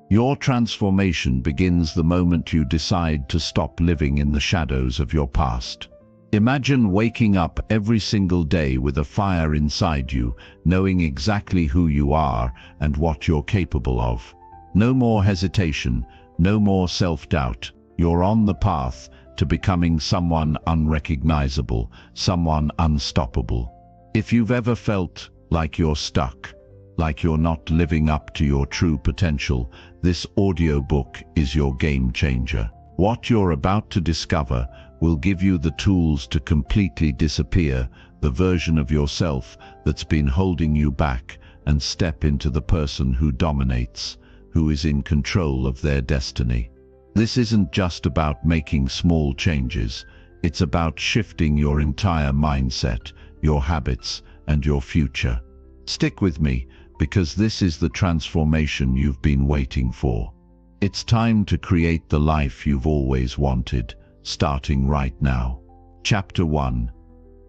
Your transformation begins the moment you decide to stop living in the shadows of your past. Imagine waking up every single day with a fire inside you, knowing exactly who you are and what you're capable of. No more hesitation, no more self-doubt. You're on the path to becoming someone unrecognizable, someone unstoppable. If you've ever felt like you're stuck, like you're not living up to your true potential, this audiobook is your game changer. What you're about to discover will give you the tools to completely disappear the version of yourself that's been holding you back and step into the person who dominates, who is in control of their destiny. This isn't just about making small changes, it's about shifting your entire mindset, your habits, and your future. Stick with me, because this is the transformation you've been waiting for. It's time to create the life you've always wanted, starting right now. Chapter 1.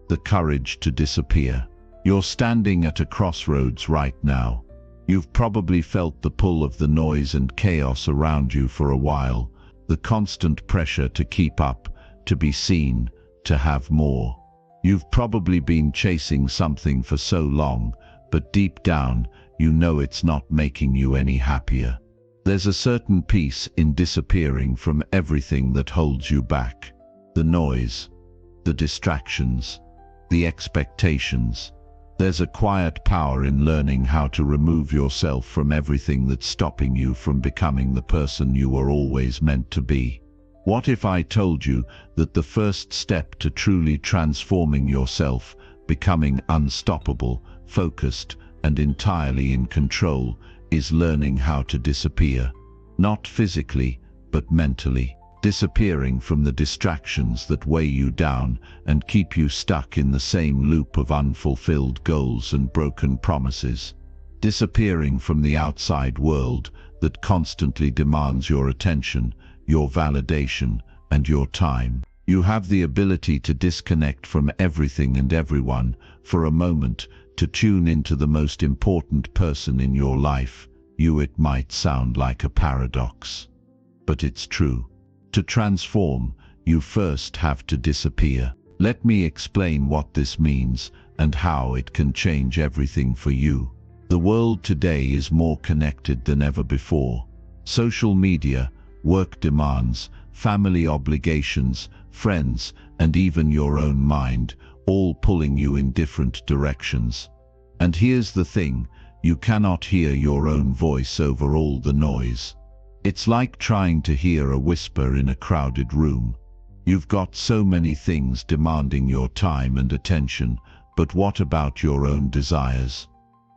The Courage to Disappear. You're standing at a crossroads right now. You've probably felt the pull of the noise and chaos around you for a while, the constant pressure to keep up, to be seen, to have more. You've probably been chasing something for so long, but deep down, you know it's not making you any happier. There's a certain peace in disappearing from everything that holds you back. The noise, the distractions, the expectations. There's a quiet power in learning how to remove yourself from everything that's stopping you from becoming the person you were always meant to be. What if I told you that the first step to truly transforming yourself, becoming unstoppable, focused, and entirely in control, is learning how to disappear? Not physically, but mentally. Disappearing from the distractions that weigh you down and keep you stuck in the same loop of unfulfilled goals and broken promises. Disappearing from the outside world that constantly demands your attention, your validation, and your time. You have the ability to disconnect from everything and everyone for a moment, to tune into the most important person in your life. It might sound like a paradox, but it's true. To transform, you first have to disappear. Let me explain what this means and how it can change everything for you. The world today is more connected than ever before. Social media, work demands, family obligations, friends, and even your own mind, all pulling you in different directions. And here's the thing, you cannot hear your own voice over all the noise. It's like trying to hear a whisper in a crowded room. You've got so many things demanding your time and attention, but what about your own desires?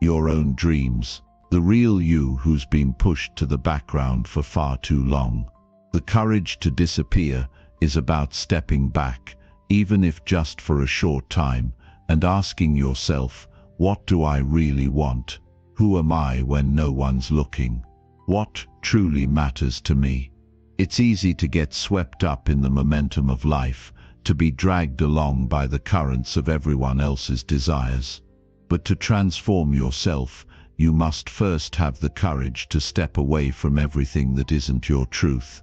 Your own dreams? The real you who's been pushed to the background for far too long. The courage to disappear is about stepping back, even if just for a short time, and asking yourself, what do I really want? Who am I when no one's looking? What truly matters to me? It's easy to get swept up in the momentum of life, to be dragged along by the currents of everyone else's desires. But to transform yourself, you must first have the courage to step away from everything that isn't your truth.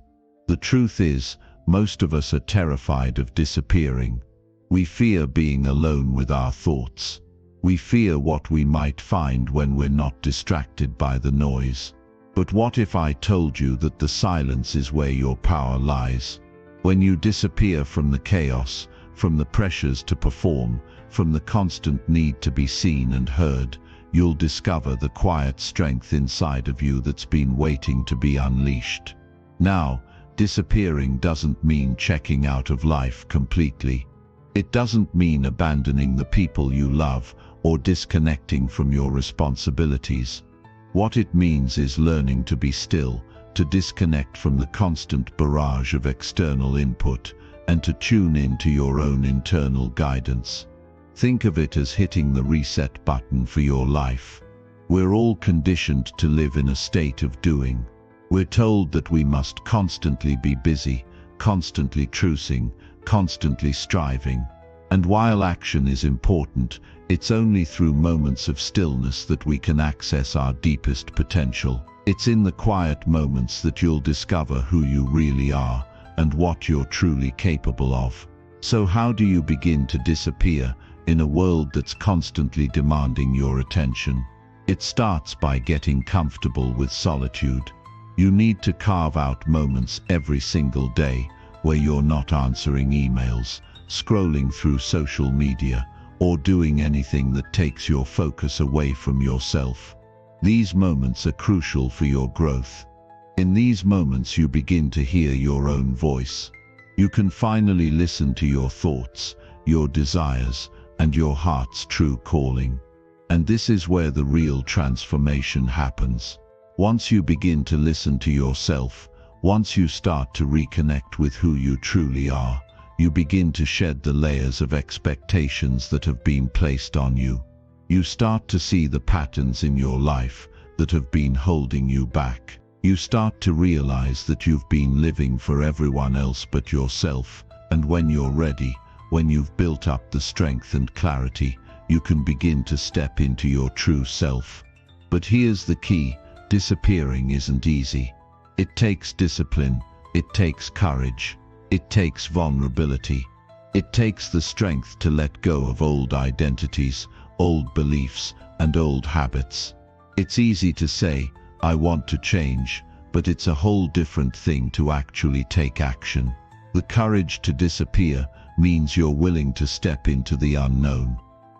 The truth is, most of us are terrified of disappearing. We fear being alone with our thoughts. We fear what we might find when we're not distracted by the noise. But what if I told you that the silence is where your power lies? When you disappear from the chaos, from the pressures to perform, from the constant need to be seen and heard, you'll discover the quiet strength inside of you that's been waiting to be unleashed. Now, disappearing doesn't mean checking out of life completely. It doesn't mean abandoning the people you love or disconnecting from your responsibilities. What it means is learning to be still, to disconnect from the constant barrage of external input, and to tune into your own internal guidance. Think of it as hitting the reset button for your life. We're all conditioned to live in a state of doing. We're told that we must constantly be busy, constantly choosing, constantly striving. And while action is important, it's only through moments of stillness that we can access our deepest potential. It's in the quiet moments that you'll discover who you really are and what you're truly capable of. So how do you begin to disappear in a world that's constantly demanding your attention? It starts by getting comfortable with solitude. You need to carve out moments every single day where you're not answering emails, scrolling through social media, or doing anything that takes your focus away from yourself. These moments are crucial for your growth. In these moments you begin to hear your own voice. You can finally listen to your thoughts, your desires, and your heart's true calling. And this is where the real transformation happens. Once you begin to listen to yourself, once you start to reconnect with who you truly are, you begin to shed the layers of expectations that have been placed on you. You start to see the patterns in your life that have been holding you back. You start to realize that you've been living for everyone else but yourself, and when you're ready, when you've built up the strength and clarity, you can begin to step into your true self. But here's the key: disappearing isn't easy. It takes discipline, it takes courage, it takes vulnerability. It takes the strength to let go of old identities, old beliefs, and old habits. It's easy to say, "I want to change," but it's a whole different thing to actually take action. The courage to disappear means you're willing to step into the unknown.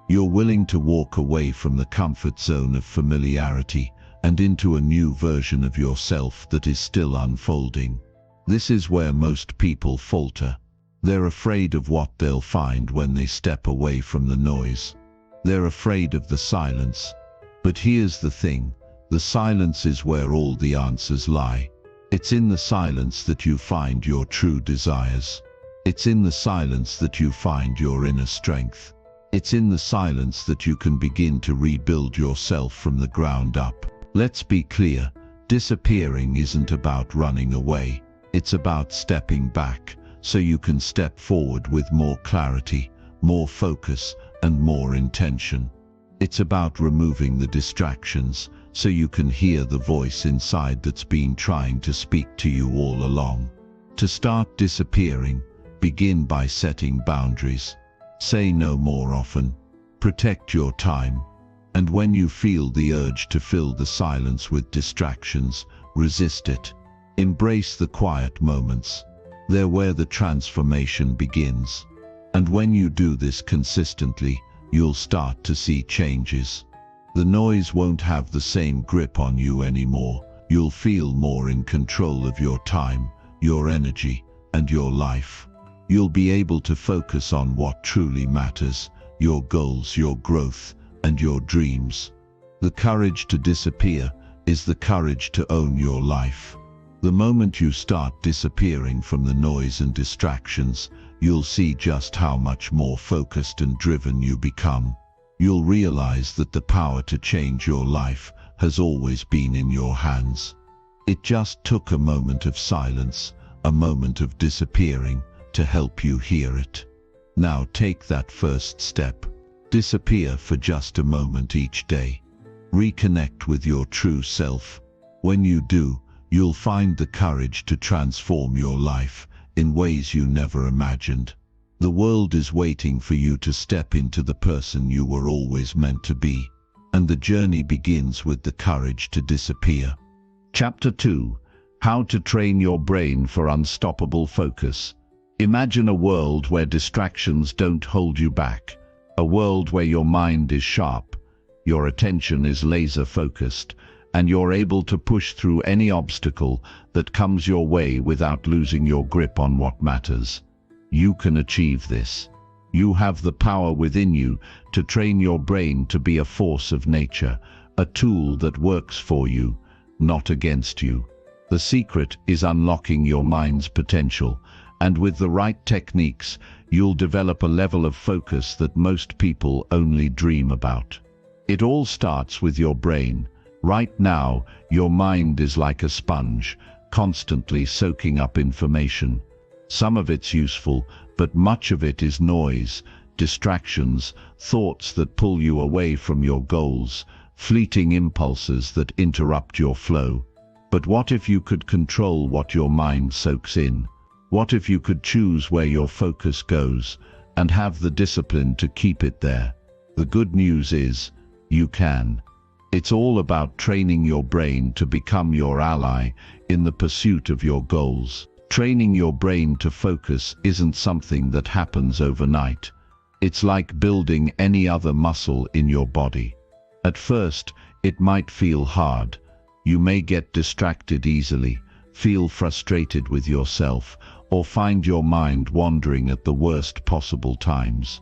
You're willing to walk away from the comfort zone of familiarity and into a new version of yourself that is still unfolding. This is where most people falter. They're afraid of what they'll find when they step away from the noise. They're afraid of the silence. But here's the thing: the silence is where all the answers lie. It's in the silence that you find your true desires. It's in the silence that you find your inner strength. It's in the silence that you can begin to rebuild yourself from the ground up. Let's be clear, disappearing isn't about running away. It's about stepping back, so you can step forward with more clarity, more focus, and more intention. It's about removing the distractions, so you can hear the voice inside that's been trying to speak to you all along. To start disappearing, begin by setting boundaries. Say no more often. Protect your time. And when you feel the urge to fill the silence with distractions, resist it. Embrace the quiet moments. They're where the transformation begins. And when you do this consistently, you'll start to see changes. The noise won't have the same grip on you anymore. You'll feel more in control of your time, your energy, and your life. You'll be able to focus on what truly matters: your goals, your growth, and your dreams. The courage to disappear is the courage to own your life. The moment you start disappearing from the noise and distractions, you'll see just how much more focused and driven you become. You'll realize that the power to change your life has always been in your hands. It just took a moment of silence, a moment of disappearing, to help you hear it. Now take that first step. Disappear for just a moment each day. Reconnect with your true self. When you do, you'll find the courage to transform your life in ways you never imagined. The world is waiting for you to step into the person you were always meant to be. And the journey begins with the courage to disappear. Chapter 2: How to Train Your Brain for Unstoppable Focus. Imagine a world where distractions don't hold you back. A world where your mind is sharp, your attention is laser-focused, and you're able to push through any obstacle that comes your way without losing your grip on what matters. You can achieve this. You have the power within you to train your brain to be a force of nature, a tool that works for you, not against you. The secret is unlocking your mind's potential, and with the right techniques, you'll develop a level of focus that most people only dream about. It all starts with your brain. Right now, your mind is like a sponge, constantly soaking up information. Some of it's useful, but much of it is noise, distractions, thoughts that pull you away from your goals, fleeting impulses that interrupt your flow. But what if you could control what your mind soaks in? What if you could choose where your focus goes and have the discipline to keep it there? The good news is, you can. It's all about training your brain to become your ally in the pursuit of your goals. Training your brain to focus isn't something that happens overnight. It's like building any other muscle in your body. At first, it might feel hard. You may get distracted easily, feel frustrated with yourself, or find your mind wandering at the worst possible times.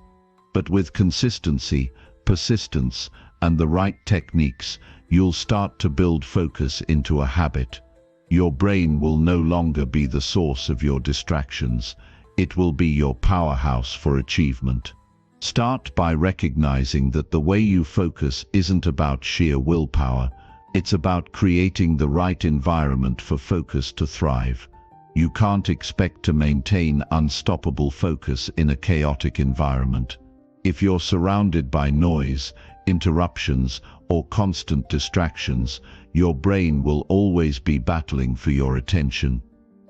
But with consistency, persistence, and the right techniques, you'll start to build focus into a habit. Your brain will no longer be the source of your distractions. It will be your powerhouse for achievement. Start by recognizing that the way you focus isn't about sheer willpower. It's about creating the right environment for focus to thrive. You can't expect to maintain unstoppable focus in a chaotic environment. If you're surrounded by noise, interruptions, or constant distractions, your brain will always be battling for your attention.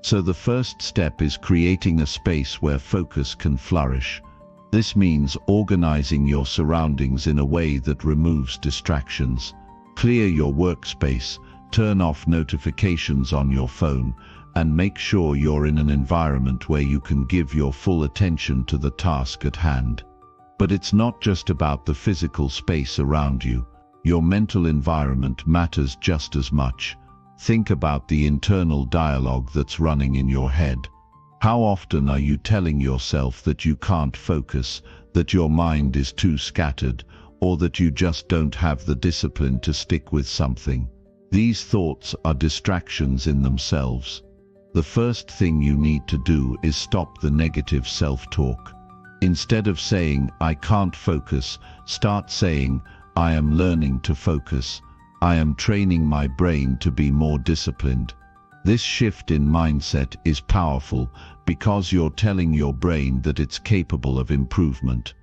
So the first step is creating a space where focus can flourish. This means organizing your surroundings in a way that removes distractions. Clear your workspace, turn off notifications on your phone, and make sure you're in an environment where you can give your full attention to the task at hand. But it's not just about the physical space around you. Your mental environment matters just as much. Think about the internal dialogue that's running in your head. How often are you telling yourself that you can't focus, that your mind is too scattered, or that you just don't have the discipline to stick with something? These thoughts are distractions in themselves. The first thing you need to do is stop the negative self-talk. Instead of saying, "I can't focus," start saying, "I am learning to focus. I am training my brain to be more disciplined." This shift in mindset is powerful because you're telling your brain that it's capable of improvement.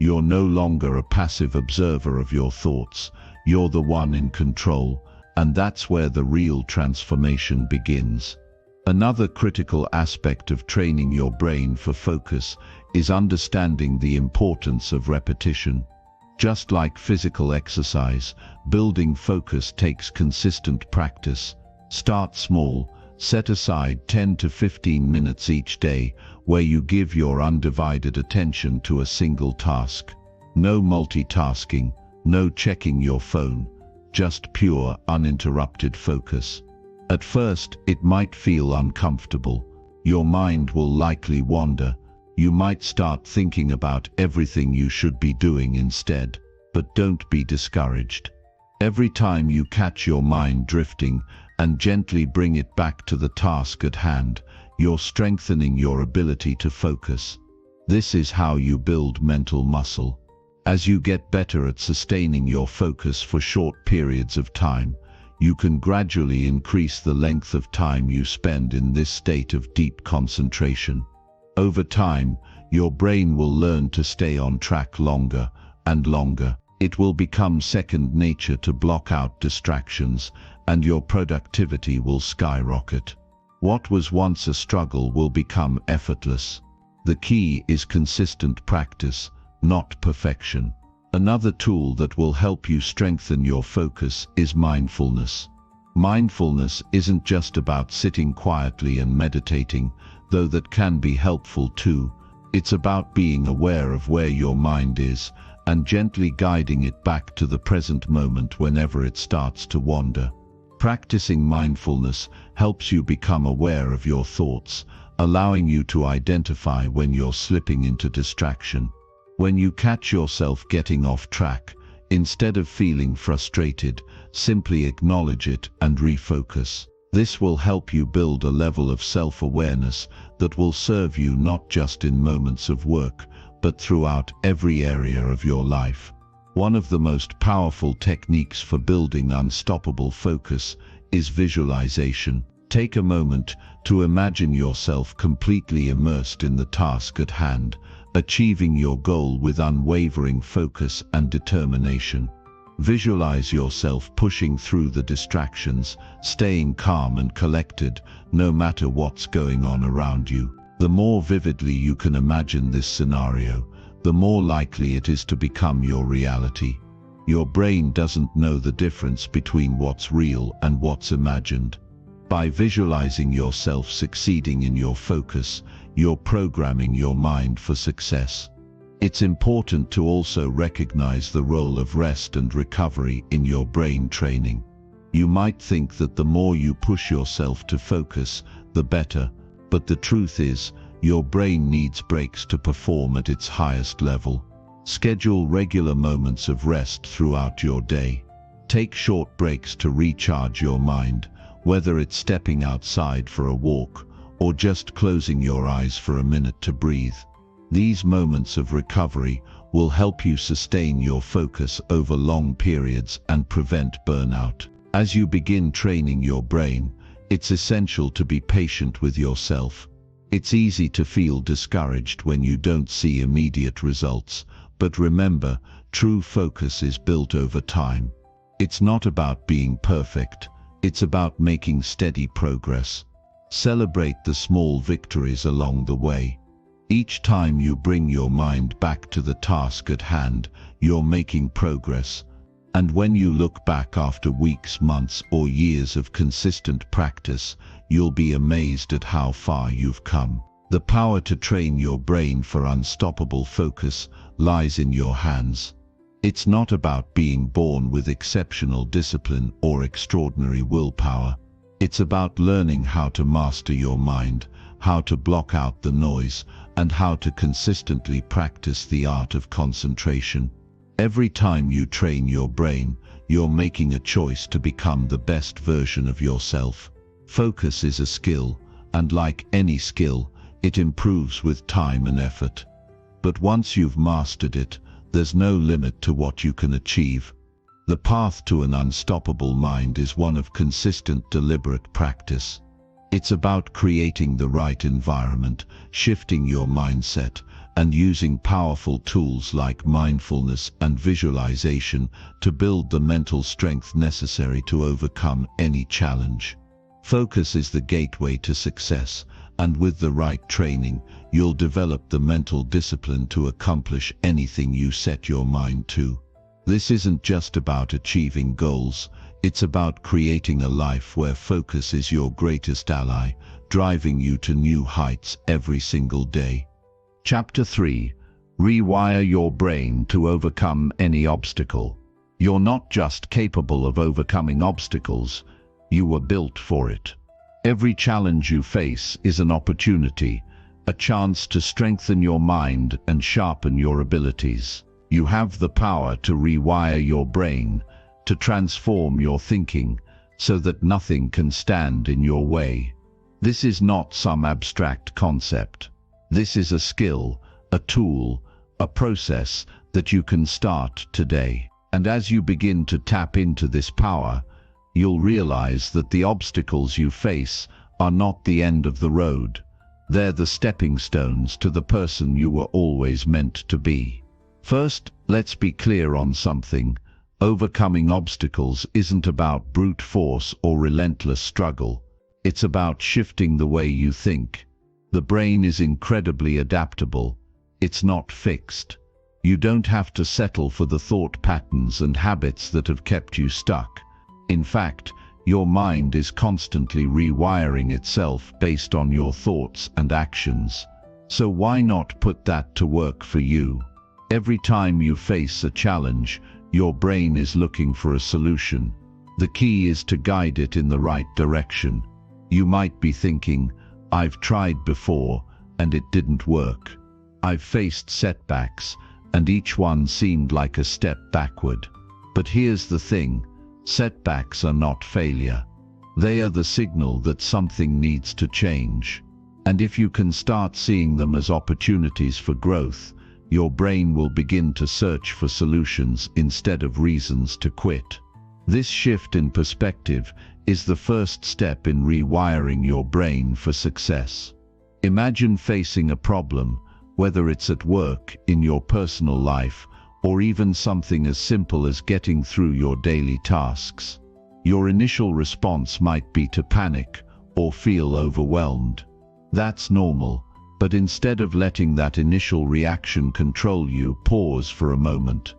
You're no longer a passive observer of your thoughts. You're the one in control, and that's where the real transformation begins. Another critical aspect of training your brain for focus is understanding the importance of repetition. Just like physical exercise, building focus takes consistent practice. Start small. Set aside 10 to 15 minutes each day where you give your undivided attention to a single task. No multitasking, no checking your phone, just pure, uninterrupted focus. At first, it might feel uncomfortable. Your mind will likely wander. You might start thinking about everything you should be doing instead. But don't be discouraged. Every time you catch your mind drifting and gently bring it back to the task at hand, you're strengthening your ability to focus. This is how you build mental muscle. As you get better at sustaining your focus for short periods of time, you can gradually increase the length of time you spend in this state of deep concentration. Over time, your brain will learn to stay on track longer and longer. It will become second nature to block out distractions, and your productivity will skyrocket. What was once a struggle will become effortless. The key is consistent practice, not perfection. Another tool that will help you strengthen your focus is mindfulness. Mindfulness isn't just about sitting quietly and meditating, though that can be helpful too. It's about being aware of where your mind is and gently guiding it back to the present moment whenever it starts to wander. Practicing mindfulness helps you become aware of your thoughts, allowing you to identify when you're slipping into distraction. When you catch yourself getting off track, instead of feeling frustrated, simply acknowledge it and refocus. This will help you build a level of self-awareness that will serve you not just in moments of work, but throughout every area of your life. One of the most powerful techniques for building unstoppable focus is visualization. Take a moment to imagine yourself completely immersed in the task at hand, achieving your goal with unwavering focus and determination. Visualize yourself pushing through the distractions, staying calm and collected, no matter what's going on around you. The more vividly you can imagine this scenario, the more likely it is to become your reality. Your brain doesn't know the difference between what's real and what's imagined. By visualizing yourself succeeding in your focus, you're programming your mind for success. It's important to also recognize the role of rest and recovery in your brain training. You might think that the more you push yourself to focus, the better, but the truth is, your brain needs breaks to perform at its highest level. Schedule regular moments of rest throughout your day. Take short breaks to recharge your mind, whether it's stepping outside for a walk or just closing your eyes for a minute to breathe. These moments of recovery will help you sustain your focus over long periods and prevent burnout. As you begin training your brain, it's essential to be patient with yourself. It's easy to feel discouraged when you don't see immediate results, but remember, true focus is built over time. It's not about being perfect, it's about making steady progress. Celebrate the small victories along the way. Each time you bring your mind back to the task at hand, you're making progress. And when you look back after weeks, months, or years of consistent practice, you'll be amazed at how far you've come. The power to train your brain for unstoppable focus lies in your hands. It's not about being born with exceptional discipline or extraordinary willpower. It's about learning how to master your mind, how to block out the noise, and how to consistently practice the art of concentration. Every time you train your brain, you're making a choice to become the best version of yourself. Focus is a skill, and like any skill, it improves with time and effort. But once you've mastered it, there's no limit to what you can achieve. The path to an unstoppable mind is one of consistent, deliberate practice. It's about creating the right environment, shifting your mindset, and using powerful tools like mindfulness and visualization to build the mental strength necessary to overcome any challenge. Focus is the gateway to success, and with the right training, you'll develop the mental discipline to accomplish anything you set your mind to. This isn't just about achieving goals, it's about creating a life where focus is your greatest ally, driving you to new heights every single day. Chapter 3. Rewire your brain to overcome any obstacle. You're not just capable of overcoming obstacles, you were built for it. Every challenge you face is an opportunity, a chance to strengthen your mind and sharpen your abilities. You have the power to rewire your brain, to transform your thinking, so that nothing can stand in your way. This is not some abstract concept. This is a skill, a tool, a process that you can start today. And as you begin to tap into this power, you'll realize that the obstacles you face are not the end of the road. They're the stepping stones to the person you were always meant to be. First, let's be clear on something. Overcoming obstacles isn't about brute force or relentless struggle. It's about shifting the way you think. The brain is incredibly adaptable. It's not fixed. You don't have to settle for the thought patterns and habits that have kept you stuck. In fact, your mind is constantly rewiring itself based on your thoughts and actions. So why not put that to work for you? Every time you face a challenge, your brain is looking for a solution. The key is to guide it in the right direction. You might be thinking, I've tried before, and it didn't work. I've faced setbacks, and each one seemed like a step backward. But here's the thing, setbacks are not failure. They are the signal that something needs to change. And if you can start seeing them as opportunities for growth, your brain will begin to search for solutions instead of reasons to quit. This shift in perspective is the first step in rewiring your brain for success. Imagine facing a problem, whether it's at work, in your personal life, or even something as simple as getting through your daily tasks. Your initial response might be to panic or feel overwhelmed. That's normal, but instead of letting that initial reaction control you, pause for a moment.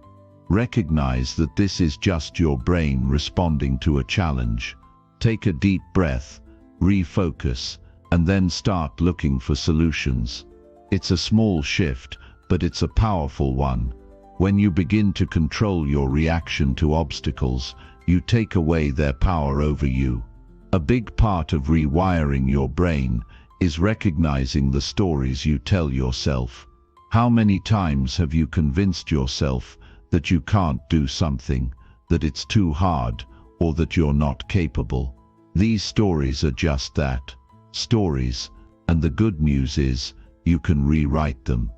Recognize that this is just your brain responding to a challenge. Take a deep breath, refocus, and then start looking for solutions. It's a small shift, but it's a powerful one. When you begin to control your reaction to obstacles, you take away their power over you. A big part of rewiring your brain is recognizing the stories you tell yourself. How many times have you convinced yourself that you can't do something, that it's too hard, or that you're not capable? These stories are just that, stories, and the good news is, you can rewrite them.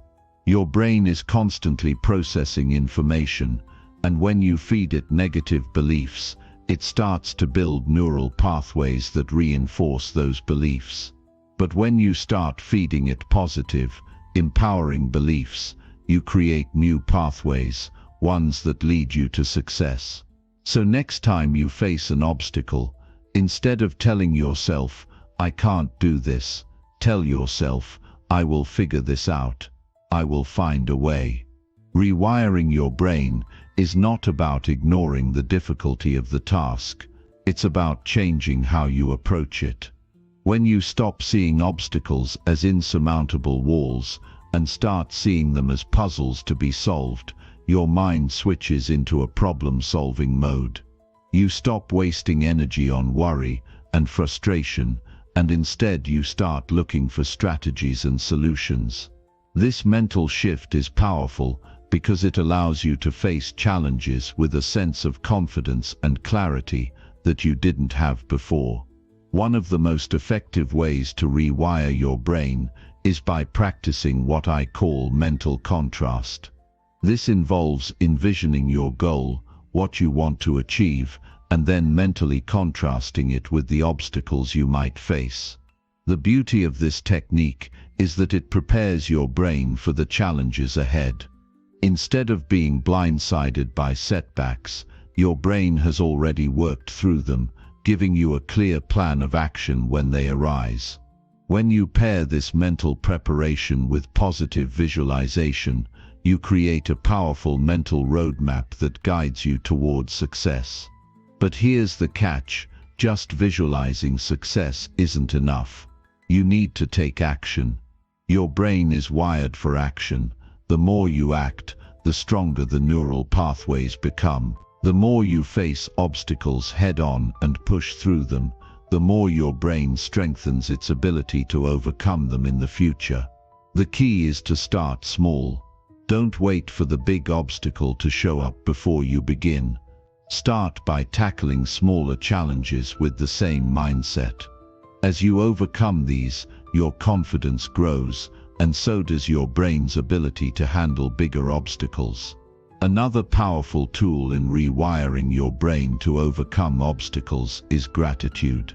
Your brain is constantly processing information, and when you feed it negative beliefs, it starts to build neural pathways that reinforce those beliefs. But when you start feeding it positive, empowering beliefs, you create new pathways, ones that lead you to success. So next time you face an obstacle, instead of telling yourself, "I can't do this," tell yourself, "I will figure this out. I will find a way." Rewiring your brain is not about ignoring the difficulty of the task. It's about changing how you approach it. When you stop seeing obstacles as insurmountable walls and start seeing them as puzzles to be solved, your mind switches into a problem-solving mode. You stop wasting energy on worry and frustration, and instead you start looking for strategies and solutions. This mental shift is powerful because it allows you to face challenges with a sense of confidence and clarity that you didn't have before. One of the most effective ways to rewire your brain is by practicing what I call mental contrast. This involves envisioning your goal, what you want to achieve, and then mentally contrasting it with the obstacles you might face. The beauty of this technique is that it prepares your brain for the challenges ahead. Instead of being blindsided by setbacks, your brain has already worked through them, giving you a clear plan of action when they arise. When you pair this mental preparation with positive visualization, you create a powerful mental roadmap that guides you towards success. But here's the catch: just visualizing success isn't enough. You need to take action. Your brain is wired for action. The more you act, the stronger the neural pathways become. The more you face obstacles head-on and push through them, the more your brain strengthens its ability to overcome them in the future. The key is to start small. Don't wait for the big obstacle to show up before you begin. Start by tackling smaller challenges with the same mindset. As you overcome these, your confidence grows, and so does your brain's ability to handle bigger obstacles. Another powerful tool in rewiring your brain to overcome obstacles is gratitude.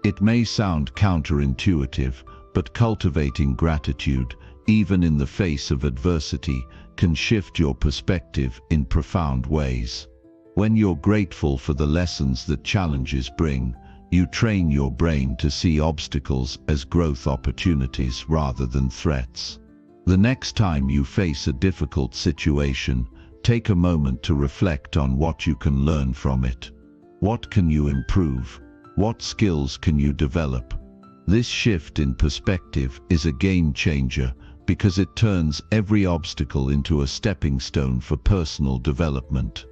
It may sound counterintuitive, but cultivating gratitude, even in the face of adversity, can shift your perspective in profound ways. When you're grateful for the lessons that challenges bring, you train your brain to see obstacles as growth opportunities rather than threats. The next time you face a difficult situation, take a moment to reflect on what you can learn from it. What can you improve? What skills can you develop? This shift in perspective is a game changer because it turns every obstacle into a stepping stone for personal development.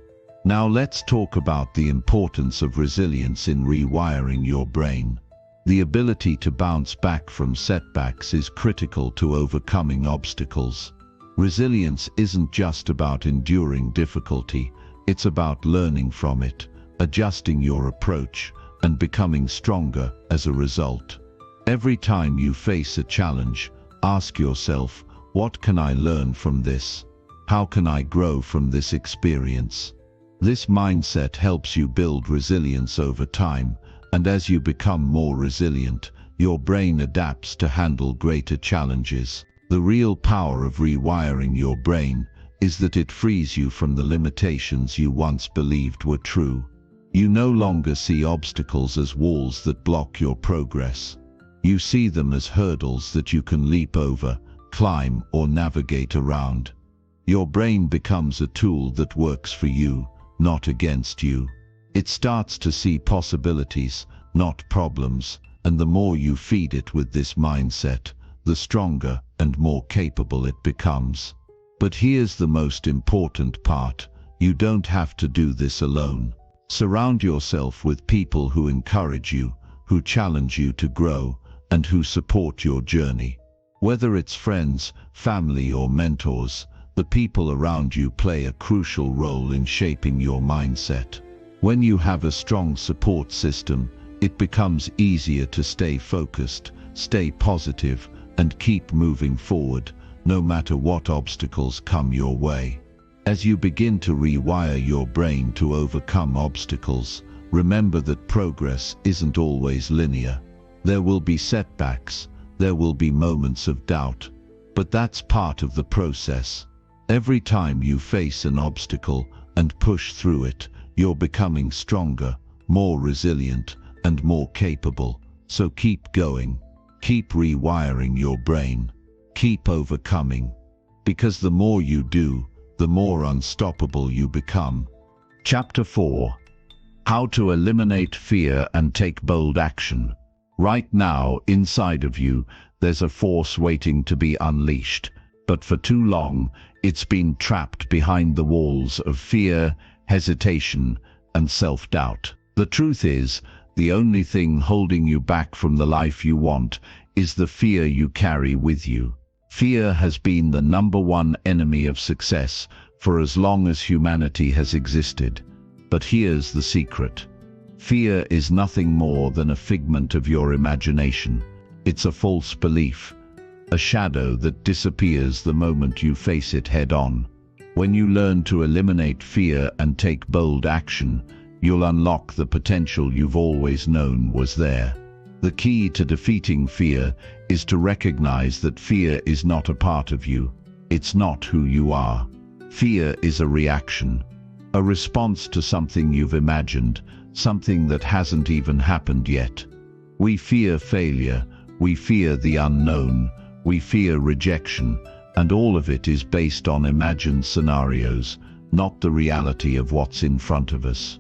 Now let's talk about the importance of resilience in rewiring your brain. The ability to bounce back from setbacks is critical to overcoming obstacles. Resilience isn't just about enduring difficulty, it's about learning from it, adjusting your approach, and becoming stronger as a result. Every time you face a challenge, ask yourself, what can I learn from this? How can I grow from this experience? This mindset helps you build resilience over time, and as you become more resilient, your brain adapts to handle greater challenges. The real power of rewiring your brain is that it frees you from the limitations you once believed were true. You no longer see obstacles as walls that block your progress. You see them as hurdles that you can leap over, climb, or navigate around. Your brain becomes a tool that works for you, not against you. It starts to see possibilities, not problems, and the more you feed it with this mindset, the stronger and more capable it becomes. But here's the most important part: you don't have to do this alone. Surround yourself with people who encourage you, who challenge you to grow, and who support your journey. Whether it's friends, family, or mentors, the people around you play a crucial role in shaping your mindset. When you have a strong support system, it becomes easier to stay focused, stay positive, and keep moving forward, no matter what obstacles come your way. As you begin to rewire your brain to overcome obstacles, remember that progress isn't always linear. There will be setbacks, there will be moments of doubt, but that's part of the process. Every time you face an obstacle and push through it, you're becoming stronger, more resilient, and more capable. So keep going. Keep rewiring your brain. Keep overcoming. Because the more you do, the more unstoppable you become. Chapter 4. How to eliminate fear and take bold action. Right now, inside of you, there's a force waiting to be unleashed. But for too long, it's been trapped behind the walls of fear, hesitation, and self-doubt. The truth is, the only thing holding you back from the life you want is the fear you carry with you. Fear has been the #1 enemy of success for as long as humanity has existed. But here's the secret. Fear is nothing more than a figment of your imagination. It's a false belief, a shadow that disappears the moment you face it head-on. When you learn to eliminate fear and take bold action, you'll unlock the potential you've always known was there. The key to defeating fear is to recognize that fear is not a part of you. It's not who you are. Fear is a reaction, a response to something you've imagined, something that hasn't even happened yet. We fear failure, we fear the unknown, we fear rejection, and all of it is based on imagined scenarios, not the reality of what's in front of us.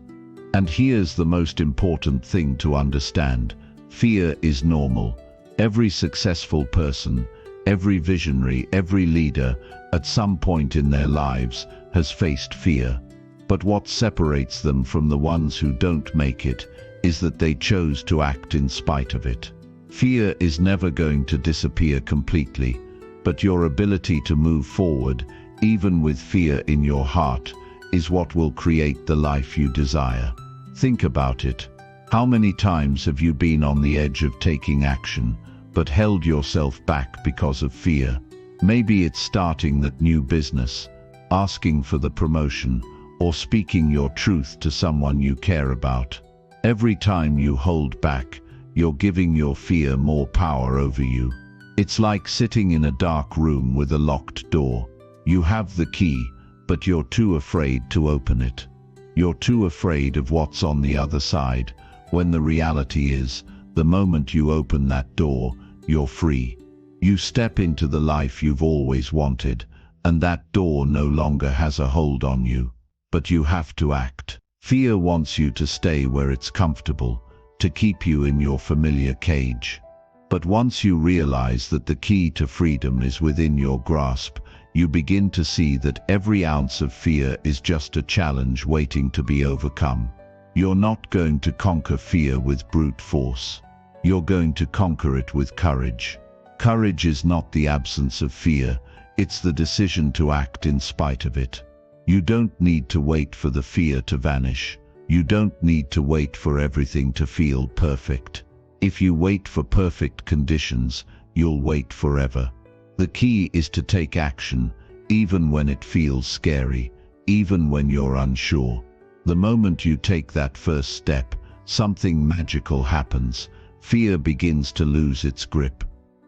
And here's the most important thing to understand. Fear is normal. Every successful person, every visionary, every leader, at some point in their lives, has faced fear. But what separates them from the ones who don't make it is that they chose to act in spite of it. Fear is never going to disappear completely, but your ability to move forward, even with fear in your heart, is what will create the life you desire. Think about it. How many times have you been on the edge of taking action, but held yourself back because of fear? Maybe it's starting that new business, asking for the promotion, or speaking your truth to someone you care about. Every time you hold back, you're giving your fear more power over you. It's like sitting in a dark room with a locked door. You have the key, but you're too afraid to open it. You're too afraid of what's on the other side, when the reality is, the moment you open that door, you're free. You step into the life you've always wanted, and that door no longer has a hold on you. But you have to act. Fear wants you to stay where it's comfortable, to keep you in your familiar cage. But once you realize that the key to freedom is within your grasp, you begin to see that every ounce of fear is just a challenge waiting to be overcome. You're not going to conquer fear with brute force. You're going to conquer it with courage. Courage is not the absence of fear, it's the decision to act in spite of it. You don't need to wait for the fear to vanish. You don't need to wait for everything to feel perfect. If you wait for perfect conditions, you'll wait forever. The key is to take action, even when it feels scary, even when you're unsure. The moment you take that first step, something magical happens. Fear begins to lose its grip.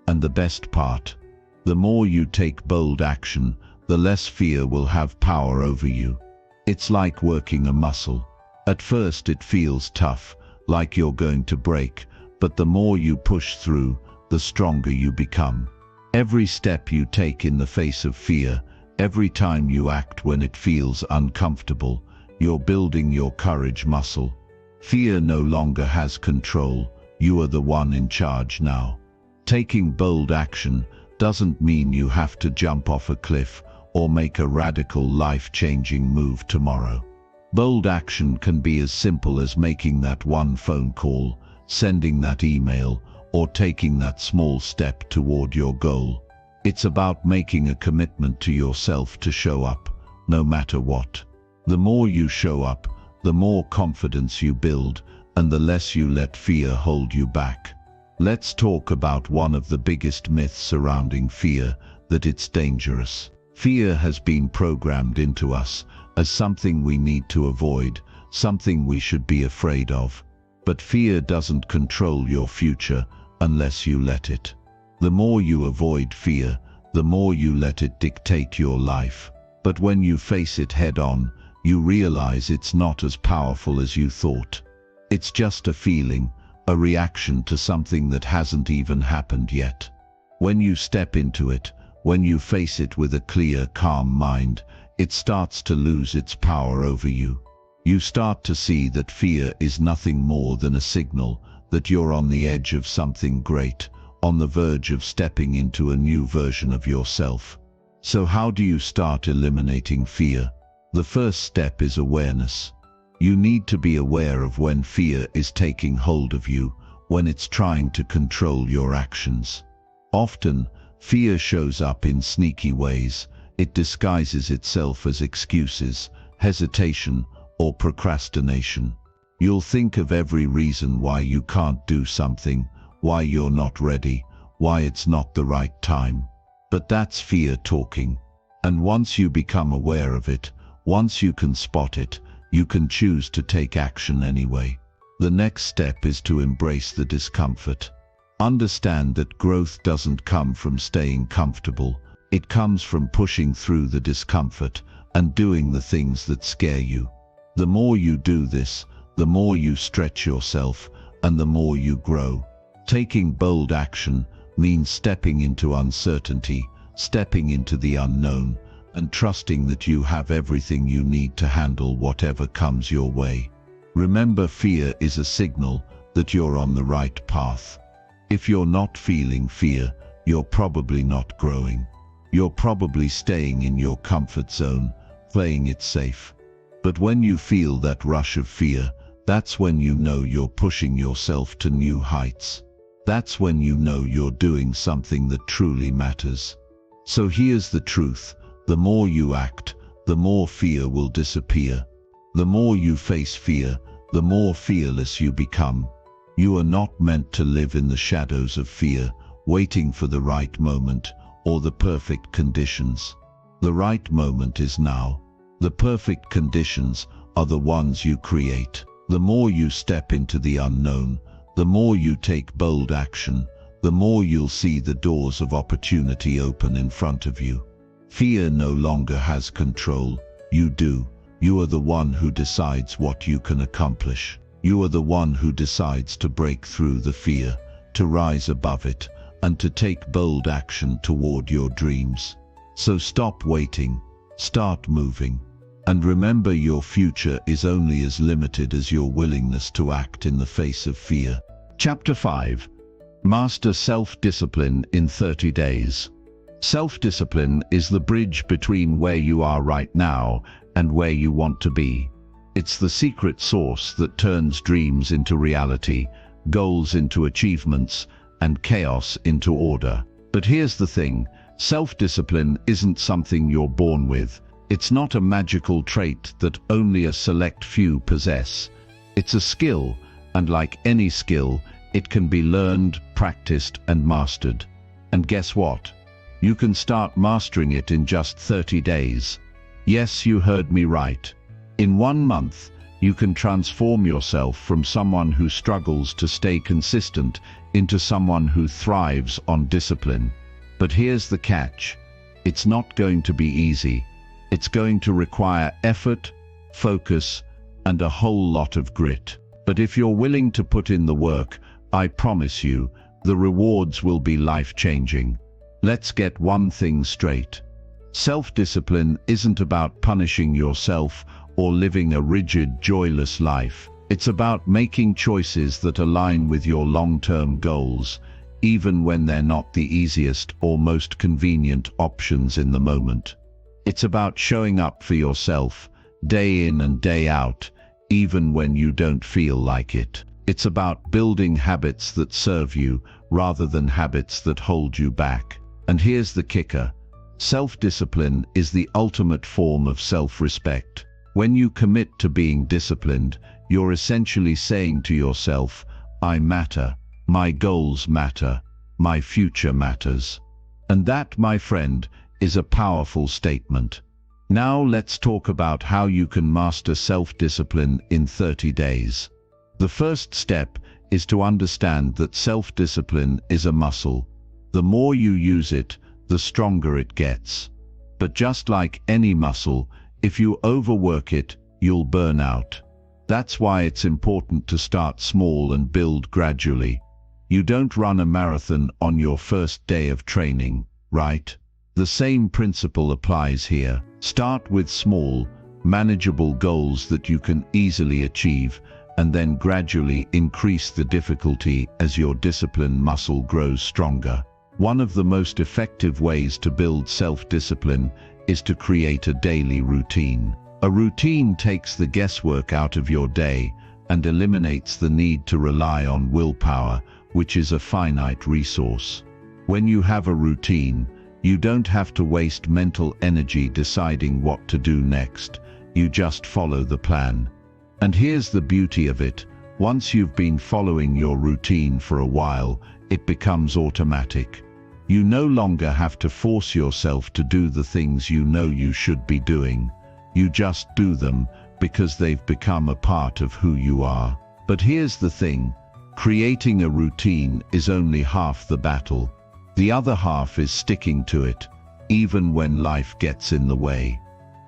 And the best part, the more you take bold action, the less fear will have power over you. It's like working a muscle. At first it feels tough, like you're going to break, but the more you push through, the stronger you become. Every step you take in the face of fear, every time you act when it feels uncomfortable, you're building your courage muscle. Fear no longer has control, you are the one in charge now. Taking bold action doesn't mean you have to jump off a cliff or make a radical life-changing move tomorrow. Bold action can be as simple as making that one phone call, sending that email, or taking that small step toward your goal. It's about making a commitment to yourself to show up, no matter what. The more you show up, the more confidence you build, and the less you let fear hold you back. Let's talk about one of the biggest myths surrounding fear, that it's dangerous. Fear has been programmed into us as something we need to avoid, something we should be afraid of. But fear doesn't control your future unless you let it. The more you avoid fear, the more you let it dictate your life. But when you face it head-on, you realize it's not as powerful as you thought. It's just a feeling, a reaction to something that hasn't even happened yet. When you step into it, when you face it with a clear, calm mind, it starts to lose its power over you. You start to see that fear is nothing more than a signal that you're on the edge of something great, on the verge of stepping into a new version of yourself. So how do you start eliminating fear? The first step is awareness. You need to be aware of when fear is taking hold of you, when it's trying to control your actions. Often, fear shows up in sneaky ways. It disguises itself as excuses, hesitation, or procrastination. You'll think of every reason why you can't do something, why you're not ready, why it's not the right time. But that's fear talking. And once you become aware of it, once you can spot it, you can choose to take action anyway. The next step is to embrace the discomfort. Understand that growth doesn't come from staying comfortable. It comes from pushing through the discomfort and doing the things that scare you. The more you do this, the more you stretch yourself and the more you grow. Taking bold action means stepping into uncertainty, stepping into the unknown, and trusting that you have everything you need to handle whatever comes your way. Remember, fear is a signal that you're on the right path. If you're not feeling fear, you're probably not growing. You're probably staying in your comfort zone, playing it safe. But when you feel that rush of fear, that's when you know you're pushing yourself to new heights. That's when you know you're doing something that truly matters. So here's the truth. The more you act, the more fear will disappear. The more you face fear, the more fearless you become. You are not meant to live in the shadows of fear, waiting for the right moment or the perfect conditions. The right moment is now. The perfect conditions are the ones you create. The more you step into the unknown, the more you take bold action, the more you'll see the doors of opportunity open in front of you. Fear no longer has control. You do. You are the one who decides what you can accomplish. You are the one who decides to break through the fear, to rise above it, and to take bold action toward your dreams. So stop waiting, start moving, and remember, your future is only as limited as your willingness to act in the face of fear. Chapter 5. Master Self-Discipline in 30 Days. Self-discipline is the bridge between where you are right now and where you want to be. It's the secret sauce that turns dreams into reality, goals into achievements, and chaos into order. But here's the thing, self-discipline isn't something you're born with. It's not a magical trait that only a select few possess. It's a skill, and like any skill, it can be learned, practiced, and mastered. And guess what? You can start mastering it in just 30 days. Yes, you heard me right. In 1 month, you can transform yourself from someone who struggles to stay consistent into someone who thrives on discipline. But here's the catch. It's not going to be easy. It's going to require effort, focus, and a whole lot of grit. But if you're willing to put in the work, I promise you, the rewards will be life-changing. Let's get one thing straight. Self-discipline isn't about punishing yourself or living a rigid, joyless life. It's about making choices that align with your long-term goals, even when they're not the easiest or most convenient options in the moment. It's about showing up for yourself, day in and day out, even when you don't feel like it. It's about building habits that serve you, rather than habits that hold you back. And here's the kicker. Self-discipline is the ultimate form of self-respect. When you commit to being disciplined, you're essentially saying to yourself, I matter, my goals matter, my future matters. And that, my friend, is a powerful statement. Now let's talk about how you can master self-discipline in 30 days. The first step is to understand that self-discipline is a muscle. The more you use it, the stronger it gets. But just like any muscle, if you overwork it, you'll burn out. That's why it's important to start small and build gradually. You don't run a marathon on your first day of training, right? The same principle applies here. Start with small, manageable goals that you can easily achieve, and then gradually increase the difficulty as your discipline muscle grows stronger. One of the most effective ways to build self-discipline is to create a daily routine. A routine takes the guesswork out of your day and eliminates the need to rely on willpower, which is a finite resource. When you have a routine, you don't have to waste mental energy deciding what to do next. You just follow the plan. And here's the beauty of it. Once you've been following your routine for a while, it becomes automatic. You no longer have to force yourself to do the things you know you should be doing. You just do them because they've become a part of who you are. But here's the thing. Creating a routine is only half the battle. The other half is sticking to it, even when life gets in the way.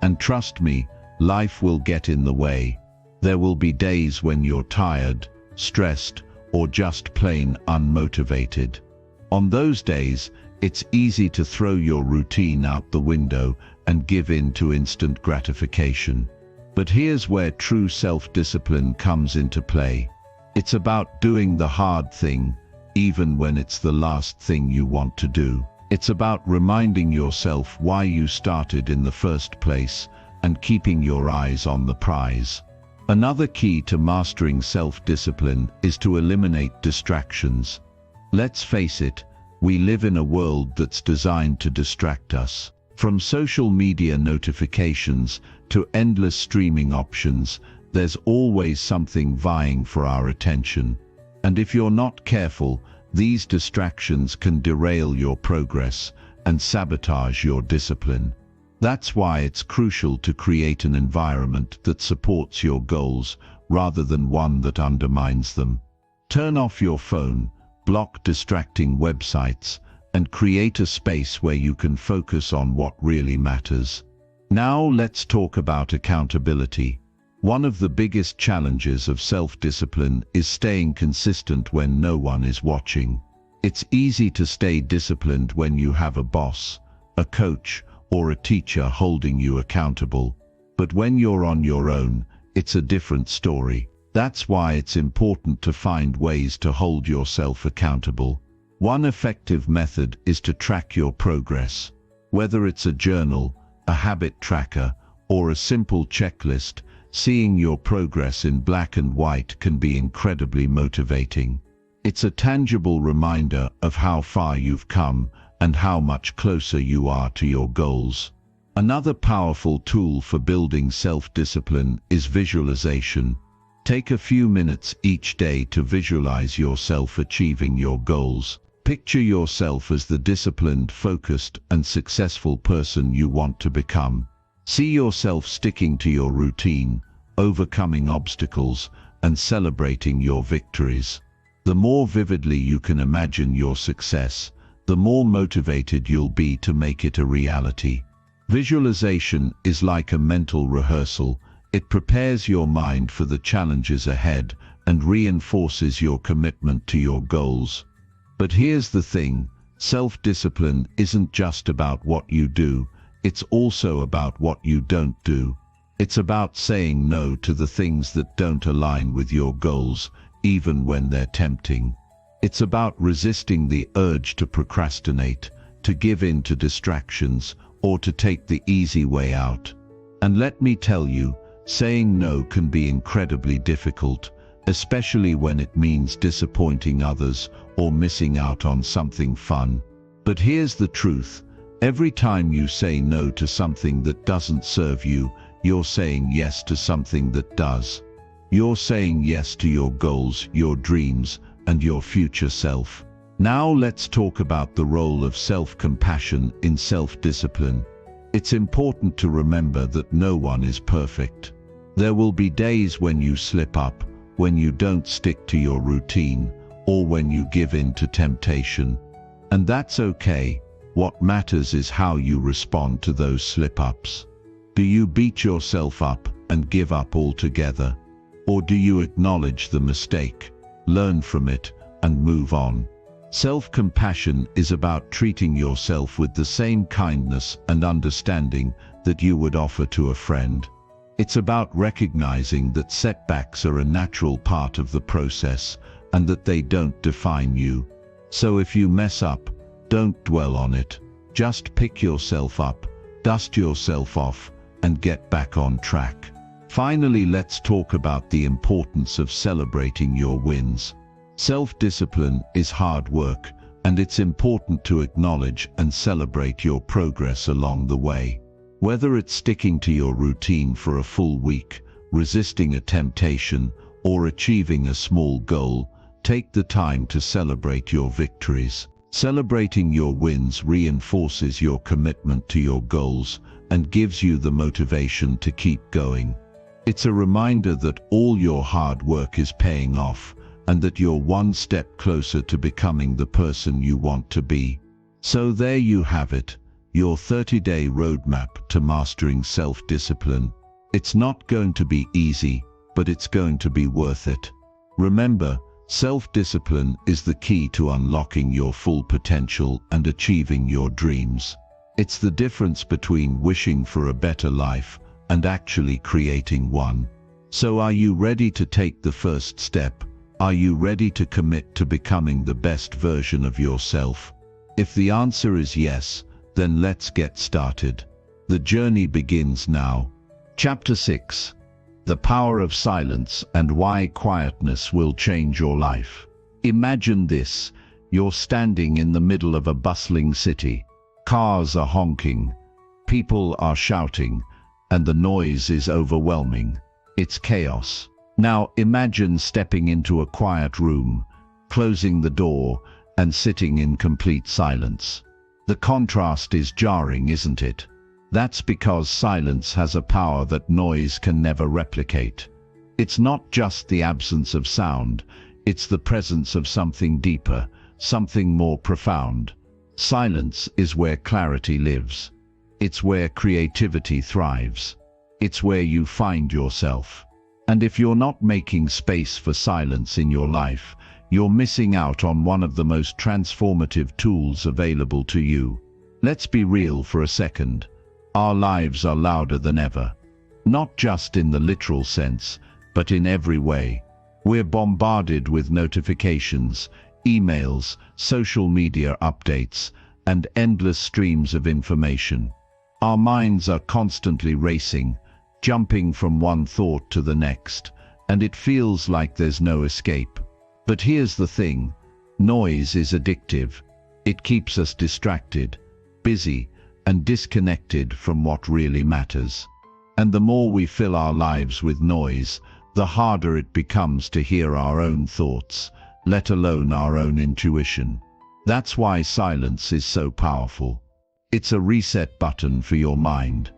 And trust me, life will get in the way. There will be days when you're tired, stressed, or just plain unmotivated. On those days, it's easy to throw your routine out the window and give in to instant gratification. But here's where true self-discipline comes into play. It's about doing the hard thing, even when it's the last thing you want to do. It's about reminding yourself why you started in the first place and keeping your eyes on the prize. Another key to mastering self-discipline is to eliminate distractions. Let's face it, we live in a world that's designed to distract us. From social media notifications to endless streaming options, there's always something vying for our attention. And if you're not careful, these distractions can derail your progress and sabotage your discipline. That's why it's crucial to create an environment that supports your goals rather than one that undermines them. Turn off your phone, block distracting websites, and create a space where you can focus on what really matters. Now let's talk about accountability. One of the biggest challenges of self-discipline is staying consistent when no one is watching. It's easy to stay disciplined when you have a boss, a coach, or a teacher holding you accountable. But when you're on your own, it's a different story. That's why it's important to find ways to hold yourself accountable. One effective method is to track your progress. Whether it's a journal, a habit tracker, or a simple checklist, seeing your progress in black and white can be incredibly motivating. It's a tangible reminder of how far you've come and how much closer you are to your goals. Another powerful tool for building self-discipline is visualization. Take a few minutes each day to visualize yourself achieving your goals. Picture yourself as the disciplined, focused, and successful person you want to become. See yourself sticking to your routine, overcoming obstacles, and celebrating your victories. The more vividly you can imagine your success, the more motivated you'll be to make it a reality. Visualization is like a mental rehearsal. It prepares your mind for the challenges ahead and reinforces your commitment to your goals. But here's the thing, self-discipline isn't just about what you do, it's also about what you don't do. It's about saying no to the things that don't align with your goals, even when they're tempting. It's about resisting the urge to procrastinate, to give in to distractions, or to take the easy way out. And let me tell you, saying no can be incredibly difficult, especially when it means disappointing others or missing out on something fun. But here's the truth, every time you say no to something that doesn't serve you, you're saying yes to something that does. You're saying yes to your goals, your dreams, and your future self. Now let's talk about the role of self-compassion in self-discipline. It's important to remember that no one is perfect. There will be days when you slip up, when you don't stick to your routine, or when you give in to temptation. And that's okay. What matters is how you respond to those slip-ups. Do you beat yourself up and give up altogether? Or do you acknowledge the mistake, learn from it, and move on? Self-compassion is about treating yourself with the same kindness and understanding that you would offer to a friend. It's about recognizing that setbacks are a natural part of the process and that they don't define you. So if you mess up, don't dwell on it. Just pick yourself up, dust yourself off, and get back on track. Finally, let's talk about the importance of celebrating your wins. Self-discipline is hard work, and it's important to acknowledge and celebrate your progress along the way. Whether it's sticking to your routine for a full week, resisting a temptation, or achieving a small goal, take the time to celebrate your victories. Celebrating your wins reinforces your commitment to your goals and gives you the motivation to keep going. It's a reminder that all your hard work is paying off and that you're one step closer to becoming the person you want to be. So there you have it, your 30-day roadmap to mastering self-discipline. It's not going to be easy, but it's going to be worth it. Remember, self-discipline is the key to unlocking your full potential and achieving your dreams. It's the difference between wishing for a better life and actually creating one. So are you ready to take the first step? Are you ready to commit to becoming the best version of yourself? If the answer is yes, then let's get started. The journey begins now. Chapter 6. The Power of Silence and Why Quietness Will Change Your Life. Imagine this, you're standing in the middle of a bustling city. Cars are honking, people are shouting, and the noise is overwhelming. It's chaos. Now imagine stepping into a quiet room, closing the door, and sitting in complete silence. The contrast is jarring, isn't it? That's because silence has a power that noise can never replicate. It's not just the absence of sound, it's the presence of something deeper, something more profound. Silence is where clarity lives. It's where creativity thrives. It's where you find yourself. And if you're not making space for silence in your life, you're missing out on one of the most transformative tools available to you. Let's be real for a second. Our lives are louder than ever. Not just in the literal sense, but in every way. We're bombarded with notifications, emails, social media updates, and endless streams of information. Our minds are constantly racing, jumping from one thought to the next, and it feels like there's no escape. But here's the thing, noise is addictive. It keeps us distracted, busy, and disconnected from what really matters. And the more we fill our lives with noise, the harder it becomes to hear our own thoughts, let alone our own intuition. That's why silence is so powerful. It's a reset button for your mind.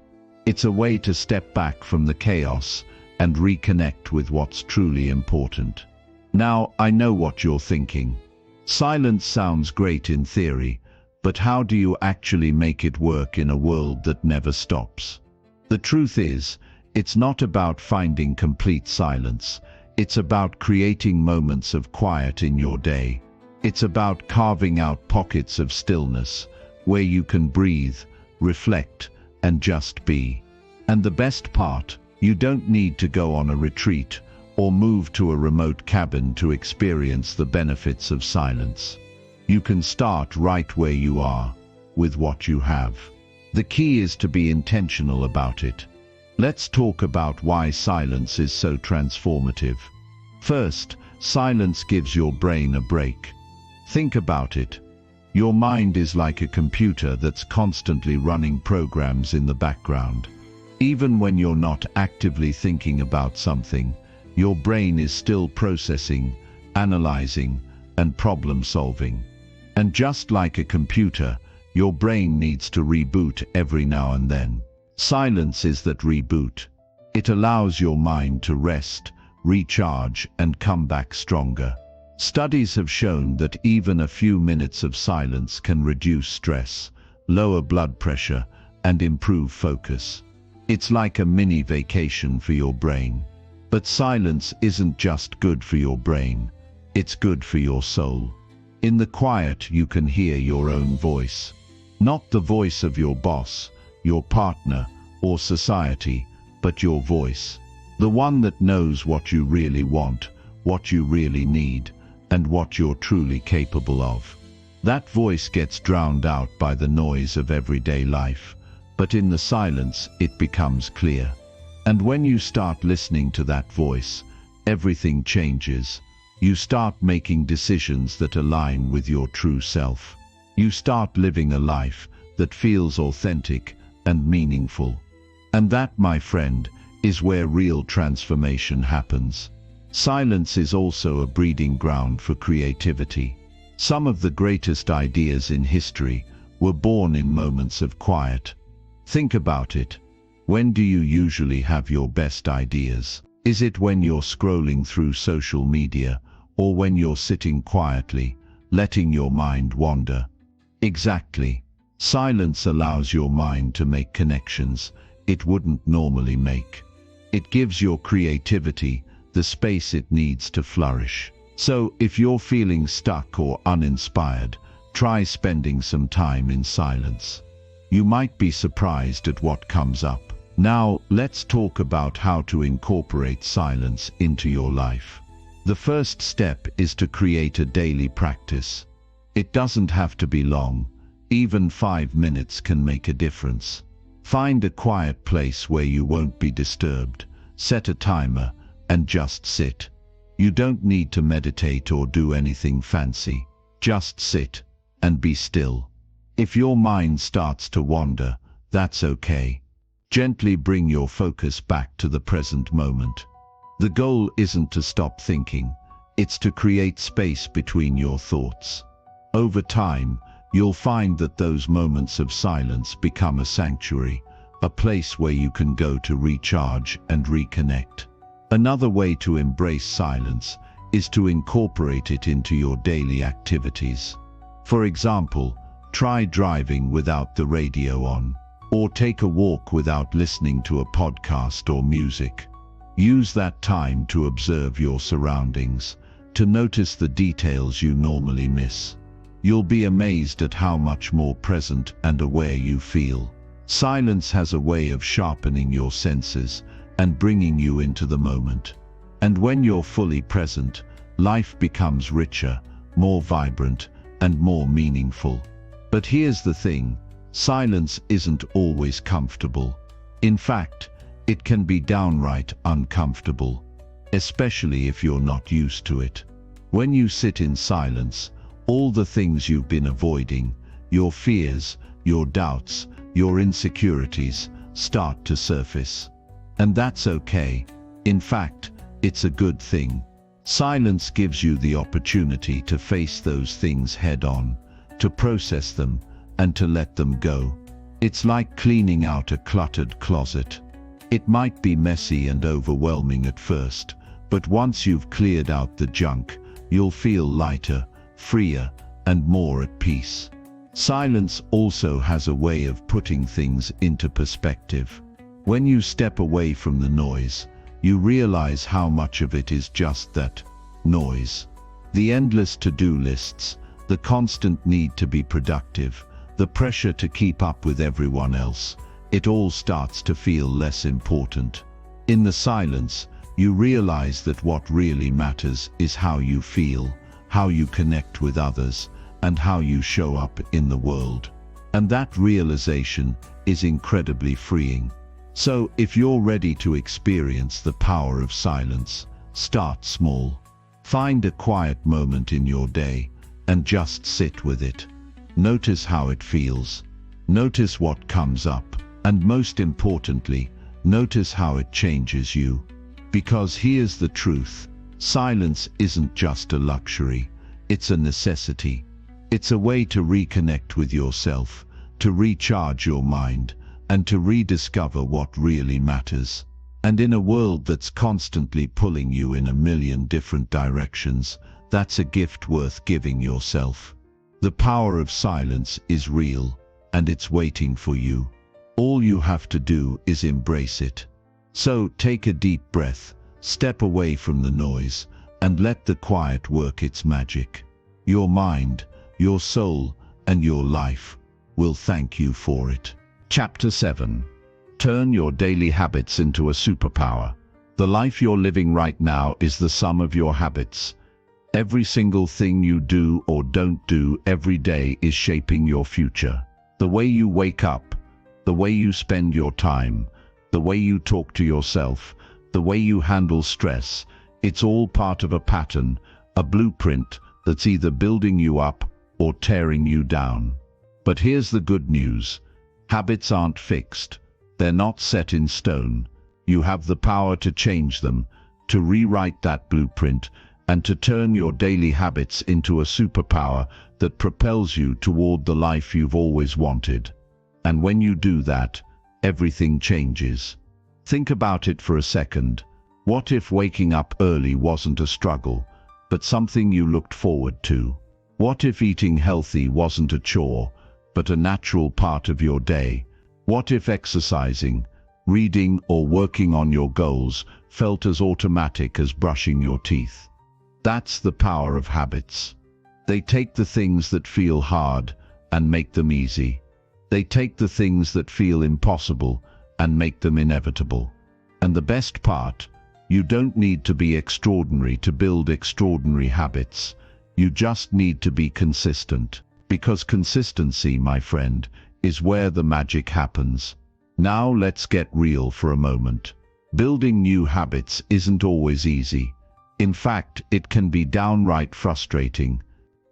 It's a way to step back from the chaos and reconnect with what's truly important. Now, I know what you're thinking. Silence sounds great in theory, But how do you actually make it work in a world that never stops? The truth is, it's not about finding complete silence. It's about creating moments of quiet in your day. It's about carving out pockets of stillness where you can breathe, reflect, and just be. And the best part, you don't need to go on a retreat or move to a remote cabin to experience the benefits of silence. You can start right where you are, with what you have. The key is to be intentional about it. Let's talk about why silence is so transformative. First, silence gives your brain a break. Think about it. Your mind is like a computer that's constantly running programs in the background. Even when you're not actively thinking about something, your brain is still processing, analyzing, and problem-solving. And just like a computer, your brain needs to reboot every now and then. Silence is that reboot. It allows your mind to rest, recharge, and come back stronger. Studies have shown that even a few minutes of silence can reduce stress, lower blood pressure, and improve focus. It's like a mini vacation for your brain. But silence isn't just good for your brain, it's good for your soul. In the quiet, you can hear your own voice. Not the voice of your boss, your partner, or society, but your voice. The one that knows what you really want, what you really need, and what you're truly capable of. That voice gets drowned out by the noise of everyday life, but in the silence it becomes clear. And when you start listening to that voice, everything changes. You start making decisions that align with your true self. You start living a life that feels authentic and meaningful. And that, my friend, is where real transformation happens. Silence is also a breeding ground for creativity. Some of the greatest ideas in history were born in moments of quiet. Think about it. When do you usually have your best ideas? Is it when you're scrolling through social media, or when you're sitting quietly, letting your mind wander? Exactly. Silence allows your mind to make connections it wouldn't normally make. It gives your creativity the space it needs to flourish. So, if you're feeling stuck or uninspired, try spending some time in silence. You might be surprised at what comes up. Now, let's talk about how to incorporate silence into your life. The first step is to create a daily practice. It doesn't have to be long. Even 5 minutes can make a difference. Find a quiet place where you won't be disturbed. Set a timer and just sit. You don't need to meditate or do anything fancy. Just sit and be still. If your mind starts to wander, that's okay. Gently bring your focus back to the present moment. The goal isn't to stop thinking, it's to create space between your thoughts. Over time, you'll find that those moments of silence become a sanctuary, a place where you can go to recharge and reconnect. Another way to embrace silence is to incorporate it into your daily activities. For example, try driving without the radio on, or take a walk without listening to a podcast or music. Use that time to observe your surroundings, to notice the details you normally miss. You'll be amazed at how much more present and aware you feel. Silence has a way of sharpening your senses and bringing you into the moment. And when you're fully present, life becomes richer, more vibrant, and more meaningful. But here's the thing, silence isn't always comfortable. In fact, it can be downright uncomfortable, especially if you're not used to it. When you sit in silence, all the things you've been avoiding, your fears, your doubts, your insecurities, start to surface. And that's okay. In fact, it's a good thing. Silence gives you the opportunity to face those things head on, to process them, and to let them go. It's like cleaning out a cluttered closet. It might be messy and overwhelming at first, but once you've cleared out the junk, you'll feel lighter, freer, and more at peace. Silence also has a way of putting things into perspective. When you step away from the noise, you realize how much of it is just that noise. The endless to-do lists, the constant need to be productive, the pressure to keep up with everyone else, it all starts to feel less important. In the silence, you realize that what really matters is how you feel, how you connect with others, and how you show up in the world. And that realization is incredibly freeing. So, if you're ready to experience the power of silence, start small. Find a quiet moment in your day and just sit with it. Notice how it feels. Notice what comes up. And most importantly, notice how it changes you. Because here's the truth. Silence isn't just a luxury. It's a necessity. It's a way to reconnect with yourself, to recharge your mind, and to rediscover what really matters. And in a world that's constantly pulling you in a million different directions, that's a gift worth giving yourself. The power of silence is real, and it's waiting for you. All you have to do is embrace it. So take a deep breath, step away from the noise, and let the quiet work its magic. Your mind, your soul, and your life will thank you for it. Chapter 7. Turn your daily habits into a superpower. The life you're living right now is the sum of your habits. Every single thing you do or don't do every day is shaping your future. The way you wake up, the way you spend your time, the way you talk to yourself, the way you handle stress, it's all part of a pattern, a blueprint that's either building you up or tearing you down. But here's the good news. Habits aren't fixed. They're not set in stone. You have the power to change them, to rewrite that blueprint, and to turn your daily habits into a superpower that propels you toward the life you've always wanted. And when you do that, everything changes. Think about it for a second. What if waking up early wasn't a struggle, but something you looked forward to? What if eating healthy wasn't a chore, but a natural part of your day? What if exercising, reading, or working on your goals felt as automatic as brushing your teeth? That's the power of habits. They take the things that feel hard and make them easy. They take the things that feel impossible and make them inevitable. And the best part, you don't need to be extraordinary to build extraordinary habits. You just need to be consistent. Because consistency, my friend, is where the magic happens. Now let's get real for a moment. Building new habits isn't always easy. In fact, it can be downright frustrating.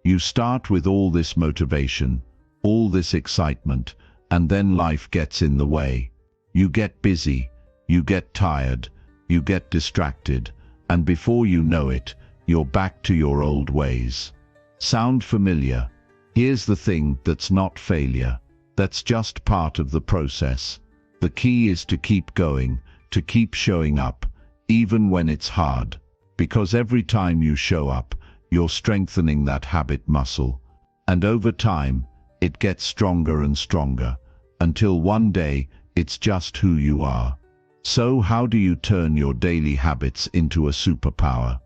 You start with all this motivation, all this excitement, and then life gets in the way. You get busy, you get tired, you get distracted, and before you know it, you're back to your old ways. Sound familiar? Here's the thing, that's not failure. That's just part of the process. The key is to keep going, to keep showing up, even when it's hard. Because every time you show up, you're strengthening that habit muscle. And over time, it gets stronger and stronger, until one day, it's just who you are. So how do you turn your daily habits into a superpower?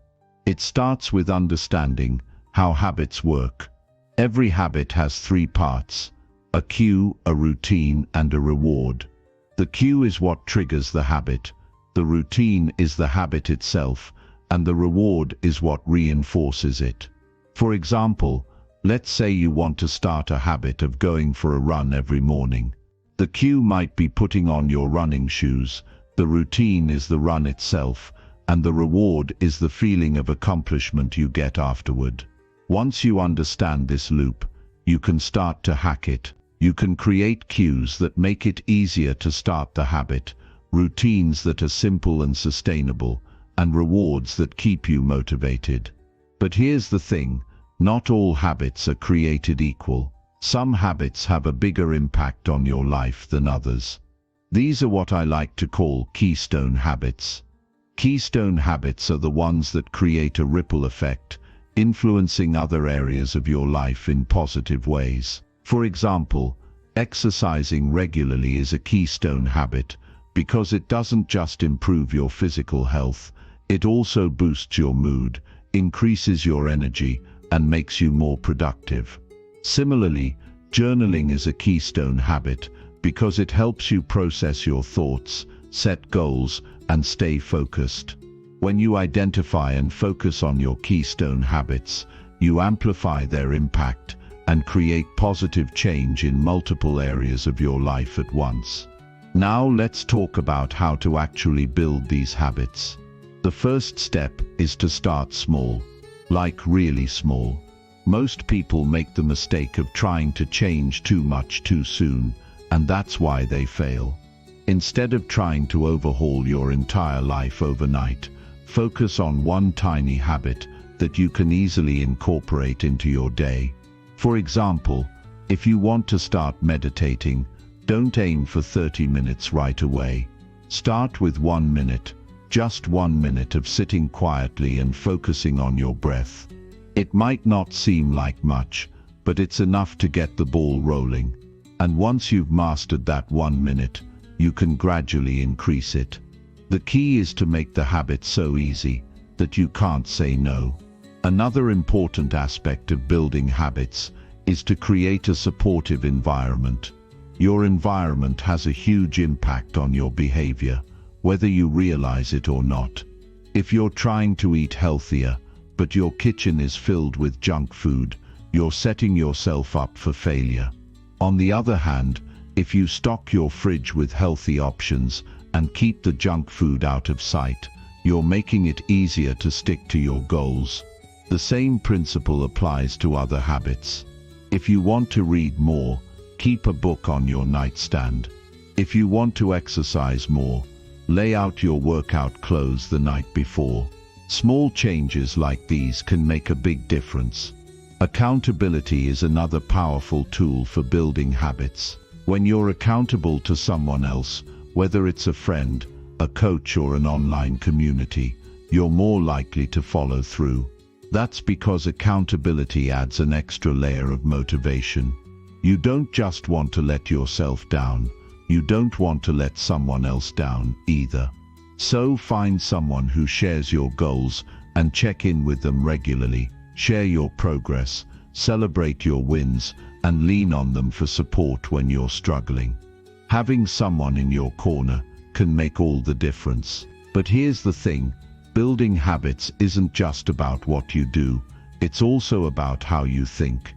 It starts with understanding how habits work. Every habit has three parts: a cue, a routine, and a reward. The cue is what triggers the habit, the routine is the habit itself, and the reward is what reinforces it. For example, let's say you want to start a habit of going for a run every morning. The cue might be putting on your running shoes, the routine is the run itself, and the reward is the feeling of accomplishment you get afterward. Once you understand this loop, you can start to hack it. You can create cues that make it easier to start the habit, routines that are simple and sustainable, and rewards that keep you motivated. But here's the thing, not all habits are created equal. Some habits have a bigger impact on your life than others. These are what I like to call keystone habits. Keystone habits are the ones that create a ripple effect, influencing other areas of your life in positive ways. For example, exercising regularly is a keystone habit because it doesn't just improve your physical health, it also boosts your mood, increases your energy, and makes you more productive. Similarly, journaling is a keystone habit because it helps you process your thoughts, set goals, and stay focused. When you identify and focus on your keystone habits, you amplify their impact and create positive change in multiple areas of your life at once. Now let's talk about how to actually build these habits. The first step is to start small, like really small. Most people make the mistake of trying to change too much too soon, and that's why they fail. Instead of trying to overhaul your entire life overnight, focus on one tiny habit that you can easily incorporate into your day. For example, if you want to start meditating, don't aim for 30 minutes right away. Start with 1 minute, just 1 minute of sitting quietly and focusing on your breath. It might not seem like much, but it's enough to get the ball rolling. And once you've mastered that 1 minute, you can gradually increase it. The key is to make the habit so easy that you can't say no. Another important aspect of building habits is to create a supportive environment. Your environment has a huge impact on your behavior, whether you realize it or not. If you're trying to eat healthier, but your kitchen is filled with junk food, you're setting yourself up for failure. On the other hand, if you stock your fridge with healthy options and keep the junk food out of sight, you're making it easier to stick to your goals. The same principle applies to other habits. If you want to read more, keep a book on your nightstand. If you want to exercise more, lay out your workout clothes the night before. Small changes like these can make a big difference. Accountability is another powerful tool for building habits. When you're accountable to someone else, whether it's a friend, a coach, or an online community, you're more likely to follow through. That's because accountability adds an extra layer of motivation. You don't just want to let yourself down, you don't want to let someone else down either. So find someone who shares your goals and check in with them regularly. Share your progress, celebrate your wins, and lean on them for support when you're struggling. Having someone in your corner can make all the difference. But here's the thing, building habits isn't just about what you do, it's also about how you think.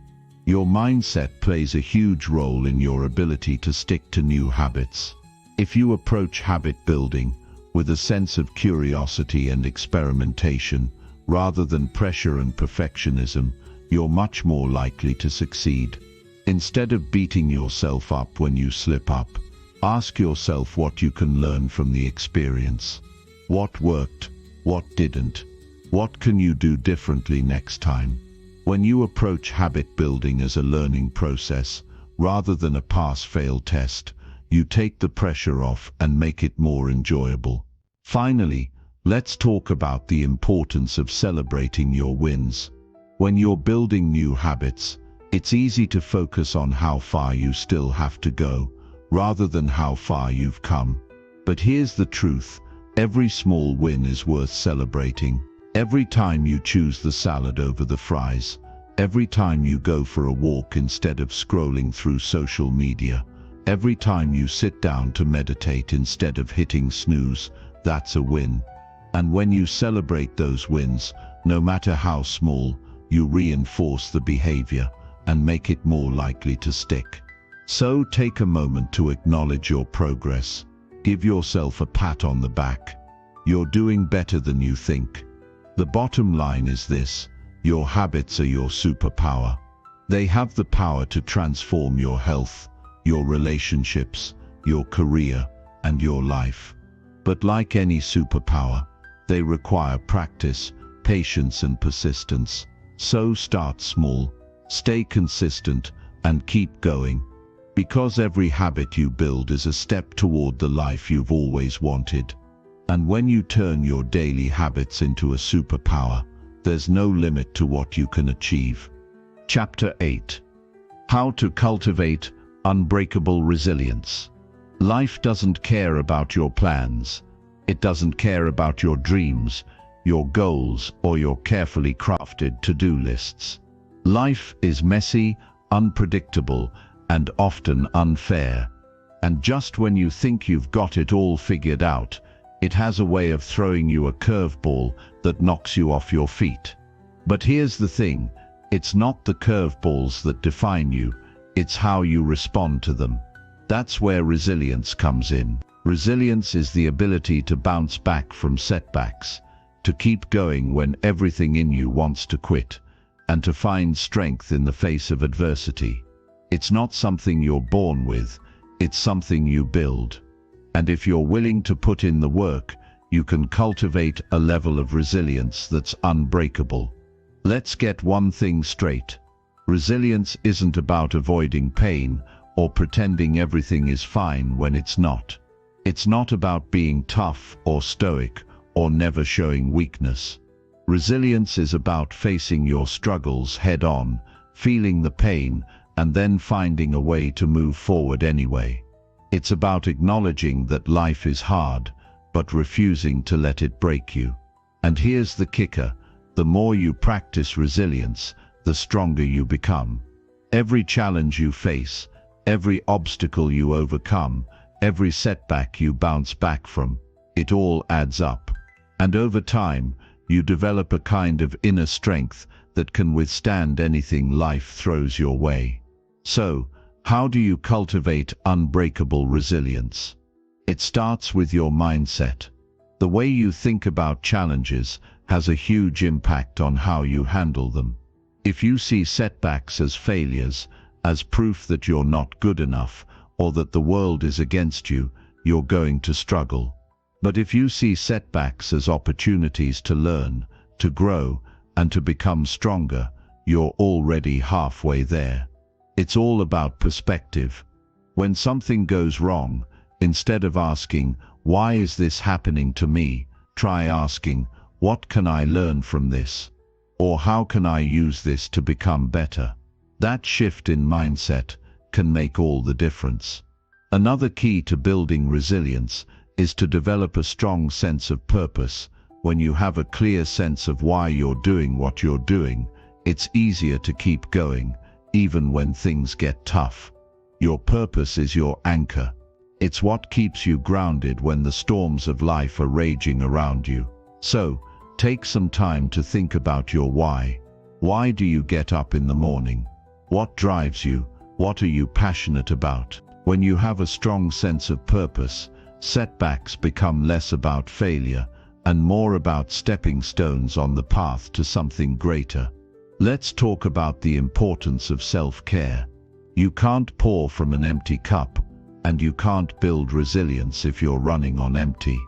Your mindset plays a huge role in your ability to stick to new habits. If you approach habit building with a sense of curiosity and experimentation, rather than pressure and perfectionism, you're much more likely to succeed. Instead of beating yourself up when you slip up, ask yourself what you can learn from the experience. What worked? What didn't? What can you do differently next time? When you approach habit building as a learning process, rather than a pass-fail test, you take the pressure off and make it more enjoyable. Finally, let's talk about the importance of celebrating your wins. When you're building new habits, it's easy to focus on how far you still have to go, rather than how far you've come. But here's the truth, every small win is worth celebrating. Every time you choose the salad over the fries, every time you go for a walk instead of scrolling through social media, every time you sit down to meditate instead of hitting snooze, that's a win. And when you celebrate those wins, no matter how small, you reinforce the behavior and make it more likely to stick. So take a moment to acknowledge your progress. Give yourself a pat on the back. You're doing better than you think. The bottom line is this, your habits are your superpower. They have the power to transform your health, your relationships, your career, and your life. But like any superpower, they require practice, patience, and persistence. So start small, stay consistent, and keep going. Because every habit you build is a step toward the life you've always wanted. And when you turn your daily habits into a superpower, there's no limit to what you can achieve. Chapter 8. How to cultivate unbreakable resilience. Life doesn't care about your plans. It doesn't care about your dreams, your goals, or your carefully crafted to-do lists. Life is messy, unpredictable, and often unfair. And just when you think you've got it all figured out, it has a way of throwing you a curveball that knocks you off your feet. But here's the thing, it's not the curveballs that define you, it's how you respond to them. That's where resilience comes in. Resilience is the ability to bounce back from setbacks, to keep going when everything in you wants to quit, and to find strength in the face of adversity. It's not something you're born with, it's something you build. And if you're willing to put in the work, you can cultivate a level of resilience that's unbreakable. Let's get one thing straight. Resilience isn't about avoiding pain or pretending everything is fine when it's not. It's not about being tough or stoic or never showing weakness. Resilience is about facing your struggles head-on, feeling the pain, and then finding a way to move forward anyway. It's about acknowledging that life is hard, but refusing to let it break you. And here's the kicker, the more you practice resilience, the stronger you become. Every challenge you face, every obstacle you overcome, every setback you bounce back from, it all adds up. And over time, you develop a kind of inner strength that can withstand anything life throws your way. So, how do you cultivate unbreakable resilience? It starts with your mindset. The way you think about challenges has a huge impact on how you handle them. If you see setbacks as failures, as proof that you're not good enough, or that the world is against you, you're going to struggle. But if you see setbacks as opportunities to learn, to grow, and to become stronger, you're already halfway there. It's all about perspective. When something goes wrong, instead of asking, "Why is this happening to me?" try asking, "What can I learn from this?" Or "How can I use this to become better?" That shift in mindset can make all the difference. Another key to building resilience is to develop a strong sense of purpose. When you have a clear sense of why you're doing what you're doing, it's easier to keep going, even when things get tough. Your purpose is your anchor. It's what keeps you grounded when the storms of life are raging around you. So, take some time to think about your why. Why do you get up in the morning? What drives you? What are you passionate about? When you have a strong sense of purpose, setbacks become less about failure and more about stepping stones on the path to something greater. Let's talk about the importance of self-care. You can't pour from an empty cup, and you can't build resilience if you're running on empty.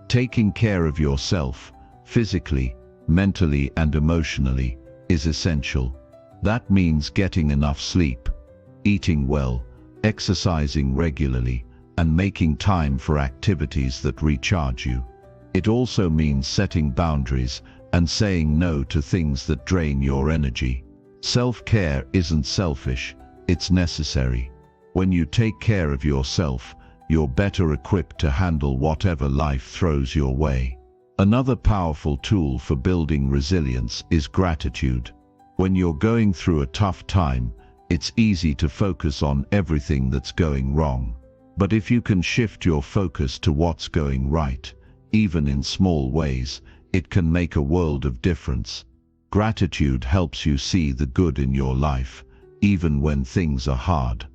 Taking care of yourself, physically, mentally, and emotionally, is essential. That means getting enough sleep, eating well, exercising regularly, and making time for activities that recharge you. It also means setting boundaries and saying no to things that drain your energy. Self-care isn't selfish, it's necessary. When you take care of yourself, you're better equipped to handle whatever life throws your way. Another powerful tool for building resilience is gratitude. When you're going through a tough time, it's easy to focus on everything that's going wrong. But if you can shift your focus to what's going right, even in small ways, it can make a world of difference. Gratitude helps you see the good in your life, even when things are hard.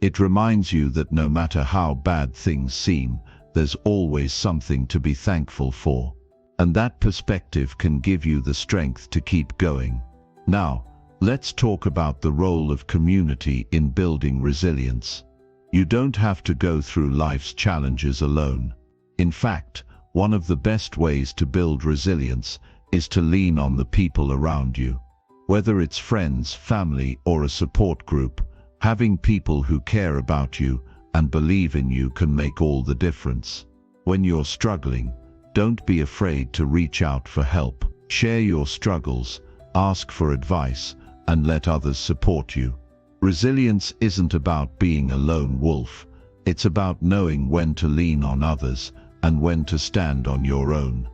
It reminds you that no matter how bad things seem, there's always something to be thankful for. And that perspective can give you the strength to keep going. Now, let's talk about the role of community in building resilience. You don't have to go through life's challenges alone. In fact, one of the best ways to build resilience is to lean on the people around you. Whether it's friends, family, or a support group, having people who care about you and believe in you can make all the difference. When you're struggling, don't be afraid to reach out for help. Share your struggles, ask for advice, and let others support you. Resilience isn't about being a lone wolf. It's about knowing when to lean on others and when to stand on your own.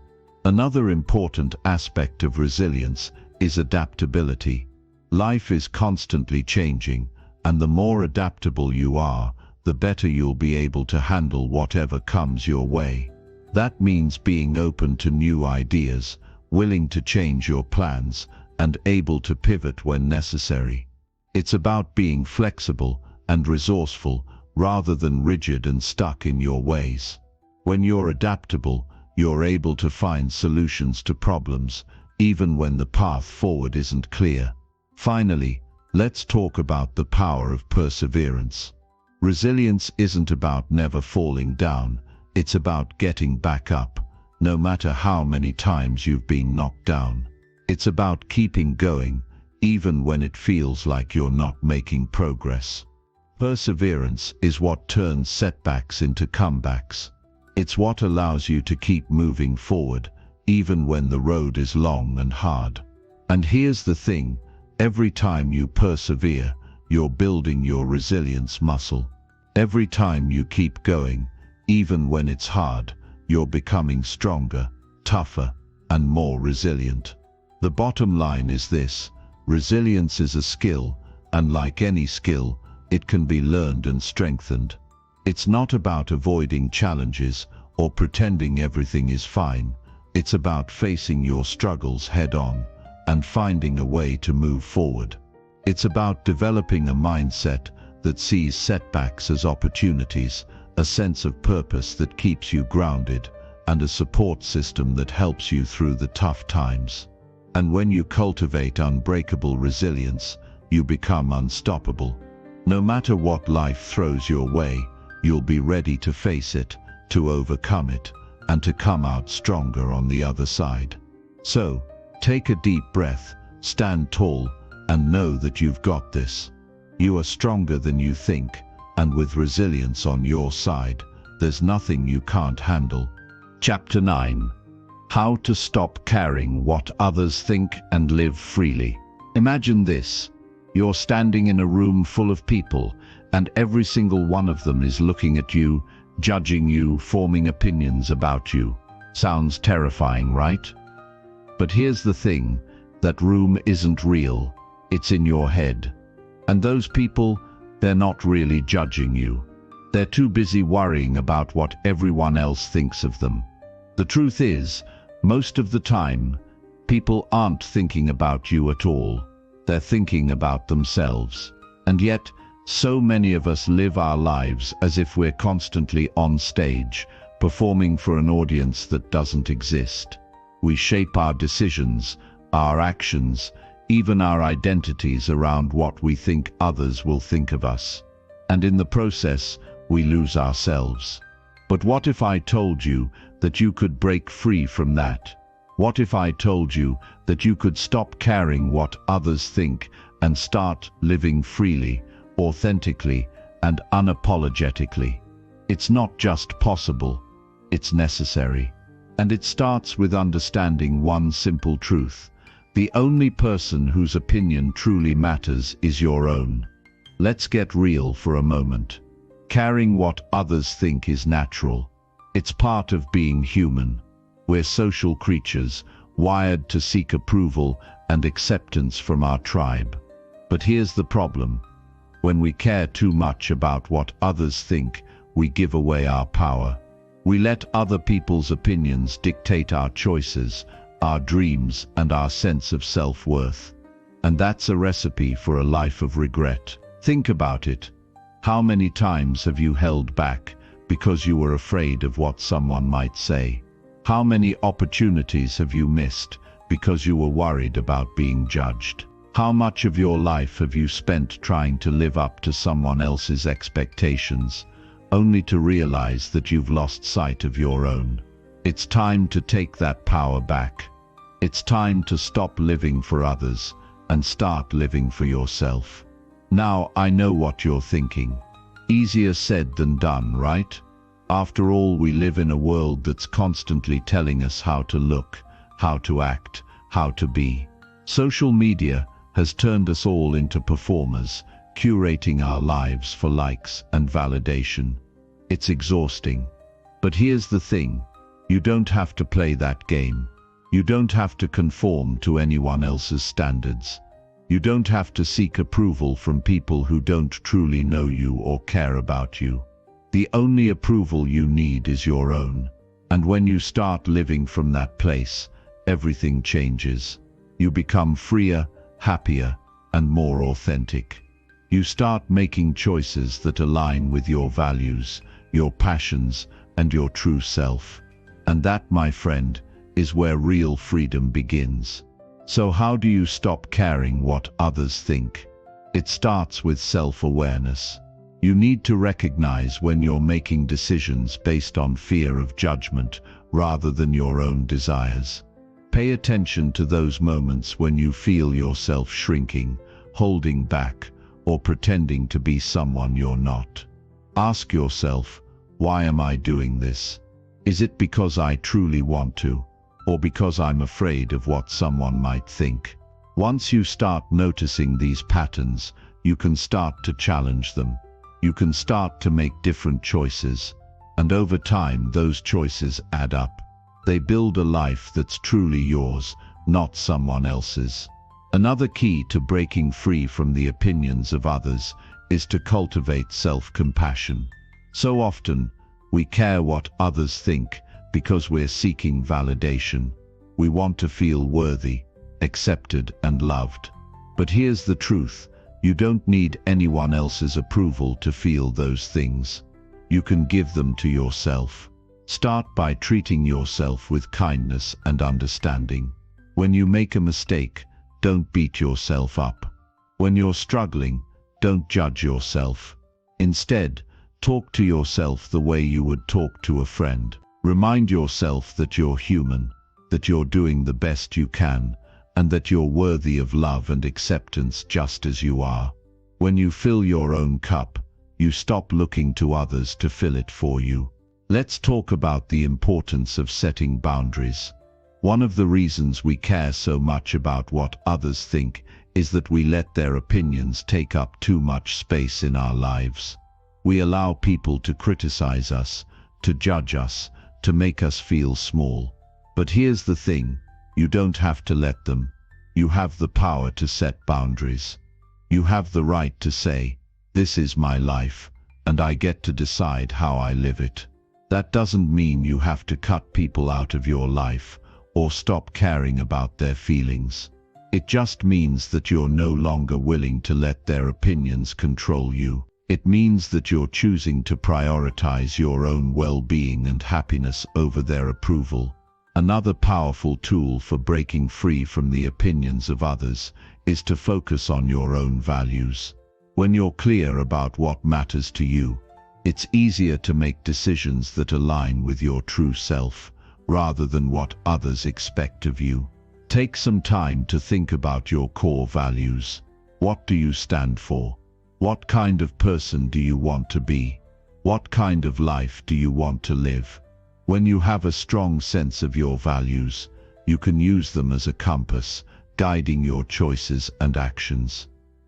Another important aspect of resilience is adaptability. Life is constantly changing, and the more adaptable you are, the better you'll be able to handle whatever comes your way. That means being open to new ideas, willing to change your plans, and able to pivot when necessary. It's about being flexible and resourceful rather than rigid and stuck in your ways. When you're adaptable, you're able to find solutions to problems, even when the path forward isn't clear. Finally, let's talk about the power of perseverance. Resilience isn't about never falling down, it's about getting back up, no matter how many times you've been knocked down. It's about keeping going, even when it feels like you're not making progress. Perseverance is what turns setbacks into comebacks. It's what allows you to keep moving forward, even when the road is long and hard. And here's the thing, every time you persevere, you're building your resilience muscle. Every time you keep going, even when it's hard, you're becoming stronger, tougher, and more resilient. The bottom line is this: resilience is a skill, and like any skill, it can be learned and strengthened. It's not about avoiding challenges or pretending everything is fine. It's about facing your struggles head-on and finding a way to move forward. It's about developing a mindset that sees setbacks as opportunities, a sense of purpose that keeps you grounded, and a support system that helps you through the tough times. And when you cultivate unbreakable resilience, you become unstoppable. No matter what life throws your way, you'll be ready to face it, to overcome it, and to come out stronger on the other side. So, take a deep breath, stand tall, and know that you've got this. You are stronger than you think, and with resilience on your side, there's nothing you can't handle. Chapter 9. How to stop caring what others think and live freely. Imagine this. You're standing in a room full of people, and every single one of them is looking at you, judging you, forming opinions about you. Sounds terrifying, right? But here's the thing, that room isn't real, it's in your head. And those people, they're not really judging you. They're too busy worrying about what everyone else thinks of them. The truth is, most of the time, people aren't thinking about you at all. They're thinking about themselves. And yet, so many of us live our lives as if we're constantly on stage, performing for an audience that doesn't exist. We shape our decisions, our actions, even our identities around what we think others will think of us. And in the process, we lose ourselves. But what if I told you that you could break free from that? What if I told you that you could stop caring what others think and start living freely, authentically, and unapologetically? It's not just possible, it's necessary. And it starts with understanding one simple truth. The only person whose opinion truly matters is your own. Let's get real for a moment. Caring what others think is natural. It's part of being human. We're social creatures, wired to seek approval and acceptance from our tribe. But here's the problem. When we care too much about what others think, we give away our power. We let other people's opinions dictate our choices, our dreams, and our sense of self-worth. And that's a recipe for a life of regret. Think about it. How many times have you held back because you were afraid of what someone might say? How many opportunities have you missed because you were worried about being judged? How much of your life have you spent trying to live up to someone else's expectations, only to realize that you've lost sight of your own? It's time to take that power back. It's time to stop living for others and start living for yourself. Now, I know what you're thinking. Easier said than done, right? After all, we live in a world that's constantly telling us how to look, how to act, how to be. Social media has turned us all into performers, curating our lives for likes and validation. It's exhausting. But here's the thing. You don't have to play that game. You don't have to conform to anyone else's standards. You don't have to seek approval from people who don't truly know you or care about you. The only approval you need is your own. And when you start living from that place, everything changes. You become freer, happier, and more authentic. You start making choices that align with your values, your passions, and your true self. And that, my friend, is where real freedom begins. So how do you stop caring what others think? It starts with self-awareness. You need to recognize when you're making decisions based on fear of judgment rather than your own desires. Pay attention to those moments when you feel yourself shrinking, holding back, or pretending to be someone you're not. Ask yourself, why am I doing this? Is it because I truly want to, or because I'm afraid of what someone might think? Once you start noticing these patterns, you can start to challenge them. You can start to make different choices, and over time those choices add up. They build a life that's truly yours, not someone else's. Another key to breaking free from the opinions of others is to cultivate self-compassion. So often, we care what others think because we're seeking validation. We want to feel worthy, accepted, and loved. But here's the truth. You don't need anyone else's approval to feel those things. You can give them to yourself. Start by treating yourself with kindness and understanding. When you make a mistake, don't beat yourself up. When you're struggling, don't judge yourself. Instead, talk to yourself the way you would talk to a friend. Remind yourself that you're human, that you're doing the best you can, and that you're worthy of love and acceptance just as you are. When you fill your own cup, you stop looking to others to fill it for you. Let's talk about the importance of setting boundaries. One of the reasons we care so much about what others think is that we let their opinions take up too much space in our lives. We allow people to criticize us, to judge us, to make us feel small. But here's the thing. You don't have to let them. You have the power to set boundaries. You have the right to say, this is my life, and I get to decide how I live it. That doesn't mean you have to cut people out of your life or stop caring about their feelings. It just means that you're no longer willing to let their opinions control you. It means that you're choosing to prioritize your own well-being and happiness over their approval. Another powerful tool for breaking free from the opinions of others is to focus on your own values. When you're clear about what matters to you, it's easier to make decisions that align with your true self, rather than what others expect of you. Take some time to think about your core values. What do you stand for? What kind of person do you want to be? What kind of life do you want to live? When you have a strong sense of your values, you can use them as a compass, guiding your choices and actions.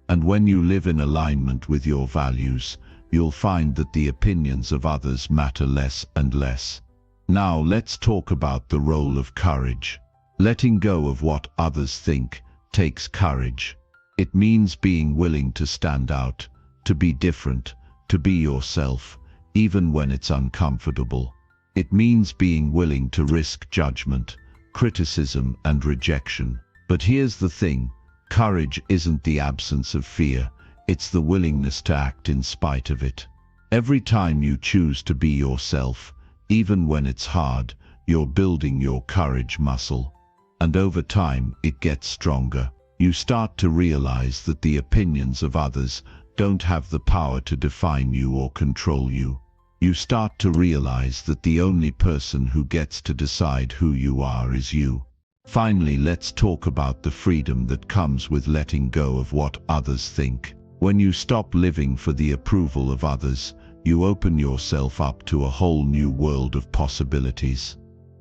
And when you live in alignment with your values, you'll find that the opinions of others matter less and less. Now let's talk about the role of courage. Letting go of what others think takes courage. It means being willing to stand out, to be different, to be yourself, even when it's uncomfortable. It means being willing to risk judgment, criticism, and rejection. But here's the thing, courage isn't the absence of fear, it's the willingness to act in spite of it. Every time you choose to be yourself, even when it's hard, you're building your courage muscle. And over time, it gets stronger. You start to realize that the opinions of others don't have the power to define you or control you. You start to realize that the only person who gets to decide who you are is you. Finally, let's talk about the freedom that comes with letting go of what others think. When you stop living for the approval of others, you open yourself up to a whole new world of possibilities.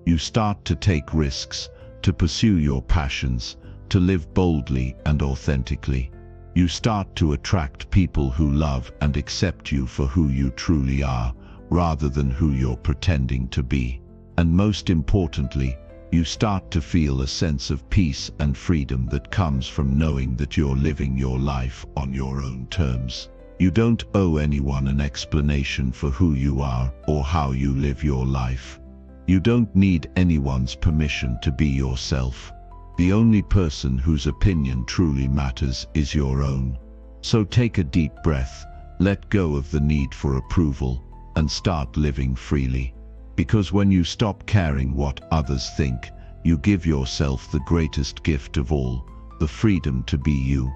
You start to take risks, to pursue your passions, to live boldly and authentically. You start to attract people who love and accept you for who you truly are, rather than who you're pretending to be. And most importantly, you start to feel a sense of peace and freedom that comes from knowing that you're living your life on your own terms. You don't owe anyone an explanation for who you are or how you live your life. You don't need anyone's permission to be yourself. The only person whose opinion truly matters is your own. So take a deep breath, let go of the need for approval, and start living freely. Because when you stop caring what others think, you give yourself the greatest gift of all, the freedom to be you.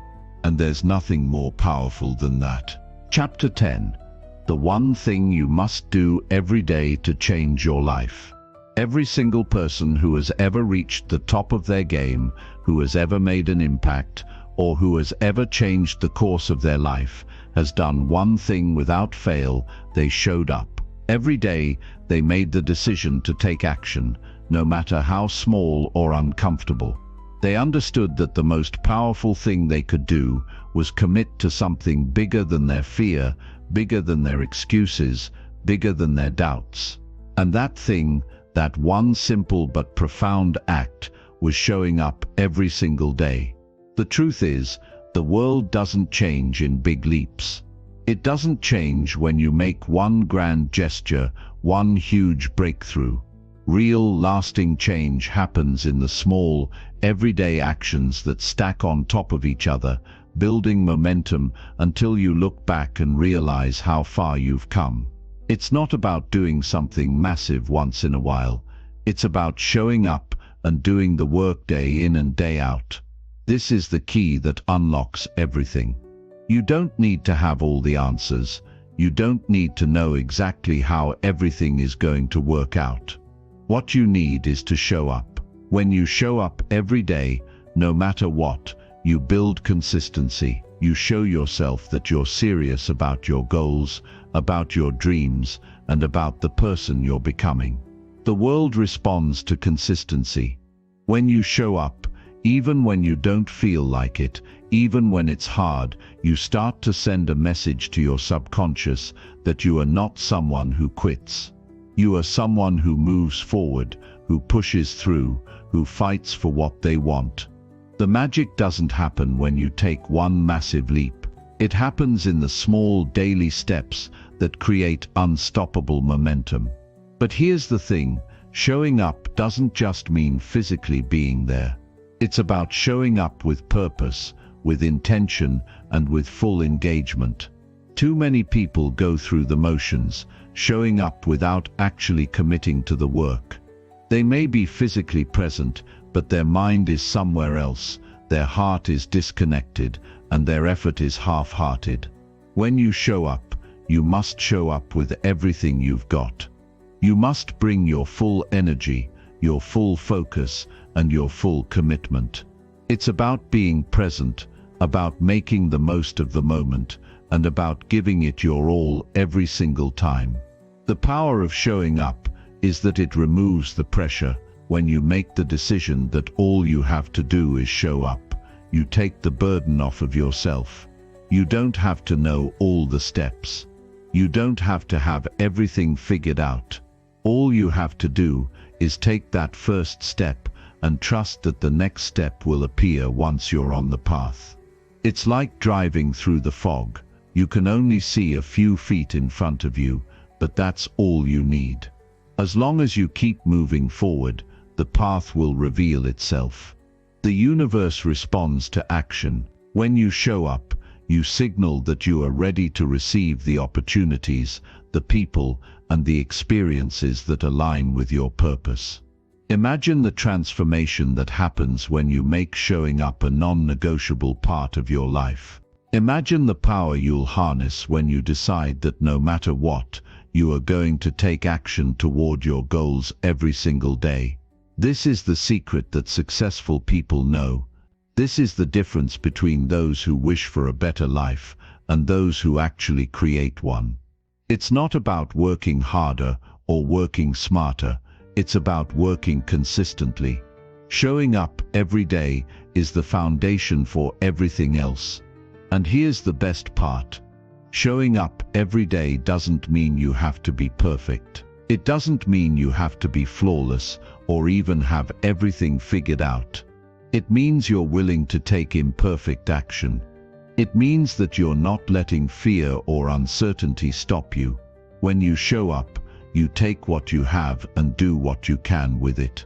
And there's nothing more powerful than that. Chapter 10. The one thing you must do every day to change your life. Every single person who has ever reached the top of their game, who has ever made an impact, or who has ever changed the course of their life, has done one thing without fail: they showed up. Every day, they made the decision to take action, no matter how small or uncomfortable. They understood that the most powerful thing they could do was commit to something bigger than their fear, bigger than their excuses, bigger than their doubts. And that thing, that one simple but profound act, was showing up every single day. The truth is, the world doesn't change in big leaps. It doesn't change when you make one grand gesture, one huge breakthrough. Real, lasting change happens in the small, everyday actions that stack on top of each other, building momentum until you look back and realize how far you've come. It's not about doing something massive once in a while. It's about showing up and doing the work day in and day out. This is the key that unlocks everything. You don't need to have all the answers. You don't need to know exactly how everything is going to work out. What you need is to show up. When you show up every day, no matter what, you build consistency. You show yourself that you're serious about your goals, about your dreams, and about the person you're becoming. The world responds to consistency. When you show up, even when you don't feel like it, even when it's hard, you start to send a message to your subconscious that you are not someone who quits. You are someone who moves forward, who pushes through, who fights for what they want. The magic doesn't happen when you take one massive leap. It happens in the small daily steps that create unstoppable momentum. But here's the thing, showing up doesn't just mean physically being there. It's about showing up with purpose, with intention, and with full engagement. Too many people go through the motions, showing up without actually committing to the work. They may be physically present, but their mind is somewhere else, their heart is disconnected, and their effort is half-hearted. When you show up, you must show up with everything you've got. You must bring your full energy, your full focus, and your full commitment. It's about being present, about making the most of the moment, and about giving it your all every single time. The power of showing up is that it removes the pressure. When you make the decision that all you have to do is show up, you take the burden off of yourself. You don't have to know all the steps. You don't have to have everything figured out. All you have to do is take that first step and trust that the next step will appear once you're on the path. It's like driving through the fog. You can only see a few feet in front of you, but that's all you need. As long as you keep moving forward, the path will reveal itself. The universe responds to action. When you show up, you signal that you are ready to receive the opportunities, the people, and the experiences that align with your purpose. Imagine the transformation that happens when you make showing up a non-negotiable part of your life. Imagine the power you'll harness when you decide that no matter what, you are going to take action toward your goals every single day. This is the secret that successful people know. This is the difference between those who wish for a better life and those who actually create one. It's not about working harder or working smarter. It's about working consistently. Showing up every day is the foundation for everything else. And here's the best part. Showing up every day doesn't mean you have to be perfect. It doesn't mean you have to be flawless or even have everything figured out. It means you're willing to take imperfect action. It means that you're not letting fear or uncertainty stop you. When you show up, you take what you have and do what you can with it.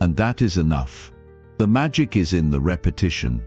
And that is enough. The magic is in the repetition.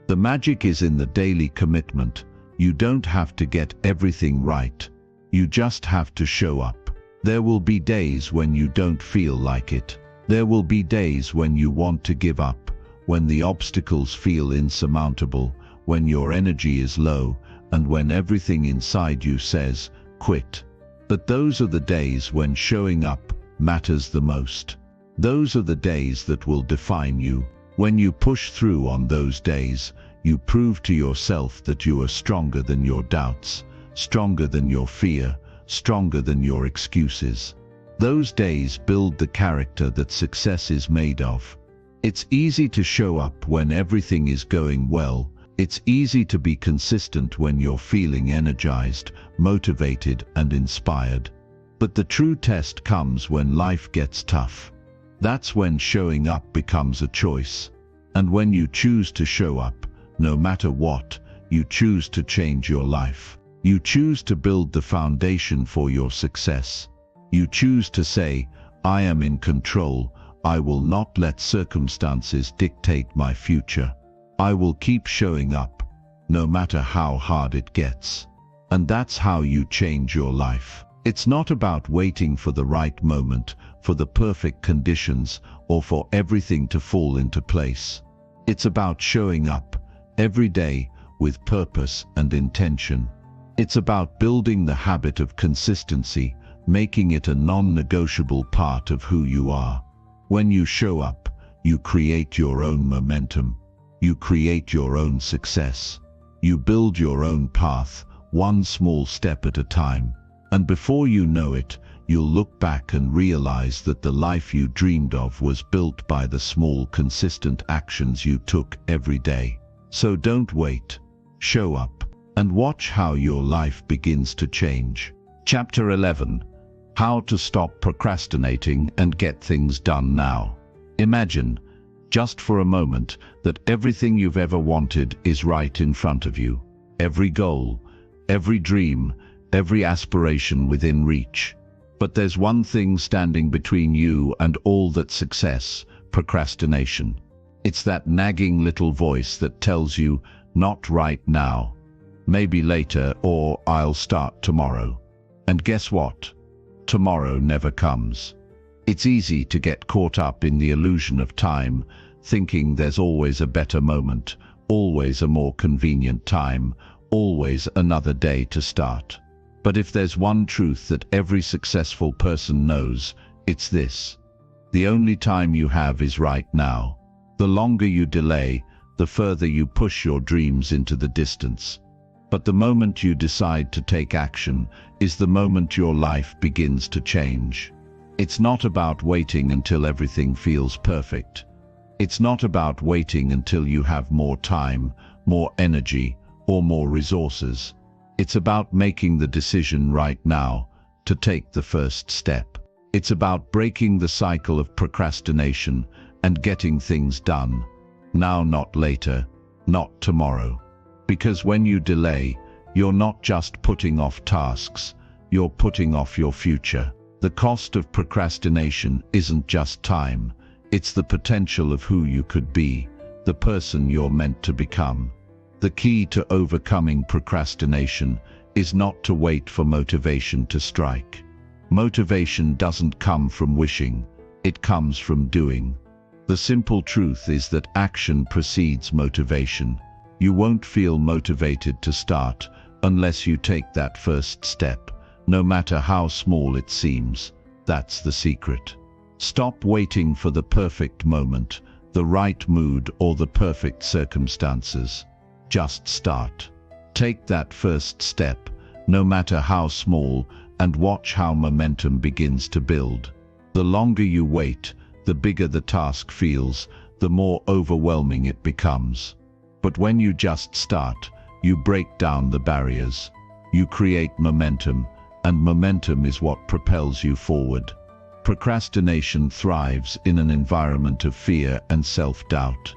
The magic is in the daily commitment. You don't have to get everything right. You just have to show up. There will be days when you don't feel like it. There will be days when you want to give up, when the obstacles feel insurmountable, when your energy is low, and when everything inside you says, quit. But those are the days when showing up matters the most. Those are the days that will define you. When you push through on those days, you prove to yourself that you are stronger than your doubts, stronger than your fear, stronger than your excuses. Those days build the character that success is made of. It's easy to show up when everything is going well. It's easy to be consistent when you're feeling energized, motivated, and inspired. But the true test comes when life gets tough. That's when showing up becomes a choice. And when you choose to show up, no matter what, you choose to change your life. You choose to build the foundation for your success. You choose to say, I am in control. I will not let circumstances dictate my future. I will keep showing up, no matter how hard it gets. And that's how you change your life. It's not about waiting for the right moment, for the perfect conditions, or for everything to fall into place. It's about showing up every day with purpose and intention. It's about building the habit of consistency, making it a non-negotiable part of who you are. When you show up, you create your own momentum. You create your own success. You build your own path, one small step at a time. And before you know it, you'll look back and realize that the life you dreamed of was built by the small, consistent actions you took every day. So don't wait. Show up and watch how your life begins to change. Chapter 11. How to stop procrastinating and get things done now. Imagine, just for a moment, that everything you've ever wanted is right in front of you. Every goal, every dream, every aspiration within reach. But there's one thing standing between you and all that success: procrastination. It's that nagging little voice that tells you, not right now, maybe later, or I'll start tomorrow. And guess what? Tomorrow never comes. It's easy to get caught up in the illusion of time, thinking there's always a better moment, always a more convenient time, always another day to start. But if there's one truth that every successful person knows, it's this: the only time you have is right now. The longer you delay, the further you push your dreams into the distance. But the moment you decide to take action is the moment your life begins to change. It's not about waiting until everything feels perfect. It's not about waiting until you have more time, more energy, or more resources. It's about making the decision right now to take the first step. It's about breaking the cycle of procrastination and getting things done. Now, not later, not tomorrow. Because when you delay, you're not just putting off tasks, you're putting off your future. The cost of procrastination isn't just time, it's the potential of who you could be, the person you're meant to become. The key to overcoming procrastination is not to wait for motivation to strike. Motivation doesn't come from wishing, it comes from doing. The simple truth is that action precedes motivation. You won't feel motivated to start unless you take that first step, no matter how small it seems. That's the secret. Stop waiting for the perfect moment, the right mood, or the perfect circumstances. Just start. Take that first step, no matter how small, and watch how momentum begins to build. The longer you wait, the bigger the task feels, the more overwhelming it becomes. But when you just start, You break down the barriers. You create momentum, and momentum is what propels you forward. Procrastination thrives in an environment of fear and self-doubt.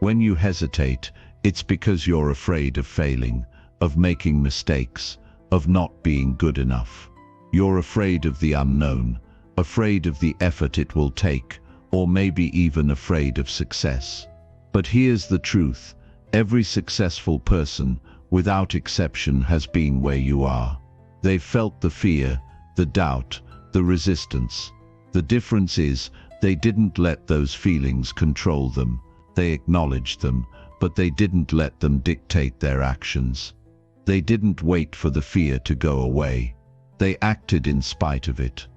When you hesitate, it's because you're afraid of failing, of making mistakes, of not being good enough. You're afraid of the unknown, afraid of the effort it will take, or maybe even afraid of success. But here's the truth: every successful person, without exception, has been where you are. They've felt the fear, the doubt, the resistance. The difference is, they didn't let those feelings control them. They acknowledged them, but they didn't let them dictate their actions. They didn't wait for the fear to go away. They acted in spite of it.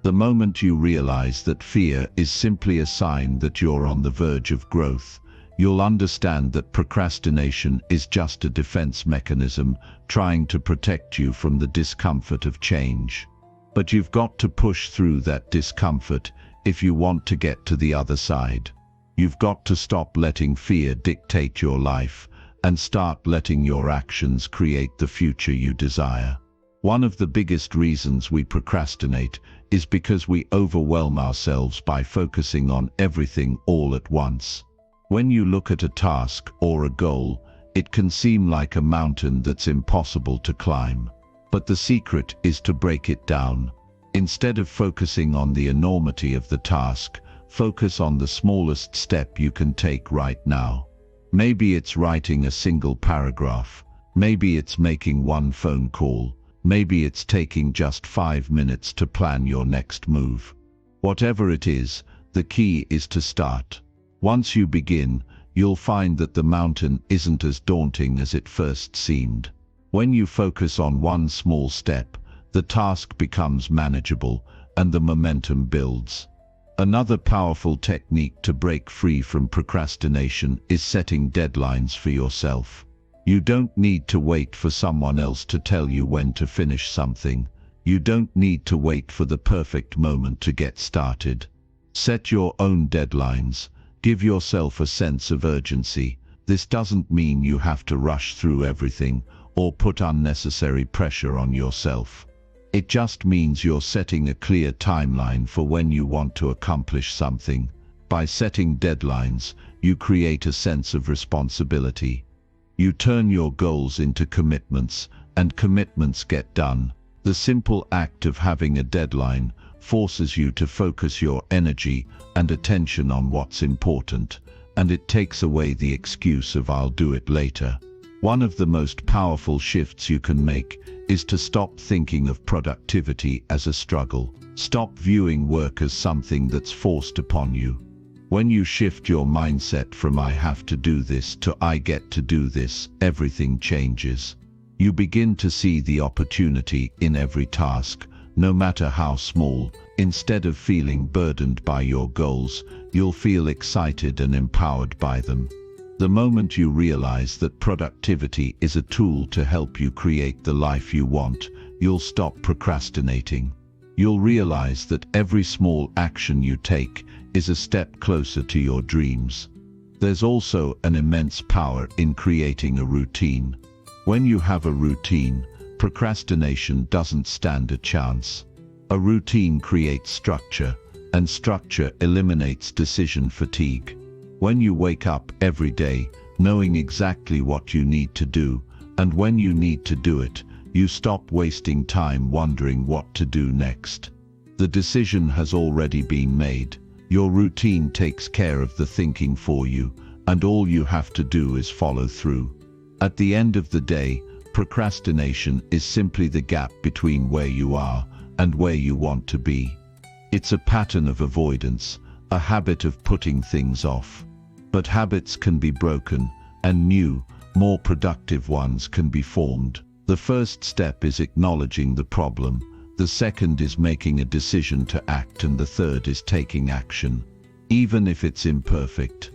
The moment you realize that fear is simply a sign that you're on the verge of growth, you'll understand that procrastination is just a defense mechanism trying to protect you from the discomfort of change. But you've got to push through that discomfort if you want to get to the other side. You've got to stop letting fear dictate your life and start letting your actions create the future you desire. One of the biggest reasons we procrastinate is because we overwhelm ourselves by focusing on everything all at once. When you look at a task or a goal, it can seem like a mountain that's impossible to climb. But the secret is to break it down. Instead of focusing on the enormity of the task, focus on the smallest step you can take right now. Maybe it's writing a single paragraph. Maybe it's making one phone call. Maybe it's taking just 5 minutes to plan your next move. Whatever it is, the key is to start. Once you begin, you'll find that the mountain isn't as daunting as it first seemed. When you focus on one small step, the task becomes manageable and the momentum builds. Another powerful technique to break free from procrastination is setting deadlines for yourself. You don't need to wait for someone else to tell you when to finish something. You don't need to wait for the perfect moment to get started. Set your own deadlines. Give yourself a sense of urgency. This doesn't mean you have to rush through everything or put unnecessary pressure on yourself. It just means you're setting a clear timeline for when you want to accomplish something. By setting deadlines, you create a sense of responsibility. You turn your goals into commitments, and commitments get done. The simple act of having a deadline forces you to focus your energy and attention on what's important, and it takes away the excuse of "I'll do it later." One of the most powerful shifts you can make is to stop thinking of productivity as a struggle. Stop viewing work as something that's forced upon you. When you shift your mindset from "I have to do this" to "I get to do this," everything changes. You begin to see the opportunity in every task, no matter how small. Instead of feeling burdened by your goals, you'll feel excited and empowered by them. The moment you realize that productivity is a tool to help you create the life you want, you'll stop procrastinating. You'll realize that every small action you take is a step closer to your dreams. There's also an immense power in creating a routine. When you have a routine, procrastination doesn't stand a chance. A routine creates structure, and structure eliminates decision fatigue. When you wake up every day, knowing exactly what you need to do, and when you need to do it, you stop wasting time wondering what to do next. The decision has already been made. Your routine takes care of the thinking for you, and all you have to do is follow through. At the end of the day, procrastination is simply the gap between where you are and where you want to be. It's a pattern of avoidance, a habit of putting things off. But habits can be broken, and new, more productive ones can be formed. The first step is acknowledging the problem. The second is making a decision to act, and the third is taking action. Even if it's imperfect,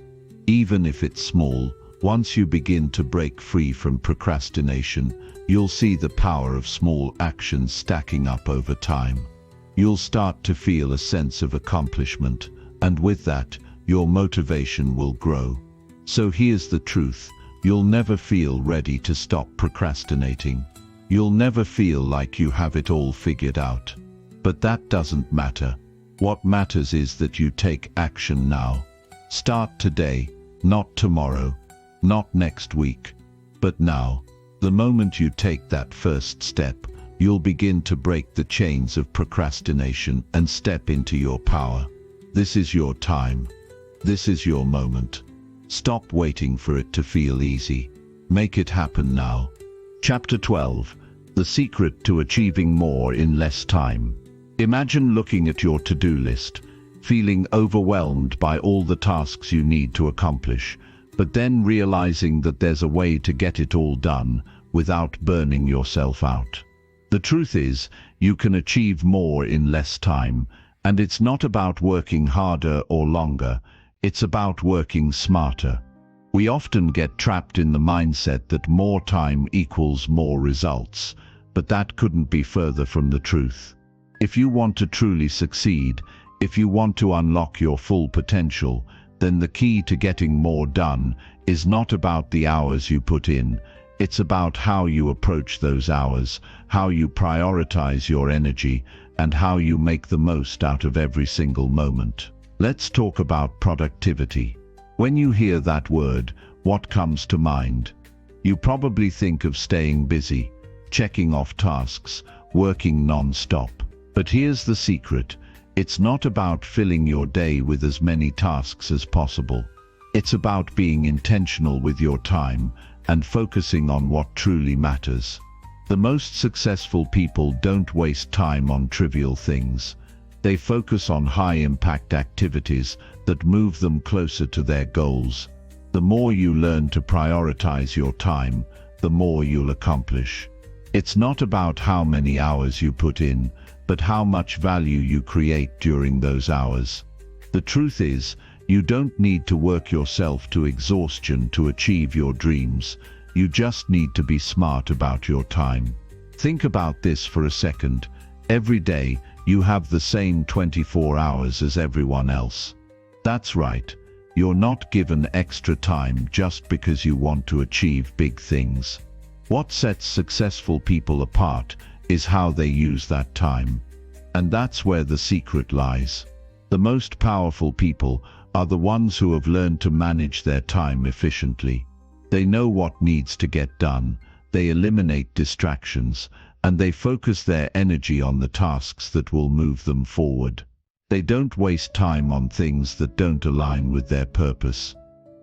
even if it's small, once you begin to break free from procrastination, you'll see the power of small actions stacking up over time. You'll start to feel a sense of accomplishment, and with that, your motivation will grow. So here's the truth: You'll never feel ready to stop procrastinating. You'll never feel like you have it all figured out. But that doesn't matter. What matters is that you take action now. Start today, not tomorrow, not next week, but now. The moment you take that first step, you'll begin to break the chains of procrastination and step into your power. This is your time. This is your moment. Stop waiting for it to feel easy. Make it happen now. Chapter 12. The secret to achieving more in less time. Imagine looking at your to-do list, feeling overwhelmed by all the tasks you need to accomplish, but then realizing that there's a way to get it all done without burning yourself out. The truth is, you can achieve more in less time, and it's not about working harder or longer, it's about working smarter. We often get trapped in the mindset that more time equals more results, but that couldn't be further from the truth. If you want to truly succeed, if you want to unlock your full potential, then the key to getting more done is not about the hours you put in, it's about how you approach those hours, how you prioritize your energy, and how you make the most out of every single moment. Let's talk about productivity. When you hear that word, what comes to mind? You probably think of staying busy, checking off tasks, working non-stop. But here's the secret. It's not about filling your day with as many tasks as possible. It's about being intentional with your time and focusing on what truly matters. The most successful people don't waste time on trivial things. They focus on high-impact activities that move them closer to their goals. The more you learn to prioritize your time, the more you'll accomplish. It's not about how many hours you put in, but how much value you create during those hours. The truth is, you don't need to work yourself to exhaustion to achieve your dreams. You just need to be smart about your time. Think about this for a second. Every day, you have the same 24 hours as everyone else. That's right. You're not given extra time just because you want to achieve big things. What sets successful people apart is how they use that time. And that's where the secret lies. The most powerful people are the ones who have learned to manage their time efficiently. They know what needs to get done, they eliminate distractions, and they focus their energy on the tasks that will move them forward. They don't waste time on things that don't align with their purpose.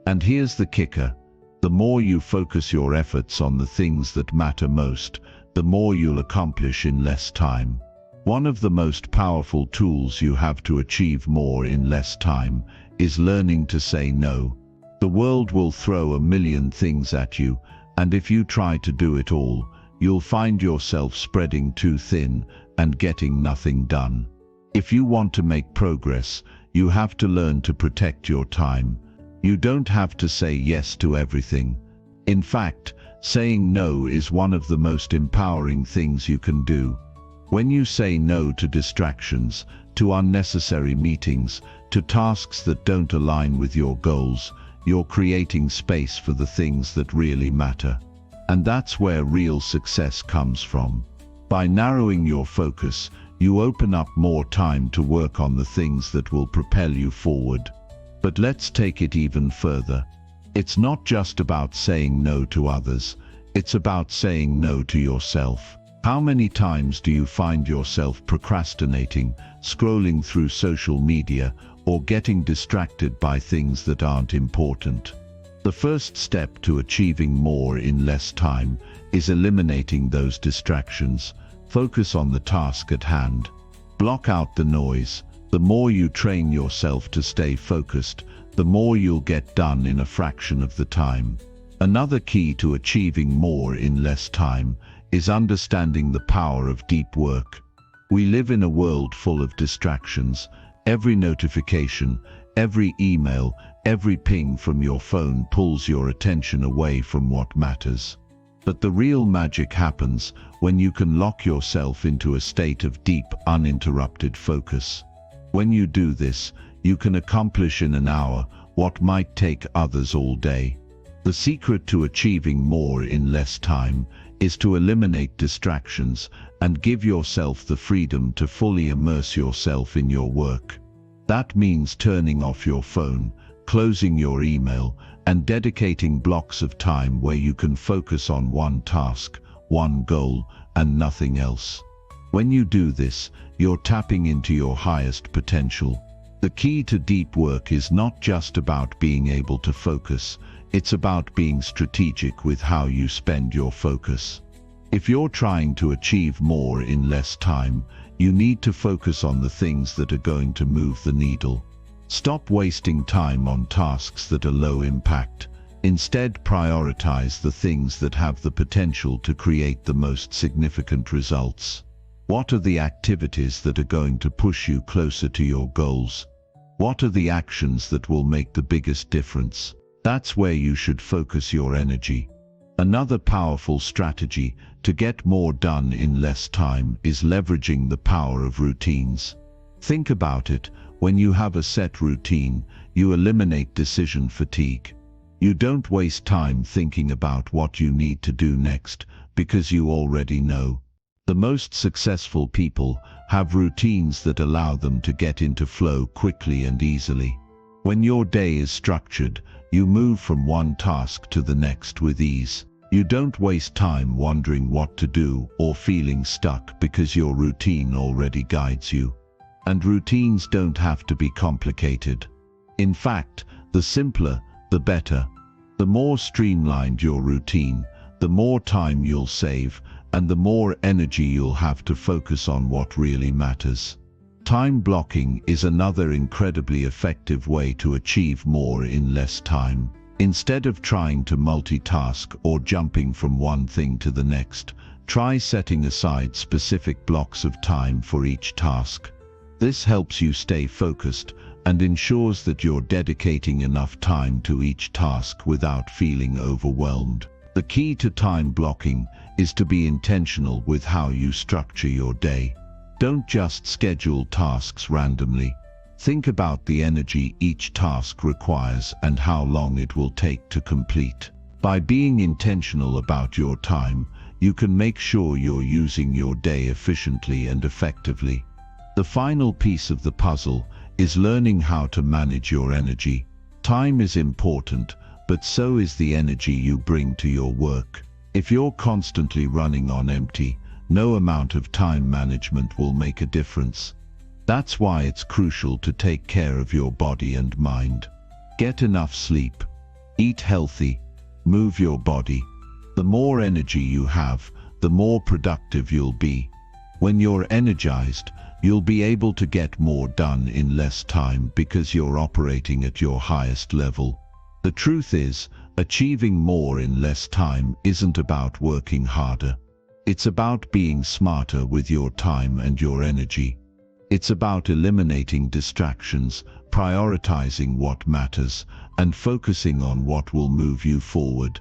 And here's the kicker. The more you focus your efforts on the things that matter most, the more you'll accomplish in less time. One of the most powerful tools you have to achieve more in less time is learning to say no. The world will throw a million things at you, and if you try to do it all, you'll find yourself spreading too thin and getting nothing done. If you want to make progress, you have to learn to protect your time. You don't have to say yes to everything. In fact, saying no is one of the most empowering things you can do. When you say no to distractions, to unnecessary meetings, to tasks that don't align with your goals, you're creating space for the things that really matter. And that's where real success comes from. By narrowing your focus, you open up more time to work on the things that will propel you forward. But let's take it even further. It's not just about saying no to others, it's about saying no to yourself. How many times do you find yourself procrastinating, scrolling through social media, or getting distracted by things that aren't important? The first step to achieving more in less time is eliminating those distractions. Focus on the task at hand. Block out the noise. The more you train yourself to stay focused, the more you'll get done in a fraction of the time. Another key to achieving more in less time is understanding the power of deep work. We live in a world full of distractions. Every notification, every email, every ping from your phone pulls your attention away from what matters. But the real magic happens when you can lock yourself into a state of deep, uninterrupted focus. When you do this, you can accomplish in an hour what might take others all day. The secret to achieving more in less time is to eliminate distractions and give yourself the freedom to fully immerse yourself in your work. That means turning off your phone, closing your email, and dedicating blocks of time where you can focus on one task, one goal, and nothing else. When you do this, you're tapping into your highest potential. The key to deep work is not just about being able to focus, it's about being strategic with how you spend your focus. If you're trying to achieve more in less time, you need to focus on the things that are going to move the needle. Stop wasting time on tasks that are low impact. Instead, prioritize the things that have the potential to create the most significant results. What are the activities that are going to push you closer to your goals? What are the actions that will make the biggest difference? That's where you should focus your energy. Another powerful strategy to get more done in less time is leveraging the power of routines. Think about it. When you have a set routine, you eliminate decision fatigue. You don't waste time thinking about what you need to do next, because you already know. The most successful people have routines that allow them to get into flow quickly and easily. When your day is structured, you move from one task to the next with ease. You don't waste time wondering what to do or feeling stuck because your routine already guides you. And routines don't have to be complicated. In fact, the simpler, the better. The more streamlined your routine, the more time you'll save, and the more energy you'll have to focus on what really matters. Time blocking is another incredibly effective way to achieve more in less time. Instead of trying to multitask or jumping from one thing to the next, try setting aside specific blocks of time for each task. This helps you stay focused and ensures that you're dedicating enough time to each task without feeling overwhelmed. The key to time blocking is to be intentional with how you structure your day. Don't just schedule tasks randomly. Think about the energy each task requires and how long it will take to complete. By being intentional about your time, you can make sure you're using your day efficiently and effectively. The final piece of the puzzle is learning how to manage your energy. Time is important, but so is the energy you bring to your work. If you're constantly running on empty, no amount of time management will make a difference. That's why it's crucial to take care of your body and mind. Get enough sleep. Eat healthy. Move your body. The more energy you have, the more productive you'll be. When you're energized, you'll be able to get more done in less time because you're operating at your highest level. The truth is, achieving more in less time isn't about working harder. It's about being smarter with your time and your energy. It's about eliminating distractions, prioritizing what matters, and focusing on what will move you forward.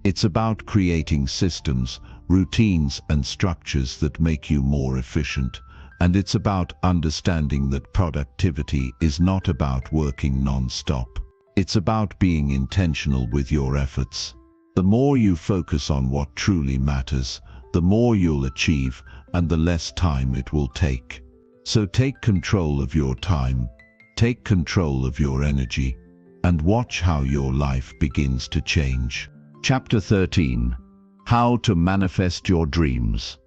It's about creating systems, routines, and structures that make you more efficient. And it's about understanding that productivity is not about working non-stop. It's about being intentional with your efforts. The more you focus on what truly matters, the more you'll achieve and the less time it will take. So take control of your time, take control of your energy, and watch how your life begins to change. Chapter 13. How to manifest your dreams.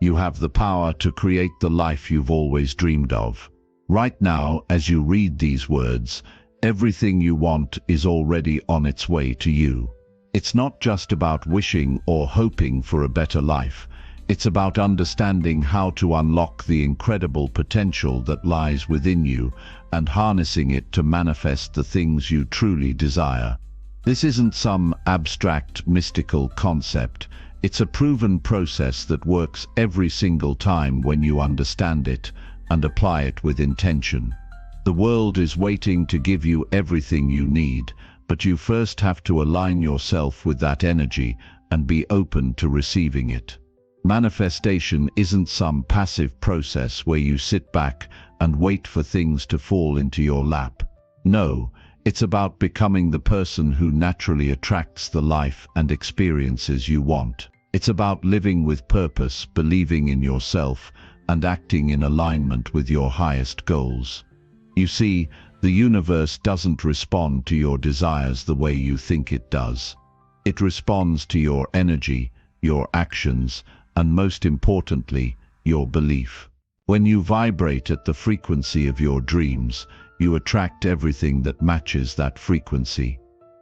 You have the power to create the life you've always dreamed of. Right now, as you read these words, everything you want is already on its way to you. It's not just about wishing or hoping for a better life. It's about understanding how to unlock the incredible potential that lies within you and harnessing it to manifest the things you truly desire. This isn't some abstract, mystical concept. It's a proven process that works every single time when you understand it and apply it with intention. The world is waiting to give you everything you need, but you first have to align yourself with that energy and be open to receiving it. Manifestation isn't some passive process where you sit back and wait for things to fall into your lap. No, It's about becoming the person who naturally attracts the life and experiences you want. It's about living with purpose, believing in yourself, and acting in alignment with your highest goals. You see, the universe doesn't respond to your desires the way you think it does. It responds to your energy, your actions, and most importantly, your belief. When you vibrate at the frequency of your dreams, you attract everything that matches that frequency.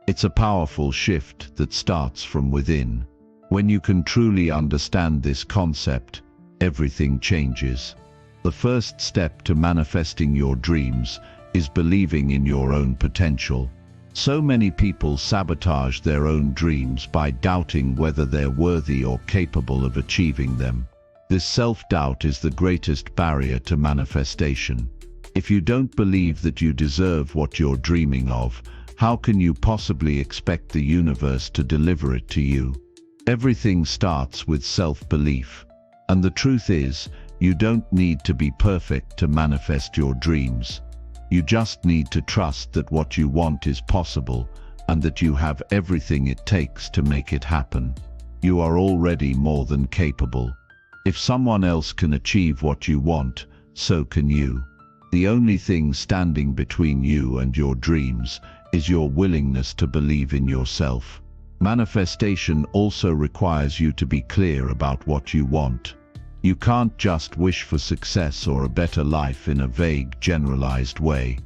It's a powerful shift that starts from within. When you can truly understand this concept, everything changes. The first step to manifesting your dreams is believing in your own potential. So many people sabotage their own dreams by doubting whether they're worthy or capable of achieving them. This self-doubt is the greatest barrier to manifestation. If you don't believe that you deserve what you're dreaming of, how can you possibly expect the universe to deliver it to you? Everything starts with self-belief. And the truth is, you don't need to be perfect to manifest your dreams. You just need to trust that what you want is possible, and that you have everything it takes to make it happen. You are already more than capable. If someone else can achieve what you want, so can you. The only thing standing between you and your dreams is your willingness to believe in yourself. Manifestation also requires you to be clear about what you want. You can't just wish for success or a better life in a vague, generalized way.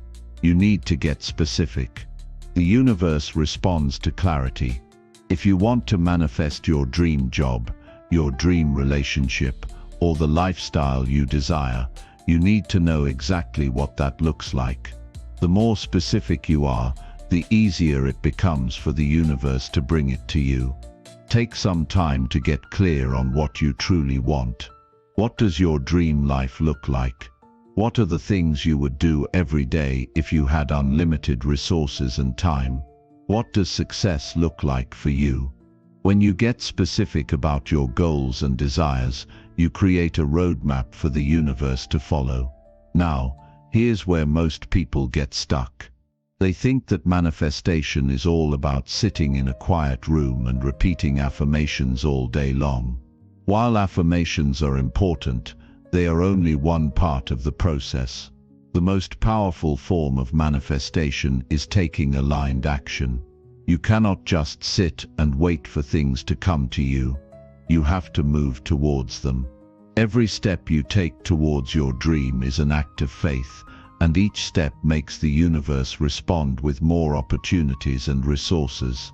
You need to get specific. The universe responds to clarity. If you want to manifest your dream job, your dream relationship, or the lifestyle you desire, you need to know exactly what that looks like. The more specific you are, the easier it becomes for the universe to bring it to you. Take some time to get clear on what you truly want. What does your dream life look like? What are the things you would do every day if you had unlimited resources and time? What does success look like for you? When you get specific about your goals and desires, you create a roadmap for the universe to follow. Now, here's where most people get stuck. They think that manifestation is all about sitting in a quiet room and repeating affirmations all day long. While affirmations are important, they are only one part of the process. The most powerful form of manifestation is taking aligned action. You cannot just sit and wait for things to come to you. You have to move towards them. Every step you take towards your dream is an act of faith, and each step makes the universe respond with more opportunities and resources.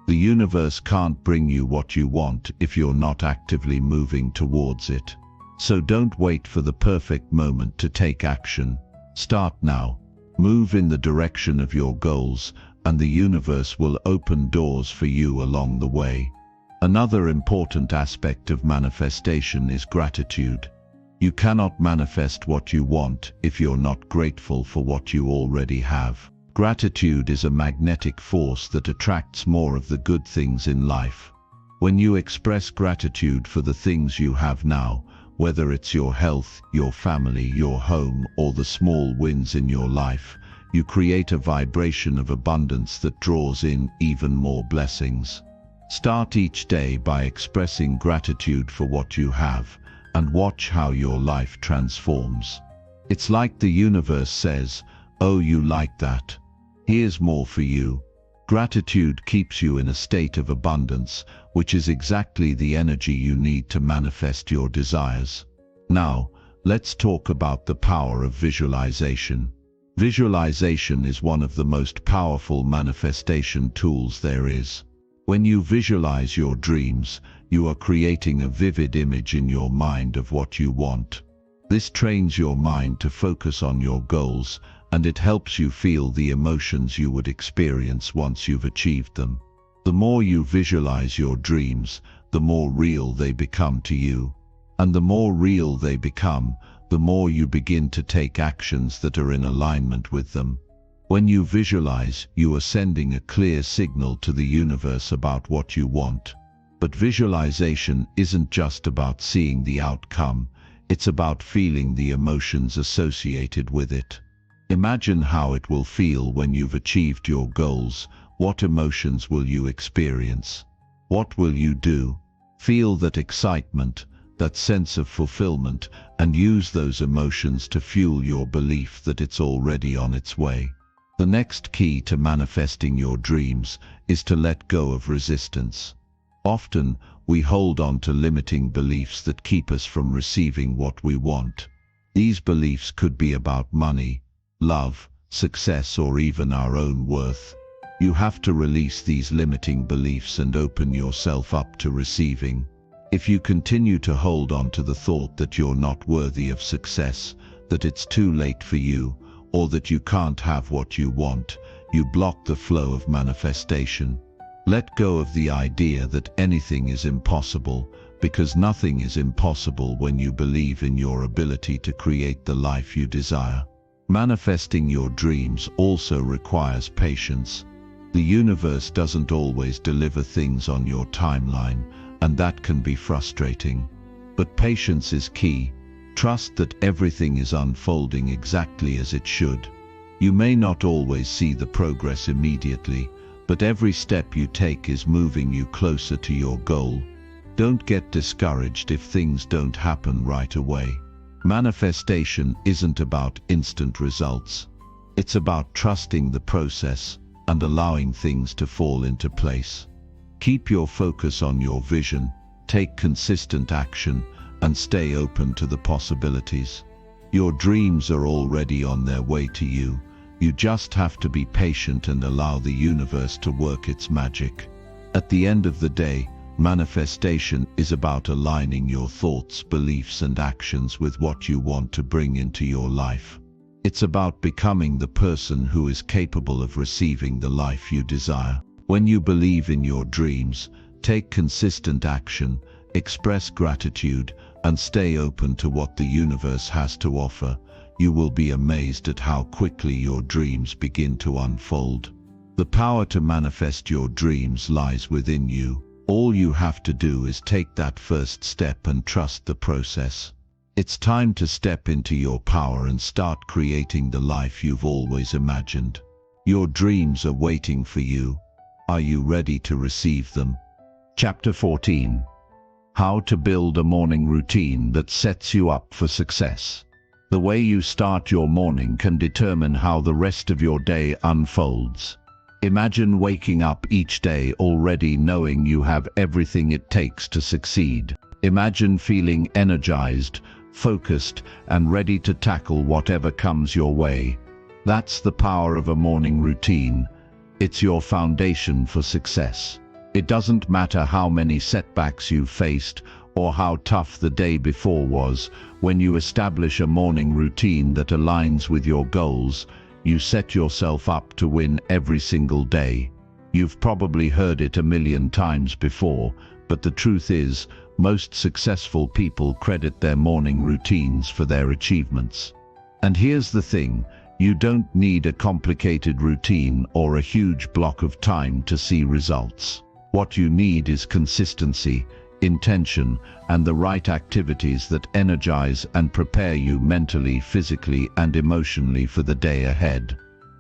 The universe can't bring you what you want if you're not actively moving towards it. So don't wait for the perfect moment to take action. Start now. Move in the direction of your goals, and the universe will open doors for you along the way. Another important aspect of manifestation is gratitude. You cannot manifest what you want if you're not grateful for what you already have. Gratitude is a magnetic force that attracts more of the good things in life. When you express gratitude for the things you have now, whether it's your health, your family, your home, or the small wins in your life, you create a vibration of abundance that draws in even more blessings. Start each day by expressing gratitude for what you have, and watch how your life transforms. It's like the universe says, "Oh, you like that? Here's more for you." Gratitude keeps you in a state of abundance, which is exactly the energy you need to manifest your desires. Now, let's talk about the power of visualization. Visualization is one of the most powerful manifestation tools there is. When you visualize your dreams, you are creating a vivid image in your mind of what you want. This trains your mind to focus on your goals, and it helps you feel the emotions you would experience once you've achieved them. The more you visualize your dreams, the more real they become to you. And the more real they become, the more you begin to take actions that are in alignment with them. When you visualize, you are sending a clear signal to the universe about what you want. But visualization isn't just about seeing the outcome, it's about feeling the emotions associated with it. Imagine how it will feel when you've achieved your goals. What emotions will you experience? What will you do? Feel that excitement, that sense of fulfillment, and use those emotions to fuel your belief that it's already on its way. The next key to manifesting your dreams is to let go of resistance. Often, we hold on to limiting beliefs that keep us from receiving what we want. These beliefs could be about money, love, success, or even our own worth. You have to release these limiting beliefs and open yourself up to receiving. If you continue to hold on to the thought that you're not worthy of success, that it's too late for you, or that you can't have what you want, you block the flow of manifestation. Let go of the idea that anything is impossible, because nothing is impossible when you believe in your ability to create the life you desire. Manifesting your dreams also requires patience. The universe doesn't always deliver things on your timeline, and that can be frustrating. But patience is key. Trust that everything is unfolding exactly as it should. You may not always see the progress immediately, but every step you take is moving you closer to your goal. Don't get discouraged if things don't happen right away. Manifestation isn't about instant results. It's about trusting the process and allowing things to fall into place. Keep your focus on your vision, take consistent action, and stay open to the possibilities. Your dreams are already on their way to you. You just have to be patient and allow the universe to work its magic. At the end of the day, manifestation is about aligning your thoughts, beliefs, and actions with what you want to bring into your life. It's about becoming the person who is capable of receiving the life you desire. When you believe in your dreams, take consistent action, express gratitude, and stay open to what the universe has to offer, you will be amazed at how quickly your dreams begin to unfold. The power to manifest your dreams lies within you. All you have to do is take that first step and trust the process. It's time to step into your power and start creating the life you've always imagined. Your dreams are waiting for you. Are you ready to receive them? Chapter 14. How to build a morning routine that sets you up for success. The way you start your morning can determine how the rest of your day unfolds. Imagine waking up each day already knowing you have everything it takes to succeed. Imagine feeling energized, focused, and ready to tackle whatever comes your way. That's the power of a morning routine. It's your foundation for success. It doesn't matter how many setbacks you've faced or how tough the day before was. When you establish a morning routine that aligns with your goals, you set yourself up to win every single day. You've probably heard it a million times before, but the truth is, most successful people credit their morning routines for their achievements. And here's the thing, you don't need a complicated routine or a huge block of time to see results. What you need is consistency, intention, and the right activities that energize and prepare you mentally, physically, and emotionally for the day ahead.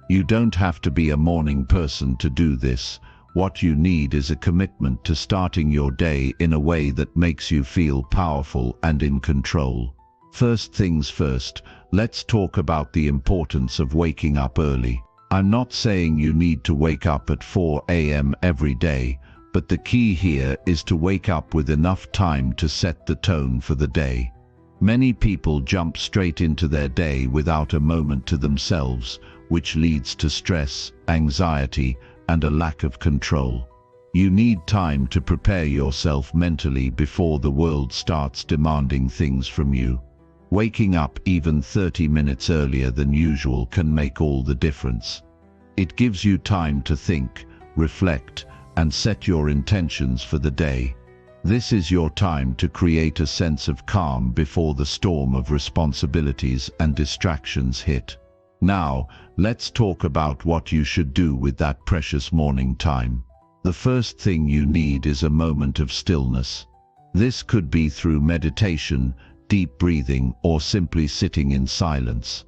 You don't have to be a morning person to do this. What you need is a commitment to starting your day in a way that makes you feel powerful and in control. First things first, let's talk about the importance of waking up early. I'm not saying you need to wake up at 4 a.m. every day, but the key here is to wake up with enough time to set the tone for the day. Many people jump straight into their day without a moment to themselves, which leads to stress, anxiety, and a lack of control. You need time to prepare yourself mentally before the world starts demanding things from you. Waking up even 30 minutes earlier than usual can make all the difference. It gives you time to think, reflect, and set your intentions for the day. This is your time to create a sense of calm before the storm of responsibilities and distractions hit. Now, let's talk about what you should do with that precious morning time. The first thing you need is a moment of stillness. This could be through meditation, deep breathing, or simply sitting in silence.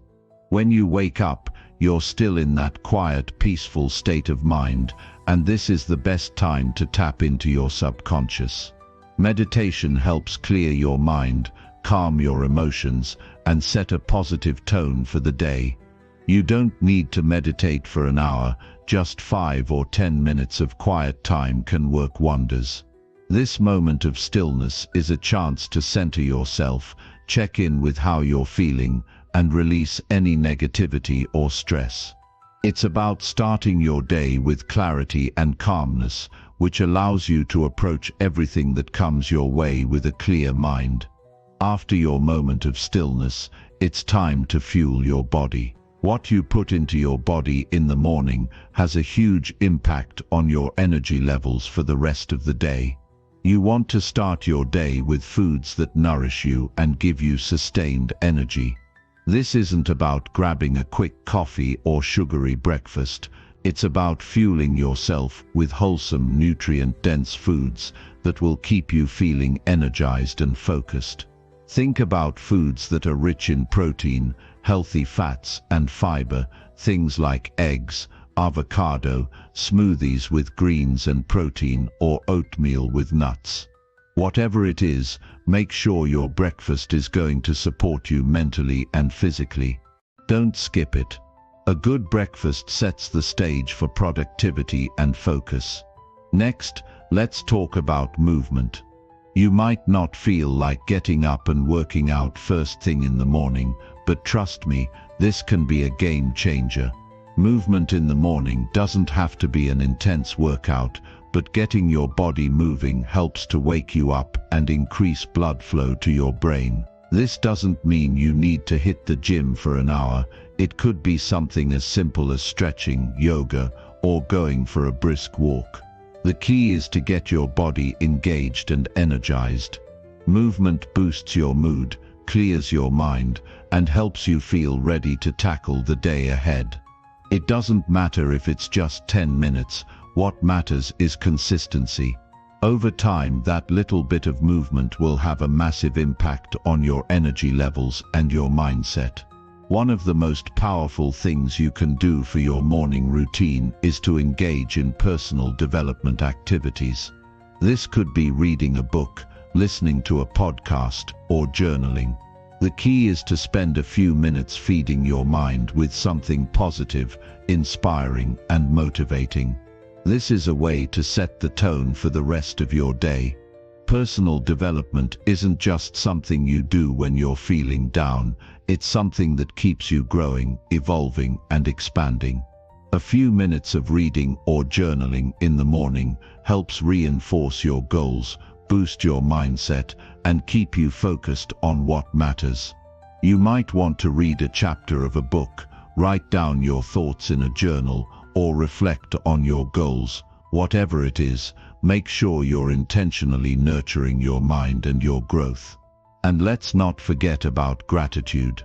When you wake up, you're still in that quiet, peaceful state of mind, and this is the best time to tap into your subconscious. Meditation helps clear your mind, calm your emotions, and set a positive tone for the day. You don't need to meditate for an hour, just 5 or 10 minutes of quiet time can work wonders. This moment of stillness is a chance to center yourself, check in with how you're feeling, and release any negativity or stress. It's about starting your day with clarity and calmness, which allows you to approach everything that comes your way with a clear mind. After your moment of stillness, it's time to fuel your body. What you put into your body in the morning has a huge impact on your energy levels for the rest of the day. You want to start your day with foods that nourish you and give you sustained energy. This isn't about grabbing a quick coffee or sugary breakfast. It's about fueling yourself with wholesome, nutrient-dense foods that will keep you feeling energized and focused. Think about foods that are rich in protein, healthy fats, and fiber, things like eggs, avocado, smoothies with greens and protein, or oatmeal with nuts. Whatever it is, make sure your breakfast is going to support you mentally and physically. Don't skip it. A good breakfast sets the stage for productivity and focus. Next, let's talk about movement. You might not feel like getting up and working out first thing in the morning, but trust me, this can be a game changer. Movement in the morning doesn't have to be an intense workout, but getting your body moving helps to wake you up and increase blood flow to your brain. This doesn't mean you need to hit the gym for an hour. It could be something as simple as stretching, yoga, or going for a brisk walk. The key is to get your body engaged and energized. Movement boosts your mood, clears your mind, and helps you feel ready to tackle the day ahead. It doesn't matter if it's just 10 minutes. What matters is consistency. Over time, that little bit of movement will have a massive impact on your energy levels and your mindset. One of the most powerful things you can do for your morning routine is to engage in personal development activities. This could be reading a book, listening to a podcast, or journaling. The key is to spend a few minutes feeding your mind with something positive, inspiring, and motivating. This is a way to set the tone for the rest of your day. Personal development isn't just something you do when you're feeling down, it's something that keeps you growing, evolving, and expanding. A few minutes of reading or journaling in the morning helps reinforce your goals, boost your mindset, and keep you focused on what matters. You might want to read a chapter of a book, write down your thoughts in a journal, or reflect on your goals. Whatever it is, make sure you're intentionally nurturing your mind and your growth. And let's not forget about gratitude.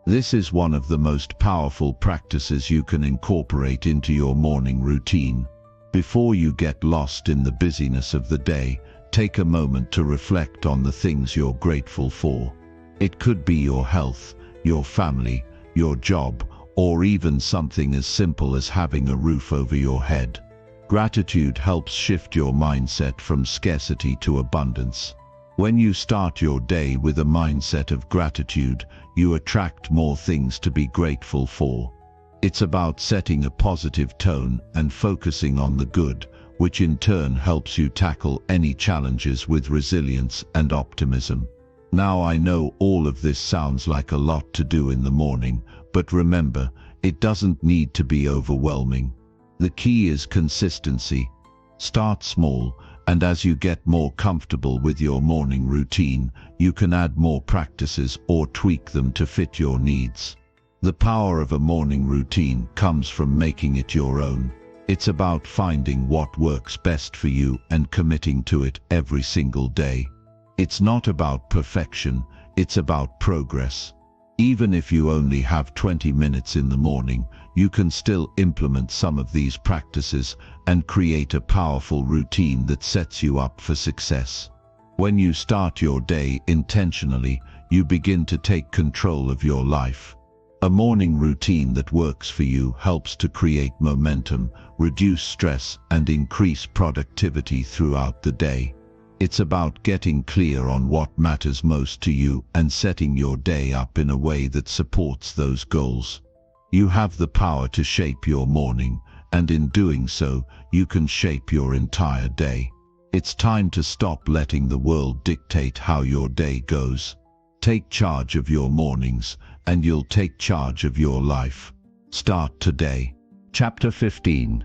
This is one of the most powerful practices you can incorporate into your morning routine. Before you get lost in the busyness of the day, take a moment to reflect on the things you're grateful for. It could be your health, your family, your job, or even something as simple as having a roof over your head. Gratitude helps shift your mindset from scarcity to abundance. When you start your day with a mindset of gratitude, you attract more things to be grateful for. It's about setting a positive tone and focusing on the good, which in turn helps you tackle any challenges with resilience and optimism. Now, I know all of this sounds like a lot to do in the morning, but remember, it doesn't need to be overwhelming. The key is consistency. Start small, and as you get more comfortable with your morning routine, you can add more practices or tweak them to fit your needs. The power of a morning routine comes from making it your own. It's about finding what works best for you and committing to it every single day. It's not about perfection, it's about progress. Even if you only have 20 minutes in the morning, you can still implement some of these practices and create a powerful routine that sets you up for success. When you start your day intentionally, you begin to take control of your life. A morning routine that works for you helps to create momentum, reduce stress, and increase productivity throughout the day. It's about getting clear on what matters most to you and setting your day up in a way that supports those goals. You have the power to shape your morning, and in doing so, you can shape your entire day. It's time to stop letting the world dictate how your day goes. Take charge of your mornings, and you'll take charge of your life. Start today. Chapter 15.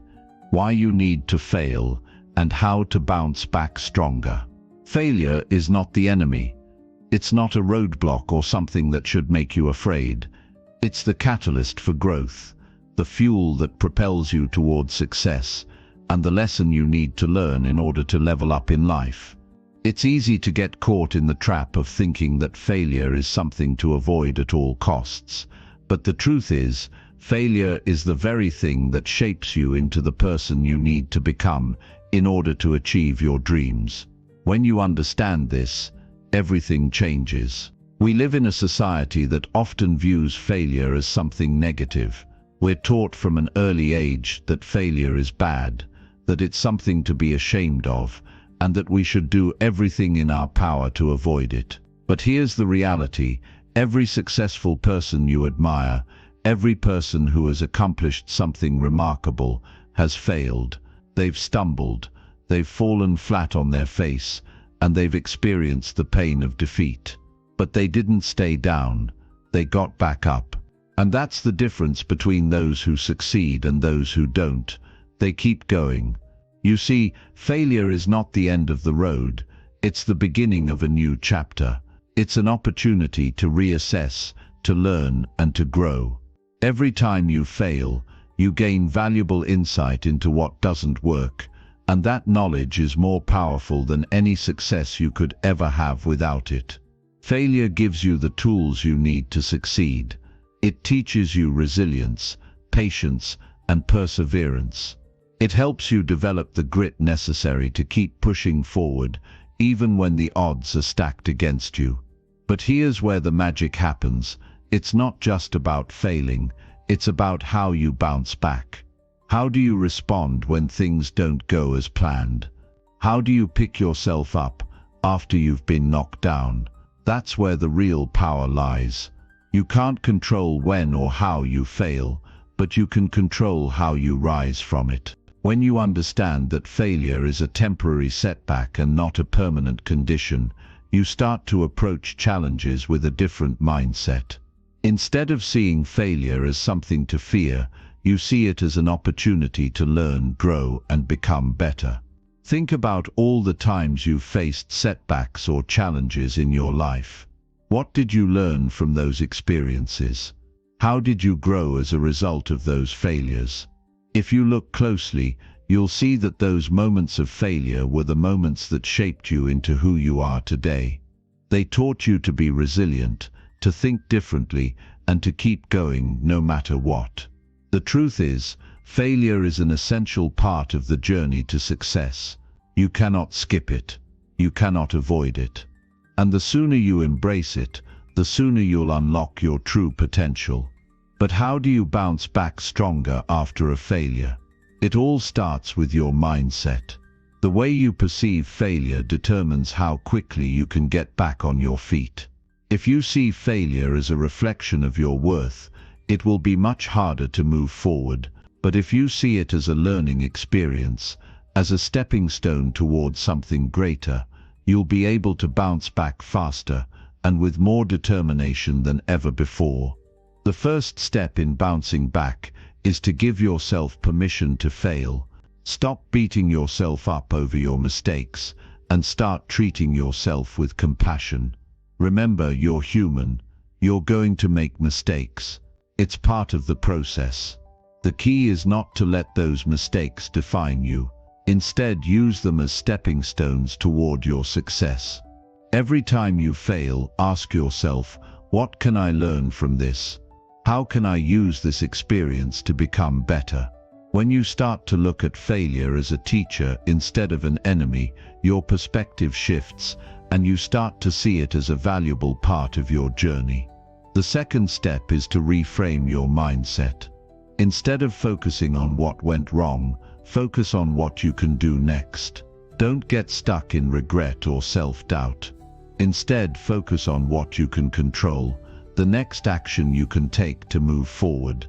Why you need to fail and how to bounce back stronger. Failure is not the enemy. It's not a roadblock or something that should make you afraid. It's the catalyst for growth, the fuel that propels you towards success, and the lesson you need to learn in order to level up in life. It's easy to get caught in the trap of thinking that failure is something to avoid at all costs. But the truth is, failure is the very thing that shapes you into the person you need to become in order to achieve your dreams. When you understand this, everything changes. We live in a society that often views failure as something negative. We're taught from an early age that failure is bad, that it's something to be ashamed of, and that we should do everything in our power to avoid it. But here's the reality: every successful person you admire, every person who has accomplished something remarkable, has failed. They've stumbled, they've fallen flat on their face, and they've experienced the pain of defeat. But they didn't stay down, they got back up. And that's the difference between those who succeed and those who don't. They keep going. You see, failure is not the end of the road, it's the beginning of a new chapter. It's an opportunity to reassess, to learn, and to grow. Every time you fail, you gain valuable insight into what doesn't work, and that knowledge is more powerful than any success you could ever have without it. Failure gives you the tools you need to succeed. It teaches you resilience, patience, and perseverance. It helps you develop the grit necessary to keep pushing forward, even when the odds are stacked against you. But here's where the magic happens. It's not just about failing, it's about how you bounce back. How do you respond when things don't go as planned? How do you pick yourself up after you've been knocked down? That's where the real power lies. You can't control when or how you fail, but you can control how you rise from it. When you understand that failure is a temporary setback and not a permanent condition, you start to approach challenges with a different mindset. Instead of seeing failure as something to fear, you see it as an opportunity to learn, grow, and become better. Think about all the times you've faced setbacks or challenges in your life. What did you learn from those experiences? How did you grow as a result of those failures? If you look closely, you'll see that those moments of failure were the moments that shaped you into who you are today. They taught you to be resilient, to think differently, and to keep going no matter what. The truth is, failure is an essential part of the journey to success. You cannot skip it. You cannot avoid it. And the sooner you embrace it, the sooner you'll unlock your true potential. But how do you bounce back stronger after a failure? It all starts with your mindset. The way you perceive failure determines how quickly you can get back on your feet. If you see failure as a reflection of your worth, it will be much harder to move forward. But if you see it as a learning experience, as a stepping stone towards something greater, you'll be able to bounce back faster and with more determination than ever before. The first step in bouncing back is to give yourself permission to fail. Stop beating yourself up over your mistakes and start treating yourself with compassion. Remember, you're human. You're going to make mistakes. It's part of the process. The key is not to let those mistakes define you. Instead, use them as stepping stones toward your success. Every time you fail, ask yourself, what can I learn from this? How can I use this experience to become better? When you start to look at failure as a teacher instead of an enemy, your perspective shifts and you start to see it as a valuable part of your journey. The second step is to reframe your mindset. Instead of focusing on what went wrong, focus on what you can do next. Don't get stuck in regret or self-doubt. Instead, focus on what you can control, the next action you can take to move forward.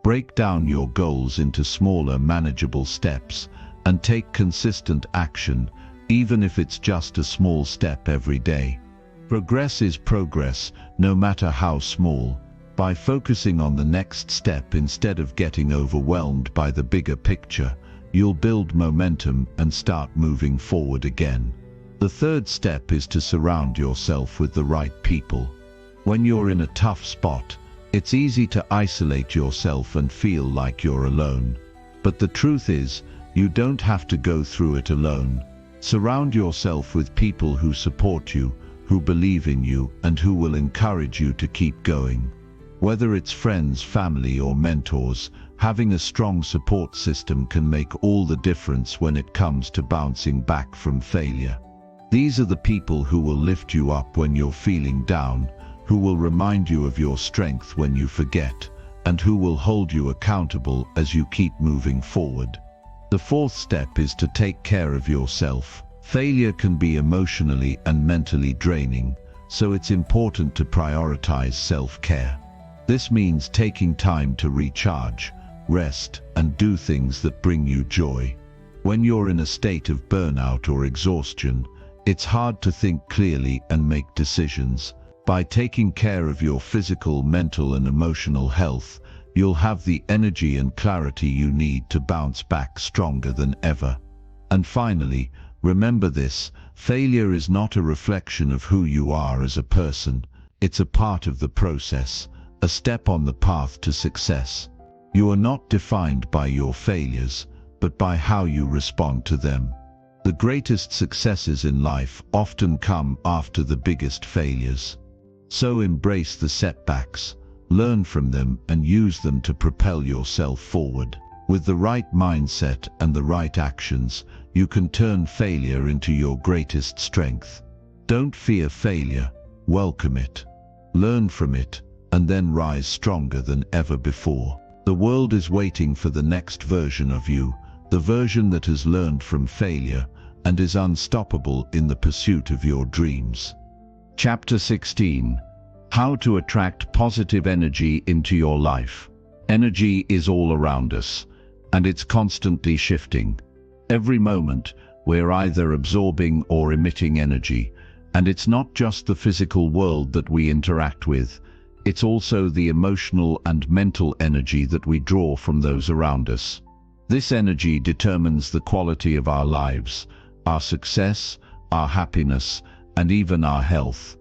Break down your goals into smaller, manageable steps and take consistent action, even if it's just a small step every day. Progress is progress, no matter how small. By focusing on the next step instead of getting overwhelmed by the bigger picture, you'll build momentum and start moving forward again. The third step is to surround yourself with the right people. When you're in a tough spot, it's easy to isolate yourself and feel like you're alone. But the truth is, you don't have to go through it alone. Surround yourself with people who support you, who believe in you, and who will encourage you to keep going. Whether it's friends, family, or mentors, having a strong support system can make all the difference when it comes to bouncing back from failure. These are the people who will lift you up when you're feeling down, who will remind you of your strength when you forget, and who will hold you accountable as you keep moving forward. The fourth step is to take care of yourself. Failure can be emotionally and mentally draining, so it's important to prioritize self-care. This means taking time to recharge, rest, and do things that bring you joy. When you're in a state of burnout or exhaustion, it's hard to think clearly and make decisions. By taking care of your physical, mental, and emotional health, you'll have the energy and clarity you need to bounce back stronger than ever. And finally, remember this: failure is not a reflection of who you are as a person. It's a part of the process, a step on the path to success. You are not defined by your failures, but by how you respond to them. The greatest successes in life often come after the biggest failures. So embrace the setbacks, learn from them, and use them to propel yourself forward. With the right mindset and the right actions, you can turn failure into your greatest strength. Don't fear failure, welcome it. Learn from it, and then rise stronger than ever before. The world is waiting for the next version of you, the version that has learned from failure and is unstoppable in the pursuit of your dreams. Chapter 16. How to attract positive energy into your life. Energy is all around us, and it's constantly shifting. Every moment, we're either absorbing or emitting energy, and it's not just the physical world that we interact with, it's also the emotional and mental energy that we draw from those around us. This energy determines the quality of our lives, our success, our happiness, and even our health.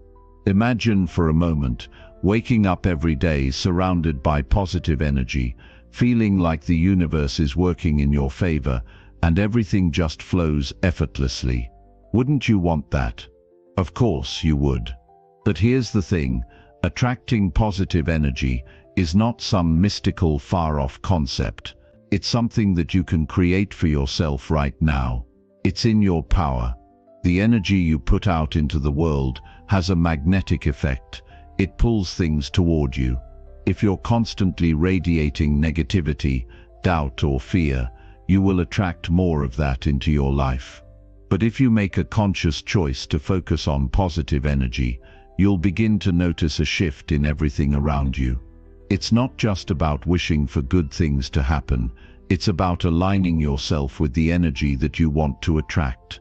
Imagine for a moment waking up every day surrounded by positive energy, feeling like the universe is working in your favor and everything just flows effortlessly. Wouldn't you want that? Of course you would. But here's the thing: attracting positive energy is not some mystical, far-off concept. It's something that you can create for yourself right now. It's in your power. The energy you put out into the world has a magnetic effect. It pulls things toward you. If you're constantly radiating negativity, doubt, or fear, you will attract more of that into your life. But if you make a conscious choice to focus on positive energy, you'll begin to notice a shift in everything around you. It's not just about wishing for good things to happen. It's about aligning yourself with the energy that you want to attract.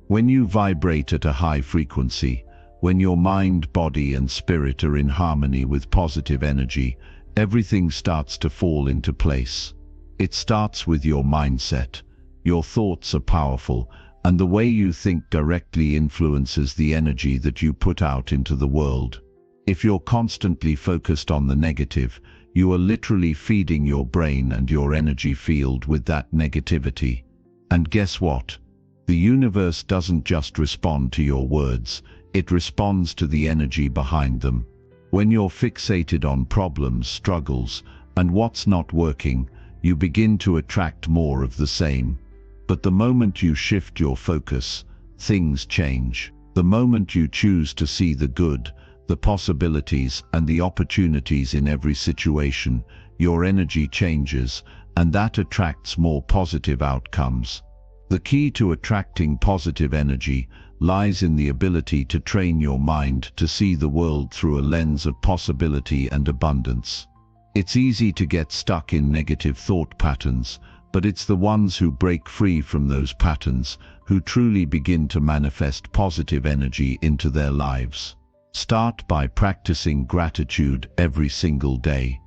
When you vibrate at a high frequency, when your mind, body, and spirit are in harmony with positive energy, everything starts to fall into place. It starts with your mindset. Your thoughts are powerful, and the way you think directly influences the energy that you put out into the world. If you're constantly focused on the negative, you are literally feeding your brain and your energy field with that negativity. And guess what? The universe doesn't just respond to your words, it responds to the energy behind them. When you're fixated on problems, struggles, and what's not working, you begin to attract more of the same. But the moment you shift your focus, things change. The moment you choose to see the good, the possibilities and the opportunities in every situation, your energy changes, and that attracts more positive outcomes. The key to attracting positive energy lies in the ability to train your mind to see the world through a lens of possibility and abundance. It's easy to get stuck in negative thought patterns, but it's the ones who break free from those patterns who truly begin to manifest positive energy into their lives. Start by practicing gratitude every single day.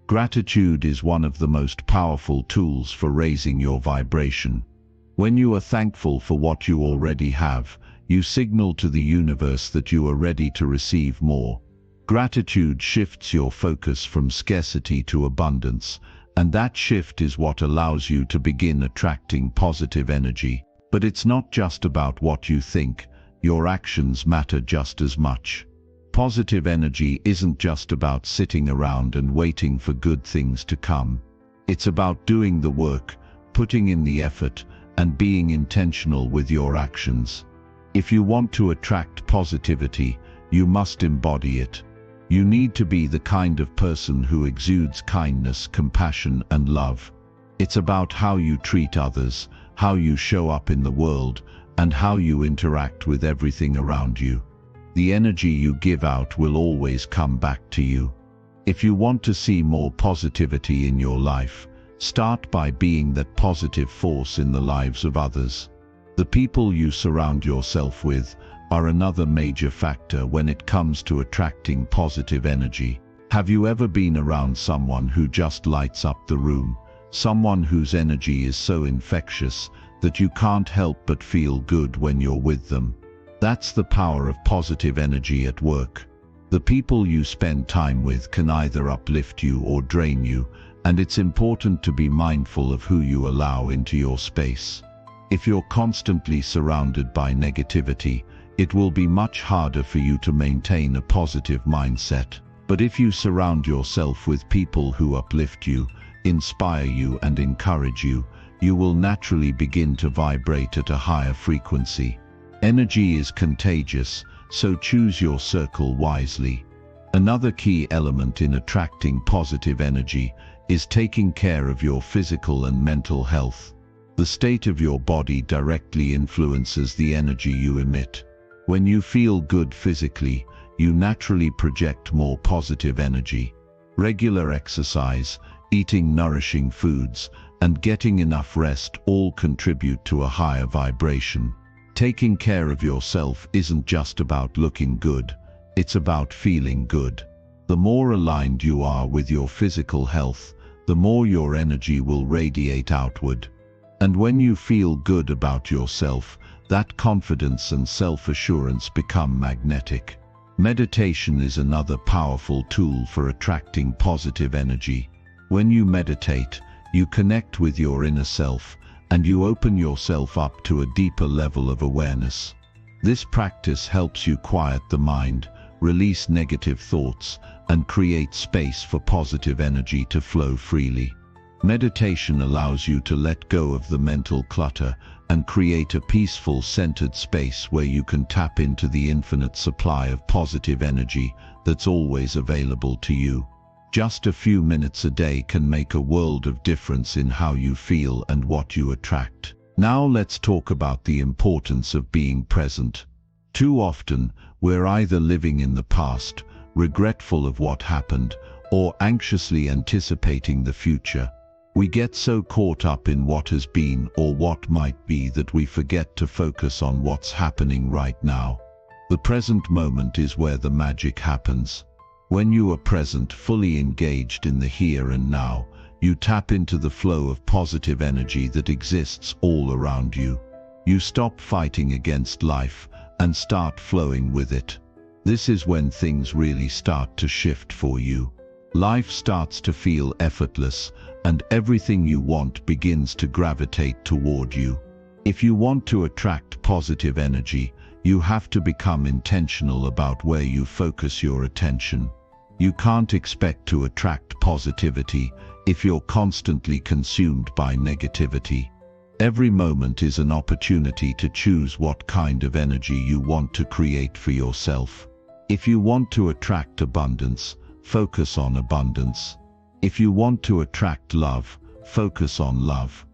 Gratitude is one of the most powerful tools for raising your vibration. When you are thankful for what you already have, you signal to the universe that you are ready to receive more. Gratitude shifts your focus from scarcity to abundance, and that shift is what allows you to begin attracting positive energy. But it's not just about what you think, your actions matter just as much. Positive energy isn't just about sitting around and waiting for good things to come. It's about doing the work, putting in the effort, and being intentional with your actions. If you want to attract positivity, you must embody it. You need to be the kind of person who exudes kindness, compassion, and love. It's about how you treat others, how you show up in the world, and how you interact with everything around you. The energy you give out will always come back to you. If you want to see more positivity in your life, start by being that positive force in the lives of others. The people you surround yourself with are another major factor when it comes to attracting positive energy. Have you ever been around someone who just lights up the room? Someone whose energy is so infectious that you can't help but feel good when you're with them. That's the power of positive energy at work. The people you spend time with can either uplift you or drain you, and it's important to be mindful of who you allow into your space. If you're constantly surrounded by negativity, it will be much harder for you to maintain a positive mindset. But if you surround yourself with people who uplift you, inspire you, and encourage you, you will naturally begin to vibrate at a higher frequency. Energy is contagious, so choose your circle wisely. Another key element in attracting positive energy is taking care of your physical and mental health. The state of your body directly influences the energy you emit. When you feel good physically, you naturally project more positive energy. Regular exercise, eating nourishing foods, and getting enough rest all contribute to a higher vibration. Taking care of yourself isn't just about looking good, it's about feeling good. The more aligned you are with your physical health, the more your energy will radiate outward. And when you feel good about yourself, that confidence and self-assurance become magnetic. Meditation is another powerful tool for attracting positive energy. When you meditate, you connect with your inner self, and you open yourself up to a deeper level of awareness. This practice helps you quiet the mind, release negative thoughts, and create space for positive energy to flow freely. Meditation allows you to let go of the mental clutter and create a peaceful, centered space where you can tap into the infinite supply of positive energy that's always available to you. Just a few minutes a day can make a world of difference in how you feel and what you attract. Now let's talk about the importance of being present. Too often, we're either living in the past, regretful of what happened, or anxiously anticipating the future. We get so caught up in what has been or what might be that we forget to focus on what's happening right now. The present moment is where the magic happens. When you are present, fully engaged in the here and now, you tap into the flow of positive energy that exists all around you. You stop fighting against life and start flowing with it. This is when things really start to shift for you. Life starts to feel effortless, and everything you want begins to gravitate toward you. If you want to attract positive energy, you have to become intentional about where you focus your attention. You can't expect to attract positivity if you're constantly consumed by negativity. Every moment is an opportunity to choose what kind of energy you want to create for yourself. If you want to attract abundance, focus on abundance. If you want to attract love, focus on love.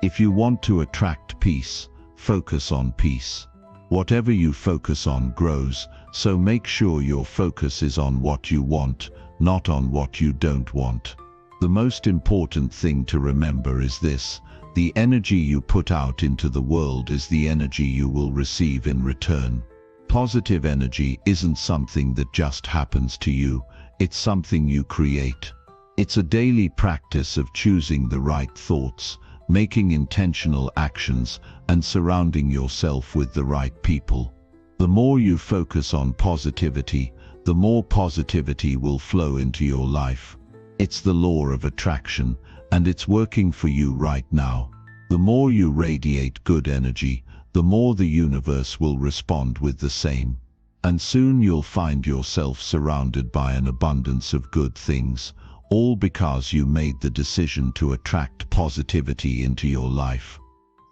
If you want to attract peace, focus on peace. Whatever you focus on grows, so make sure your focus is on what you want, not on what you don't want. The most important thing to remember is this: the energy you put out into the world is the energy you will receive in return. Positive energy isn't something that just happens to you, it's something you create. It's a daily practice of choosing the right thoughts, making intentional actions, and surrounding yourself with the right people. The more you focus on positivity, the more positivity will flow into your life. It's the law of attraction, and it's working for you right now. The more you radiate good energy, the more the universe will respond with the same. And soon you'll find yourself surrounded by an abundance of good things, all because you made the decision to attract positivity into your life.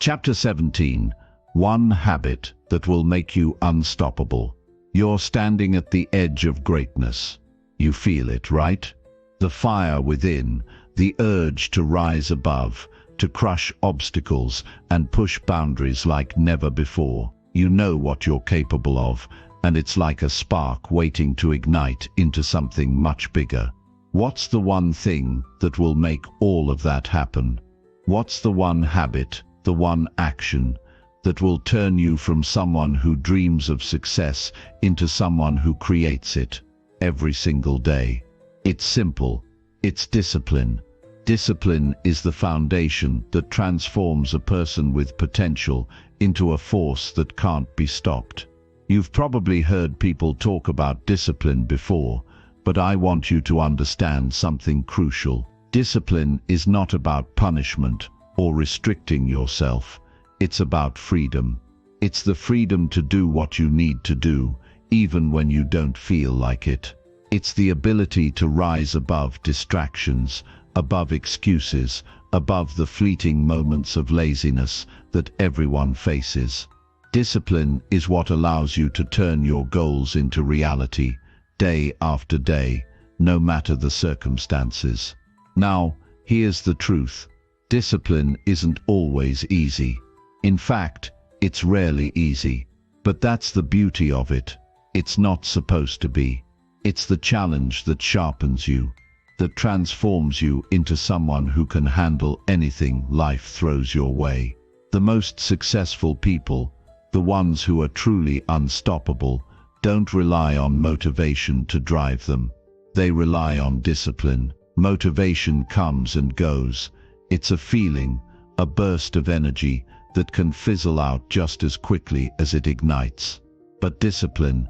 Chapter 17. One habit that will make you unstoppable. You're standing at the edge of greatness. You feel it, right? The fire within, the urge to rise above, to crush obstacles and push boundaries like never before. You know what you're capable of, and it's like a spark waiting to ignite into something much bigger. What's the one thing that will make all of that happen? What's the one habit, the one action, that will turn you from someone who dreams of success into someone who creates it every single day? It's simple. It's discipline. Discipline is the foundation that transforms a person with potential into a force that can't be stopped. You've probably heard people talk about discipline before, but I want you to understand something crucial. Discipline is not about punishment or restricting yourself. It's about freedom. It's the freedom to do what you need to do, even when you don't feel like it. It's the ability to rise above distractions, above excuses, above the fleeting moments of laziness that everyone faces. Discipline is what allows you to turn your goals into reality, day after day, no matter the circumstances. Now, here's the truth. Discipline isn't always easy. In fact, it's rarely easy. But that's the beauty of it. It's not supposed to be. It's the challenge that sharpens you, that transforms you into someone who can handle anything life throws your way. The most successful people, the ones who are truly unstoppable, don't rely on motivation to drive them. They rely on discipline. Motivation comes and goes. It's a feeling, a burst of energy that can fizzle out just as quickly as it ignites. But discipline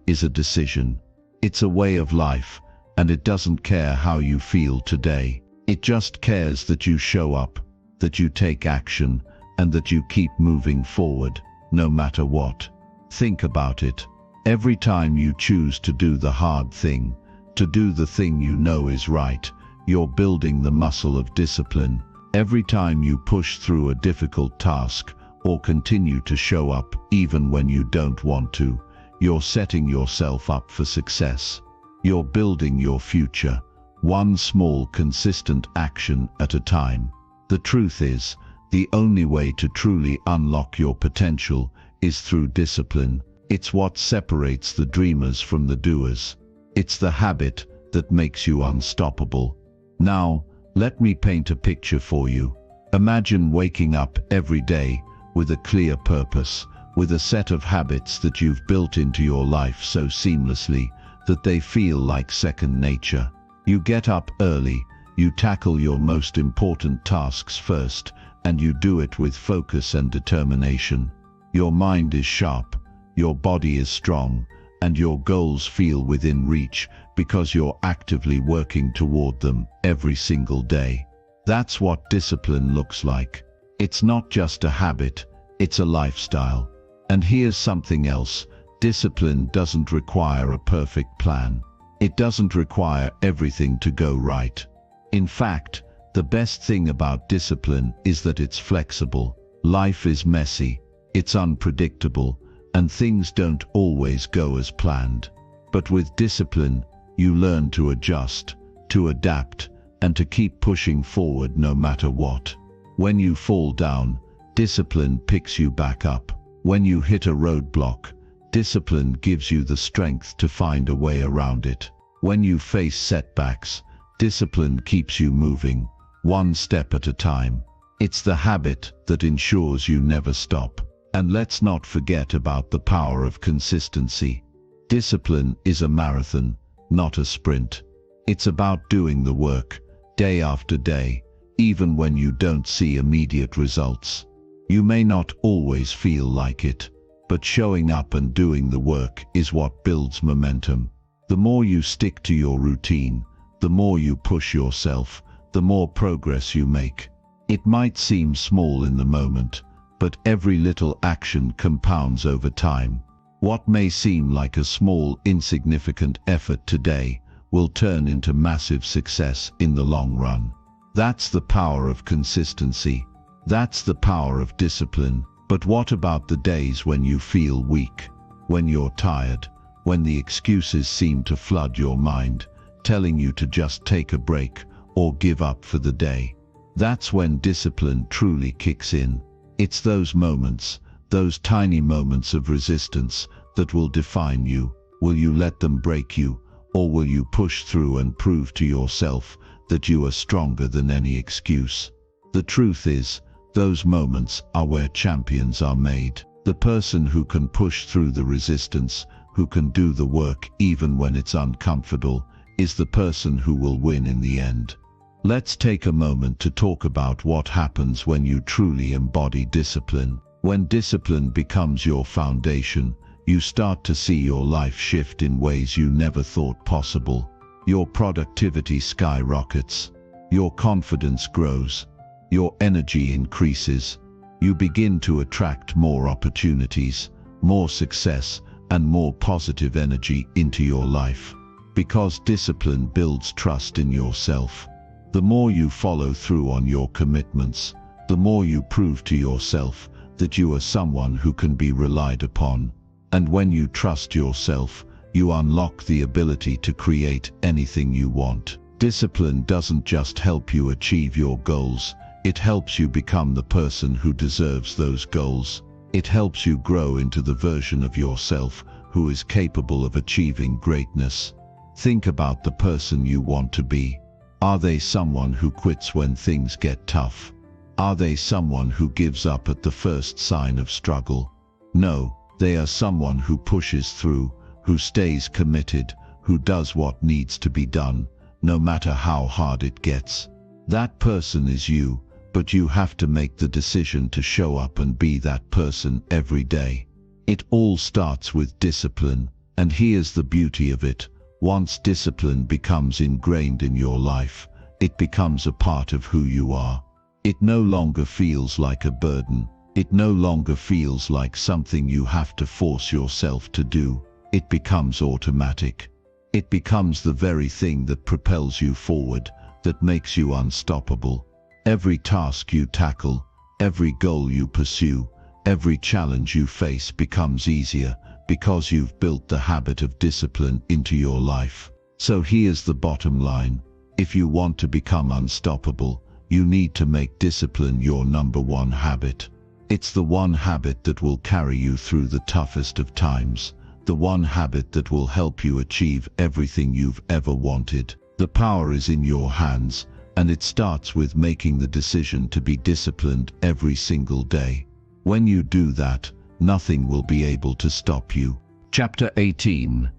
is a decision. It's a way of life, and it doesn't care how you feel today. It just cares that you show up, that you take action, and that you keep moving forward, no matter what. Think about it. Every time you choose to do the hard thing, to do the thing you know is right, you're building the muscle of discipline. Every time you push through a difficult task, or continue to show up even when you don't want to, you're setting yourself up for success. You're building your future, one small consistent action at a time. The truth is, the only way to truly unlock your potential is through discipline. It's what separates the dreamers from the doers. It's the habit that makes you unstoppable. Now, let me paint a picture for you. Imagine waking up every day with a clear purpose, with a set of habits that you've built into your life so seamlessly that they feel like second nature. You get up early, you tackle your most important tasks first, and you do it with focus and determination. Your mind is sharp, your body is strong, and your goals feel within reach because you're actively working toward them every single day. That's what discipline looks like. It's not just a habit, it's a lifestyle. And here's something else. Discipline doesn't require a perfect plan. It doesn't require everything to go right. In fact, the best thing about discipline is that it's flexible. Life is messy, it's unpredictable, and things don't always go as planned. But with discipline, you learn to adjust, to adapt, and to keep pushing forward no matter what. When you fall down, discipline picks you back up. When you hit a roadblock, discipline gives you the strength to find a way around it. When you face setbacks, discipline keeps you moving, one step at a time. It's the habit that ensures you never stop. And let's not forget about the power of consistency. Discipline is a marathon, not a sprint. It's about doing the work, day after day, even when you don't see immediate results. You may not always feel like it, but showing up and doing the work is what builds momentum. The more you stick to your routine, the more you push yourself, the more progress you make. It might seem small in the moment, but every little action compounds over time. What may seem like a small, insignificant effort today will turn into massive success in the long run. That's the power of consistency. That's the power of discipline. But what about the days when you feel weak, when you're tired, when the excuses seem to flood your mind, telling you to just take a break or give up for the day? That's when discipline truly kicks in. It's those moments, those tiny moments of resistance that will define you. Will you let them break you, or will you push through and prove to yourself that you are stronger than any excuse? The truth is, those moments are where champions are made. The person who can push through the resistance, who can do the work even when it's uncomfortable, is the person who will win in the end. Let's take a moment to talk about what happens when you truly embody discipline. When discipline becomes your foundation, you start to see your life shift in ways you never thought possible. Your productivity skyrockets. Your confidence grows. Your energy increases. You begin to attract more opportunities, more success, and more positive energy into your life. Because discipline builds trust in yourself. The more you follow through on your commitments, the more you prove to yourself that you are someone who can be relied upon. And when you trust yourself, you unlock the ability to create anything you want. Discipline doesn't just help you achieve your goals, it helps you become the person who deserves those goals. It helps you grow into the version of yourself who is capable of achieving greatness. Think about the person you want to be. Are they someone who quits when things get tough? Are they someone who gives up at the first sign of struggle? No, they are someone who pushes through, who stays committed, who does what needs to be done, no matter how hard it gets. That person is you, but you have to make the decision to show up and be that person every day. It all starts with discipline, and here's the beauty of it. Once discipline becomes ingrained in your life, it becomes a part of who you are. It no longer feels like a burden. It no longer feels like something you have to force yourself to do. It becomes automatic. It becomes the very thing that propels you forward, that makes you unstoppable. Every task you tackle, every goal you pursue, every challenge you face becomes easier because you've built the habit of discipline into your life. So here's the bottom line. If you want to become unstoppable, you need to make discipline your number one habit. It's the one habit that will carry you through the toughest of times, the one habit that will help you achieve everything you've ever wanted. The power is in your hands, and it starts with making the decision to be disciplined every single day. When you do that, nothing will be able to stop you. Chapter 18.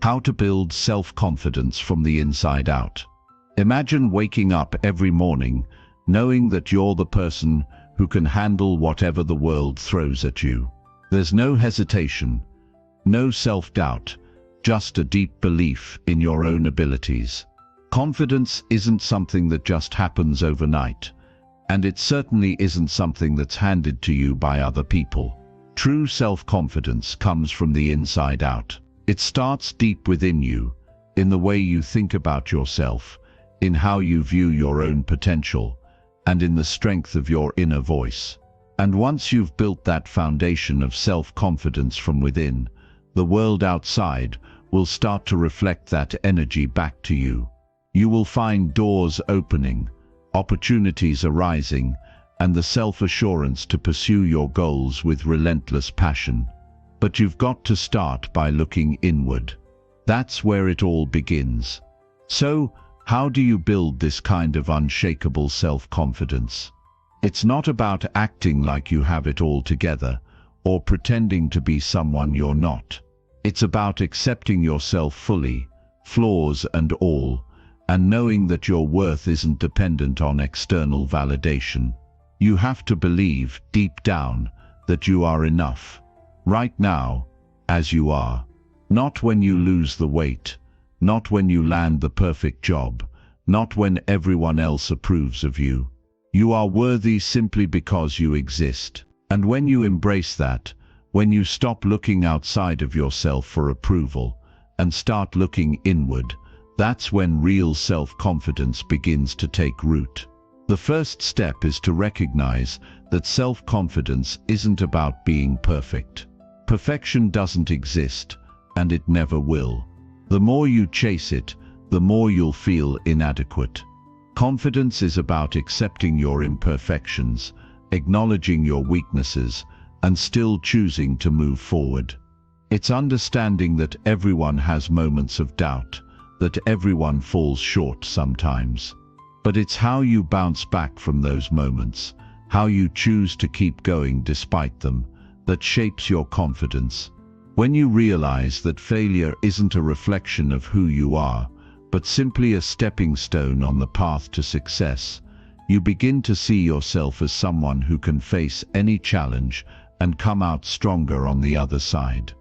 How to build self-confidence from the inside out. Imagine waking up every morning knowing that you're the person who can handle whatever the world throws at you. There's no hesitation, no self-doubt, just a deep belief in your own abilities. Confidence isn't something that just happens overnight, and it certainly isn't something that's handed to you by other people. True self-confidence comes from the inside out. It starts deep within you, in the way you think about yourself, in how you view your own potential, and in the strength of your inner voice. And once you've built that foundation of self-confidence from within, the world outside will start to reflect that energy back to you. You will find doors opening, opportunities arising, and the self-assurance to pursue your goals with relentless passion. But you've got to start by looking inward. That's where it all begins. So, how do you build this kind of unshakable self-confidence? It's not about acting like you have it all together, or pretending to be someone you're not. It's about accepting yourself fully, flaws and all, and knowing that your worth isn't dependent on external validation. You have to believe, deep down, that you are enough. Right now, as you are. Not when you lose the weight, not when you land the perfect job, not when everyone else approves of you. You are worthy simply because you exist. And when you embrace that, when you stop looking outside of yourself for approval and start looking inward, that's when real self-confidence begins to take root. The first step is to recognize that self-confidence isn't about being perfect. Perfection doesn't exist, and it never will. The more you chase it, the more you'll feel inadequate. Confidence is about accepting your imperfections, acknowledging your weaknesses, and still choosing to move forward. It's understanding that everyone has moments of doubt, that everyone falls short sometimes. But it's how you bounce back from those moments, how you choose to keep going despite them, that shapes your confidence. When you realize that failure isn't a reflection of who you are, but simply a stepping stone on the path to success, you begin to see yourself as someone who can face any challenge and come out stronger on the other side.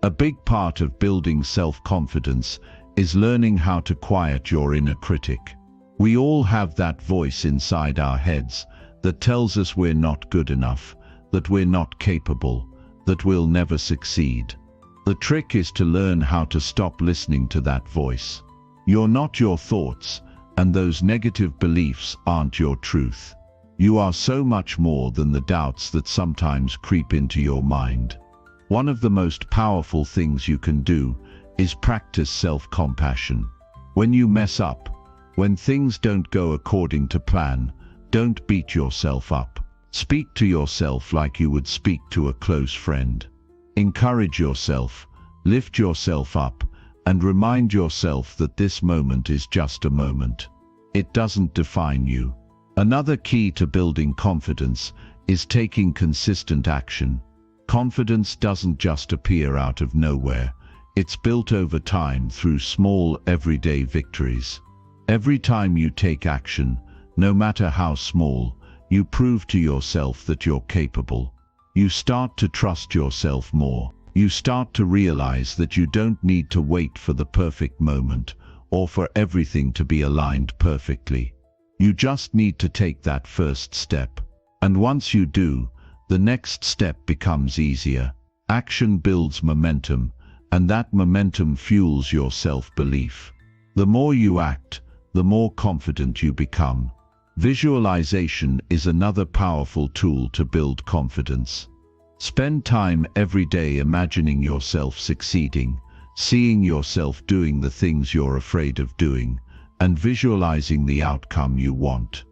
A big part of building self-confidence is learning how to quiet your inner critic. We all have that voice inside our heads that tells us we're not good enough, that we're not capable, that we'll never succeed. The trick is to learn how to stop listening to that voice. You're not your thoughts, and those negative beliefs aren't your truth. You are so much more than the doubts that sometimes creep into your mind. One of the most powerful things you can do is practice self-compassion. When you mess up, when things don't go according to plan, don't beat yourself up. Speak to yourself like you would speak to a close friend. Encourage yourself, lift yourself up, and remind yourself that this moment is just a moment. It doesn't define you. Another key to building confidence is taking consistent action. Confidence doesn't just appear out of nowhere. It's built over time through small, everyday victories. Every time you take action, no matter how small, you prove to yourself that you're capable. You start to trust yourself more. You start to realize that you don't need to wait for the perfect moment or for everything to be aligned perfectly. You just need to take that first step. And once you do, the next step becomes easier. Action builds momentum, and that momentum fuels your self-belief. The more you act, the more confident you become. Visualization is another powerful tool to build confidence. Spend time every day imagining yourself succeeding, seeing yourself doing the things you're afraid of doing, and visualizing the outcome you want.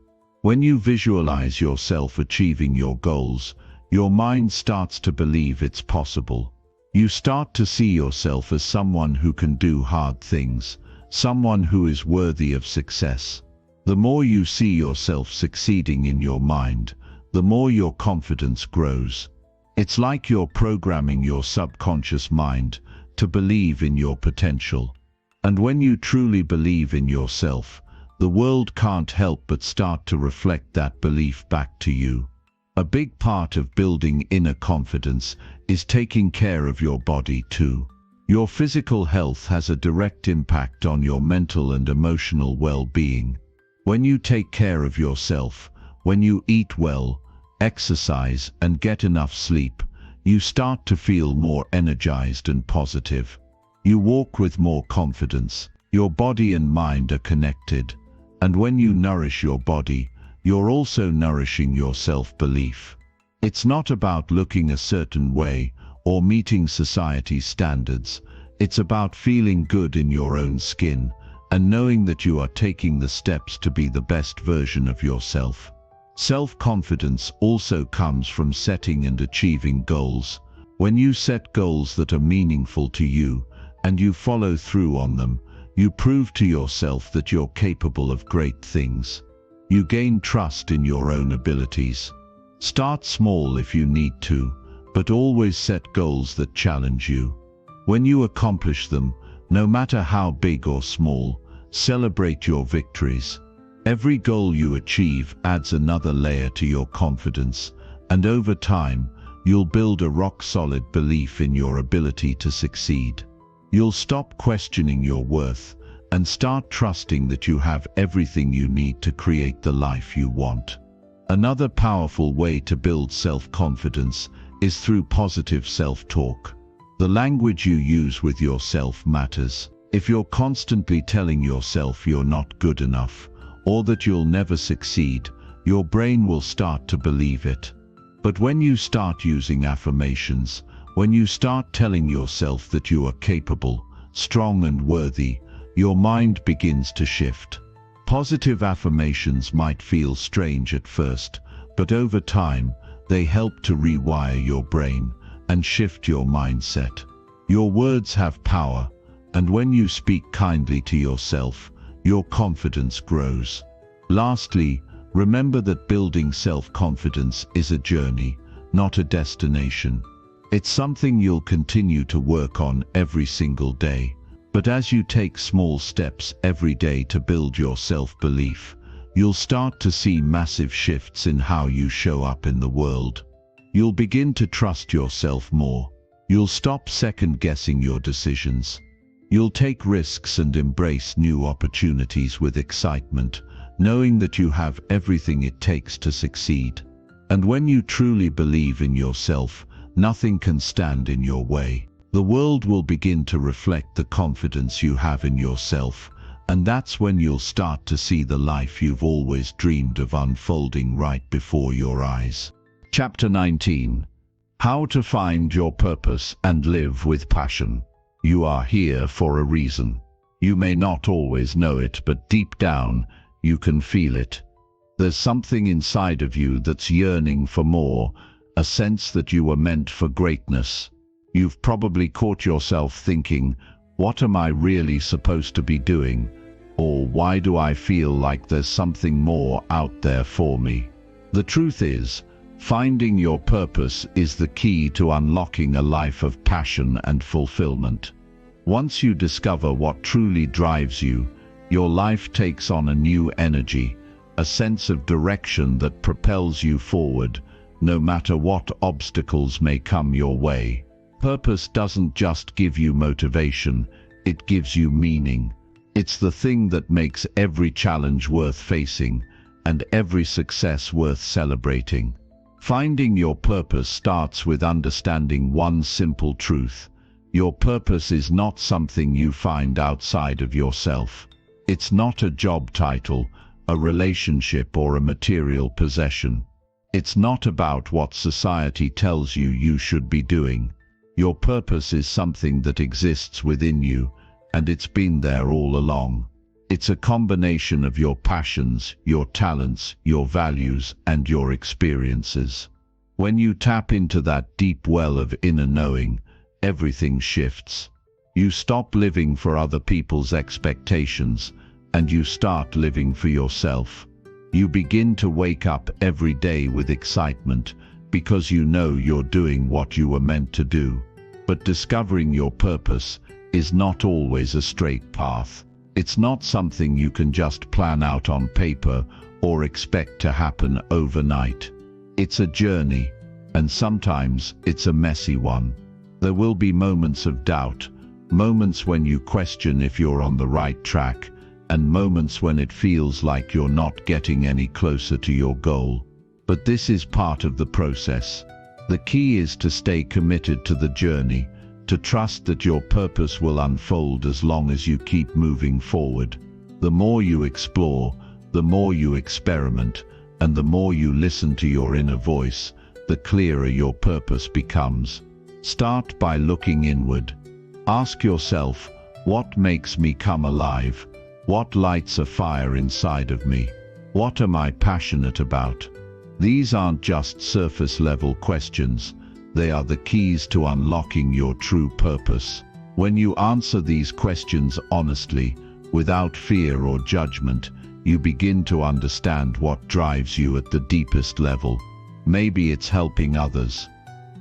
When you visualize yourself achieving your goals, your mind starts to believe it's possible. You start to see yourself as someone who can do hard things, someone who is worthy of success. The more you see yourself succeeding in your mind, the more your confidence grows. It's like you're programming your subconscious mind to believe in your potential. And when you truly believe in yourself, the world can't help but start to reflect that belief back to you. A big part of building inner confidence is taking care of your body too. Your physical health has a direct impact on your mental and emotional well-being. When you take care of yourself, when you eat well, exercise, and get enough sleep, you start to feel more energized and positive. You walk with more confidence. Your body and mind are connected. And when you nourish your body, you're also nourishing your self-belief. It's not about looking a certain way or meeting society's standards. It's about feeling good in your own skin and knowing that you are taking the steps to be the best version of yourself. Self-confidence also comes from setting and achieving goals. When you set goals that are meaningful to you and you follow through on them, you prove to yourself that you're capable of great things. You gain trust in your own abilities. Start small if you need to, but always set goals that challenge you. When you accomplish them, no matter how big or small, celebrate your victories. Every goal you achieve adds another layer to your confidence, and over time, you'll build a rock-solid belief in your ability to succeed. You'll stop questioning your worth and start trusting that you have everything you need to create the life you want. Another powerful way to build self-confidence is through positive self-talk. The language you use with yourself matters. If you're constantly telling yourself you're not good enough or that you'll never succeed, your brain will start to believe it. But when you start using affirmations, when you start telling yourself that you are capable, strong and worthy, your mind begins to shift. Positive affirmations might feel strange at first, but over time, they help to rewire your brain and shift your mindset. Your words have power, and when you speak kindly to yourself, your confidence grows. Lastly, remember that building self-confidence is a journey, not a destination. It's something you'll continue to work on every single day. But as you take small steps every day to build your self-belief, you'll start to see massive shifts in how you show up in the world. You'll begin to trust yourself more. You'll stop second-guessing your decisions. You'll take risks and embrace new opportunities with excitement, knowing that you have everything it takes to succeed. And when you truly believe in yourself, nothing can stand in your way. The world will begin to reflect the confidence you have in yourself, and that's when you'll start to see the life you've always dreamed of unfolding right before your eyes. Chapter 19. How to find your purpose and live with passion. You are here for a reason. You may not always know it, but deep down, you can feel it. There's something inside of you that's yearning for more, a sense that you were meant for greatness. You've probably caught yourself thinking, what am I really supposed to be doing? Or why do I feel like there's something more out there for me? The truth is, finding your purpose is the key to unlocking a life of passion and fulfillment. Once you discover what truly drives you, your life takes on a new energy, a sense of direction that propels you forward, no matter what obstacles may come your way. Purpose doesn't just give you motivation, it gives you meaning. It's the thing that makes every challenge worth facing and every success worth celebrating. Finding your purpose starts with understanding one simple truth. Your purpose is not something you find outside of yourself. It's not a job title, a relationship, or a material possession. It's not about what society tells you should be doing. Your purpose is something that exists within you, and it's been there all along. It's a combination of your passions, your talents, your values, and your experiences. When you tap into that deep well of inner knowing, everything shifts. You stop living for other people's expectations, and you start living for yourself. You begin to wake up every day with excitement, because you know you're doing what you were meant to do. But discovering your purpose is not always a straight path. It's not something you can just plan out on paper or expect to happen overnight. It's a journey, and sometimes it's a messy one. There will be moments of doubt, moments when you question if you're on the right track, and moments when it feels like you're not getting any closer to your goal. But this is part of the process. The key is to stay committed to the journey, to trust that your purpose will unfold as long as you keep moving forward. The more you explore, the more you experiment, and the more you listen to your inner voice, the clearer your purpose becomes. Start by looking inward. Ask yourself, what makes me come alive? What lights a fire inside of me? What am I passionate about? These aren't just surface-level questions. They are the keys to unlocking your true purpose. When you answer these questions honestly, without fear or judgment, you begin to understand what drives you at the deepest level. Maybe it's helping others.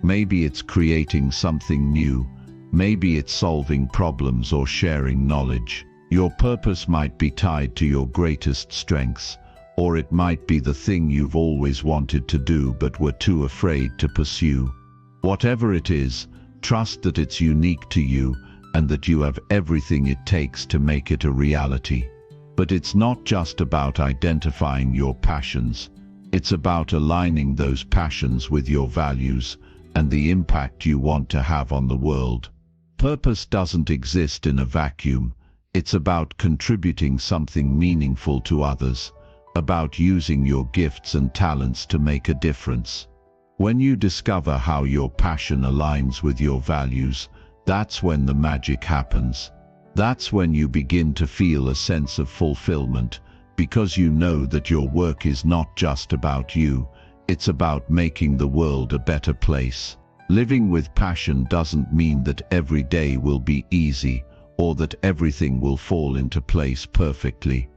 Maybe it's creating something new. Maybe it's solving problems or sharing knowledge. Your purpose might be tied to your greatest strengths, or it might be the thing you've always wanted to do but were too afraid to pursue. Whatever it is, trust that it's unique to you and that you have everything it takes to make it a reality. But it's not just about identifying your passions. It's about aligning those passions with your values and the impact you want to have on the world. Purpose doesn't exist in a vacuum. It's about contributing something meaningful to others, about using your gifts and talents to make a difference. When you discover how your passion aligns with your values, that's when the magic happens. That's when you begin to feel a sense of fulfillment, because you know that your work is not just about you, it's about making the world a better place. Living with passion doesn't mean that every day will be easy, or that everything will fall into place perfectly.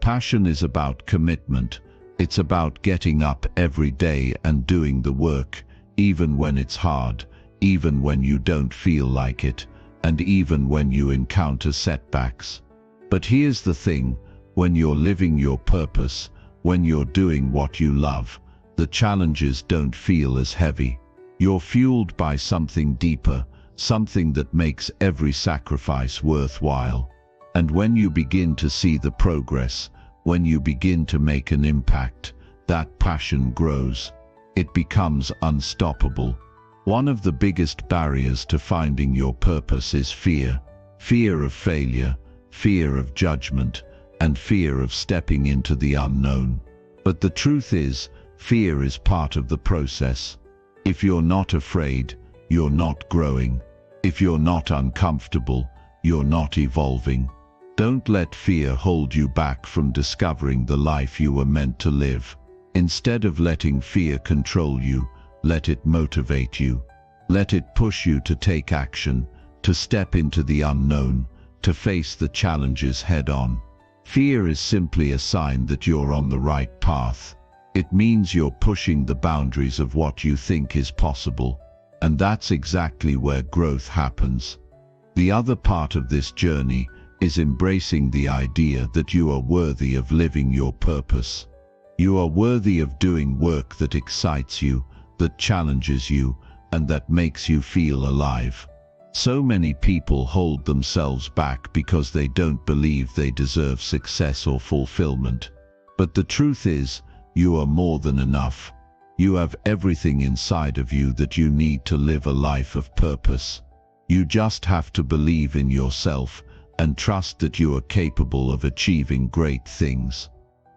Passion is about commitment. It's about getting up every day and doing the work, even when it's hard, even when you don't feel like it, and even when you encounter setbacks. But here's the thing, when you're living your purpose, when you're doing what you love, the challenges don't feel as heavy. You're fueled by something deeper, something that makes every sacrifice worthwhile. And when you begin to see the progress, when you begin to make an impact, that passion grows. It becomes unstoppable. One of the biggest barriers to finding your purpose is fear. Fear of failure, fear of judgment, and fear of stepping into the unknown. But the truth is, fear is part of the process. If you're not afraid, you're not growing. If you're not uncomfortable, you're not evolving. Don't let fear hold you back from discovering the life you were meant to live. Instead of letting fear control you, let it motivate you. Let it push you to take action, to step into the unknown, to face the challenges head-on. Fear is simply a sign that you're on the right path. It means you're pushing the boundaries of what you think is possible. And that's exactly where growth happens. The other part of this journey is embracing the idea that you are worthy of living your purpose. You are worthy of doing work that excites you, that challenges you, and that makes you feel alive. So many people hold themselves back because they don't believe they deserve success or fulfillment. But the truth is, you are more than enough. You have everything inside of you that you need to live a life of purpose. You just have to believe in yourself and trust that you are capable of achieving great things.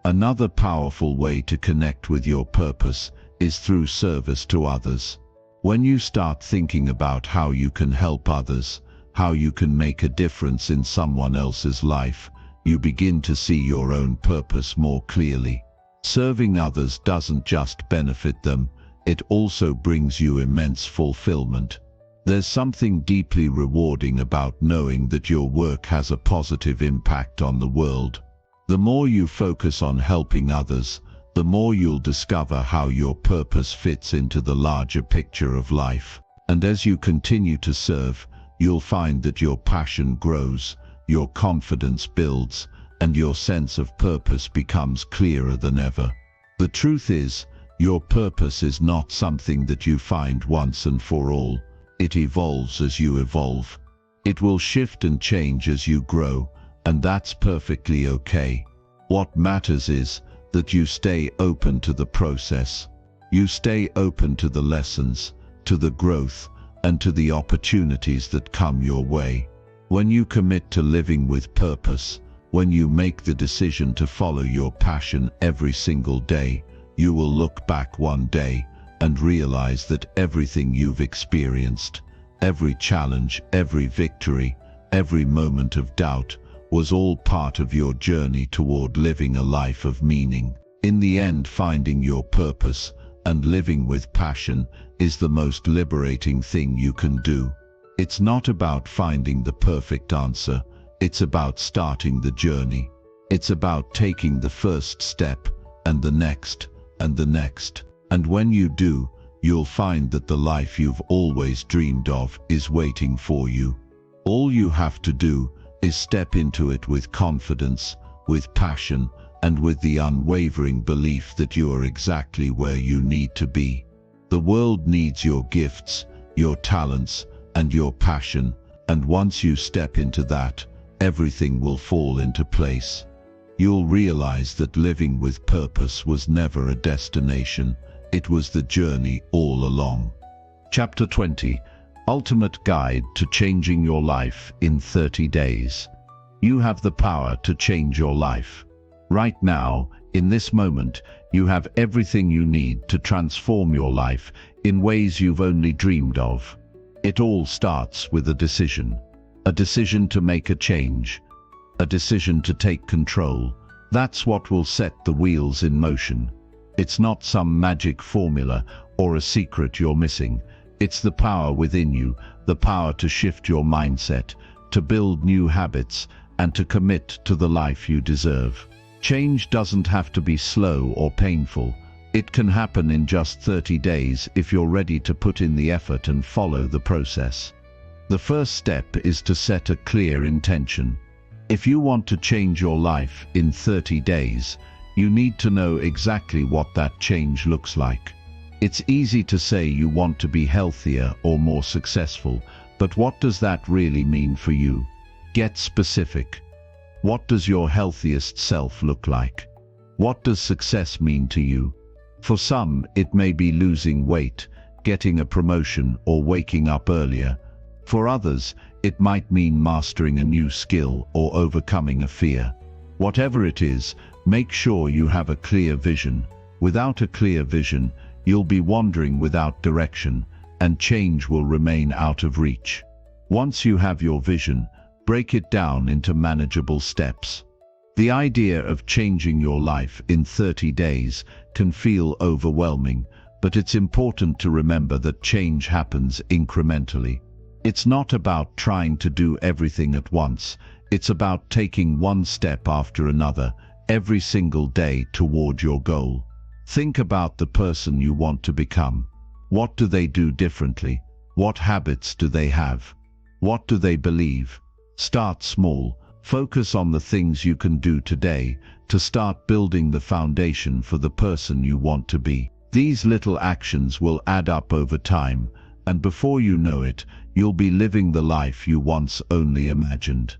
Another powerful way to connect with your purpose is through service to others. When you start thinking about how you can help others, how you can make a difference in someone else's life, you begin to see your own purpose more clearly. Serving others doesn't just benefit them, it also brings you immense fulfillment. There's something deeply rewarding about knowing that your work has a positive impact on the world. The more you focus on helping others, the more you'll discover how your purpose fits into the larger picture of life. And as you continue to serve, you'll find that your passion grows, your confidence builds, and your sense of purpose becomes clearer than ever. The truth is, your purpose is not something that you find once and for all. It evolves as you evolve. It will shift and change as you grow, and that's perfectly okay. What matters is that you stay open to the process. You stay open to the lessons, to the growth, and to the opportunities that come your way. When you commit to living with purpose, when you make the decision to follow your passion every single day, you will look back one day and realize that everything you've experienced, every challenge, every victory, every moment of doubt, was all part of your journey toward living a life of meaning. In the end, finding your purpose and living with passion is the most liberating thing you can do. It's not about finding the perfect answer, it's about starting the journey. It's about taking the first step, and the next, and the next. And when you do, you'll find that the life you've always dreamed of is waiting for you. All you have to do is step into it with confidence, with passion, and with the unwavering belief that you are exactly where you need to be. The world needs your gifts, your talents, and your passion, and once you step into that, everything will fall into place. You'll realize that living with purpose was never a destination, it was the journey all along. Chapter 20. Ultimate Guide to Changing Your Life in 30 Days. You have the power to change your life. Right now, in this moment, you have everything you need to transform your life in ways you've only dreamed of. It all starts with a decision to make a change, a decision to take control. That's what will set the wheels in motion. It's not some magic formula or a secret you're missing. It's the power within you, the power to shift your mindset, to build new habits, and to commit to the life you deserve. Change doesn't have to be slow or painful. It can happen in just 30 days if you're ready to put in the effort and follow the process. The first step is to set a clear intention. If you want to change your life in 30 days, you need to know exactly what that change looks like. It's easy to say you want to be healthier or more successful, but what does that really mean for you? Get specific. What does your healthiest self look like? What does success mean to you? For some, it may be losing weight, getting a promotion, or waking up earlier. For others, it might mean mastering a new skill or overcoming a fear. Whatever it is, make sure you have a clear vision. Without a clear vision, you'll be wandering without direction, and change will remain out of reach. Once you have your vision, break it down into manageable steps. The idea of changing your life in 30 days can feel overwhelming, but it's important to remember that change happens incrementally. It's not about trying to do everything at once. It's about taking one step after another, every single day toward your goal. Think about the person you want to become. What do they do differently? What habits do they have? What do they believe? Start small. Focus on the things you can do today to start building the foundation for the person you want to be. These little actions will add up over time, and before you know it, you'll be living the life you once only imagined.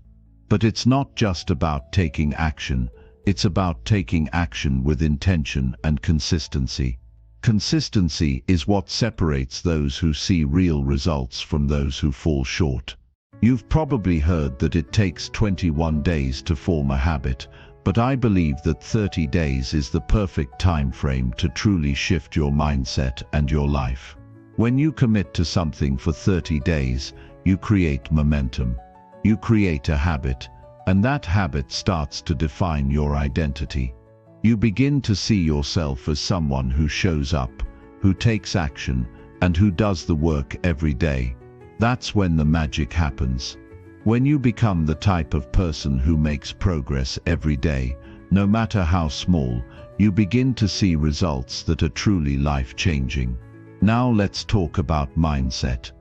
But it's not just about taking action. It's about taking action with intention and consistency. Consistency is what separates those who see real results from those who fall short. You've probably heard that it takes 21 days to form a habit, but I believe that 30 days is the perfect time frame to truly shift your mindset and your life. When you commit to something for 30 days, you create momentum. You create a habit, and that habit starts to define your identity. You begin to see yourself as someone who shows up, who takes action, and who does the work every day. That's when the magic happens. When you become the type of person who makes progress every day, no matter how small, you begin to see results that are truly life-changing. Now let's talk about mindset.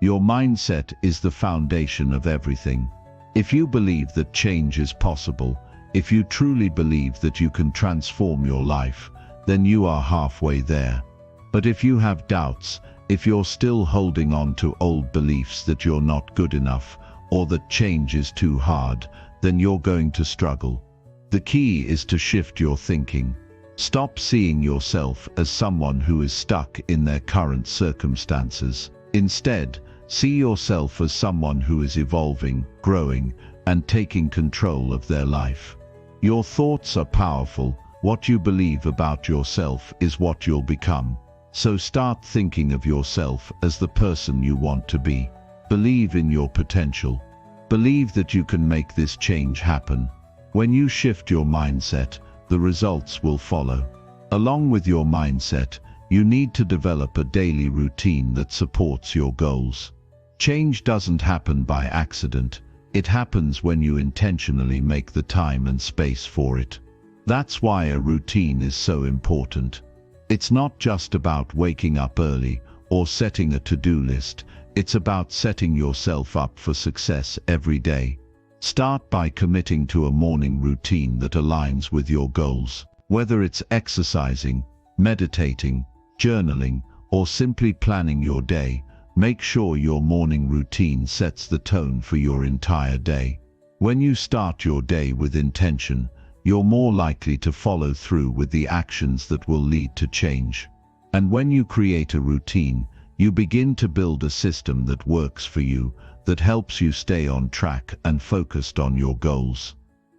Your mindset is the foundation of everything. If you believe that change is possible, if you truly believe that you can transform your life, then you are halfway there. But if you have doubts, if you're still holding on to old beliefs that you're not good enough, or that change is too hard, then you're going to struggle. The key is to shift your thinking. Stop seeing yourself as someone who is stuck in their current circumstances. Instead, see yourself as someone who is evolving, growing, and taking control of their life. Your thoughts are powerful. What you believe about yourself is what you'll become. So start thinking of yourself as the person you want to be. Believe in your potential. Believe that you can make this change happen. When you shift your mindset, the results will follow. Along with your mindset, you need to develop a daily routine that supports your goals. Change doesn't happen by accident. It happens when you intentionally make the time and space for it. That's why a routine is so important. It's not just about waking up early or setting a to-do list. It's about setting yourself up for success every day. Start by committing to a morning routine that aligns with your goals. Whether it's exercising, meditating, journaling, or simply planning your day, make sure your morning routine sets the tone for your entire day. When you start your day with intention, you're more likely to follow through with the actions that will lead to change. And when you create a routine, you begin to build a system that works for you, that helps you stay on track and focused on your goals.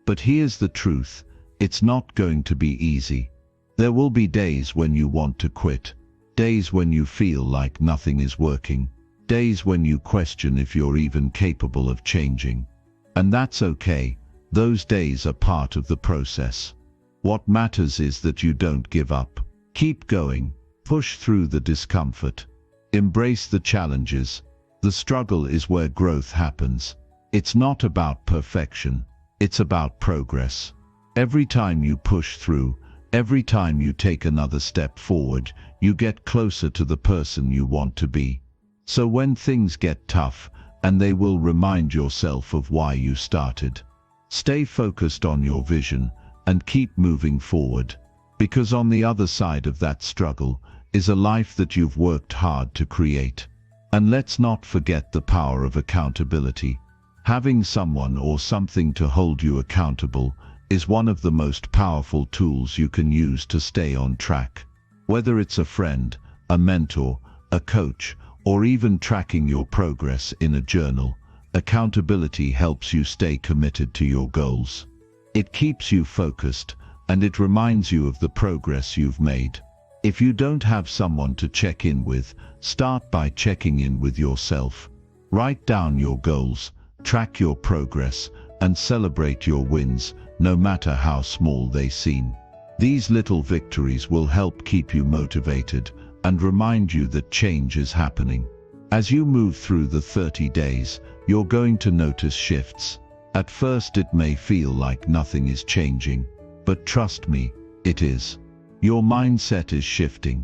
But here's the truth, it's not going to be easy. There will be days when you want to quit, days when you feel like nothing is working, days when you question if you're even capable of changing. And that's okay, those days are part of the process. What matters is that you don't give up. Keep going, push through the discomfort. Embrace the challenges. The struggle is where growth happens. It's not about perfection, it's about progress. Every time you push through, every time you take another step forward, you get closer to the person you want to be. So when things get tough, and they will, remind yourself of why you started. Stay focused on your vision and keep moving forward. Because on the other side of that struggle is a life that you've worked hard to create. And let's not forget the power of accountability. Having someone or something to hold you accountable is one of the most powerful tools you can use to stay on track. Whether it's a friend, a mentor, a coach, or even tracking your progress in a journal, accountability helps you stay committed to your goals. It keeps you focused, and it reminds you of the progress you've made. If you don't have someone to check in with, start by checking in with yourself. Write down your goals, track your progress, and celebrate your wins, no matter how small they seem. These little victories will help keep you motivated and remind you that change is happening. As you move through the 30 days, you're going to notice shifts. At first it may feel like nothing is changing, but trust me, it is. Your mindset is shifting.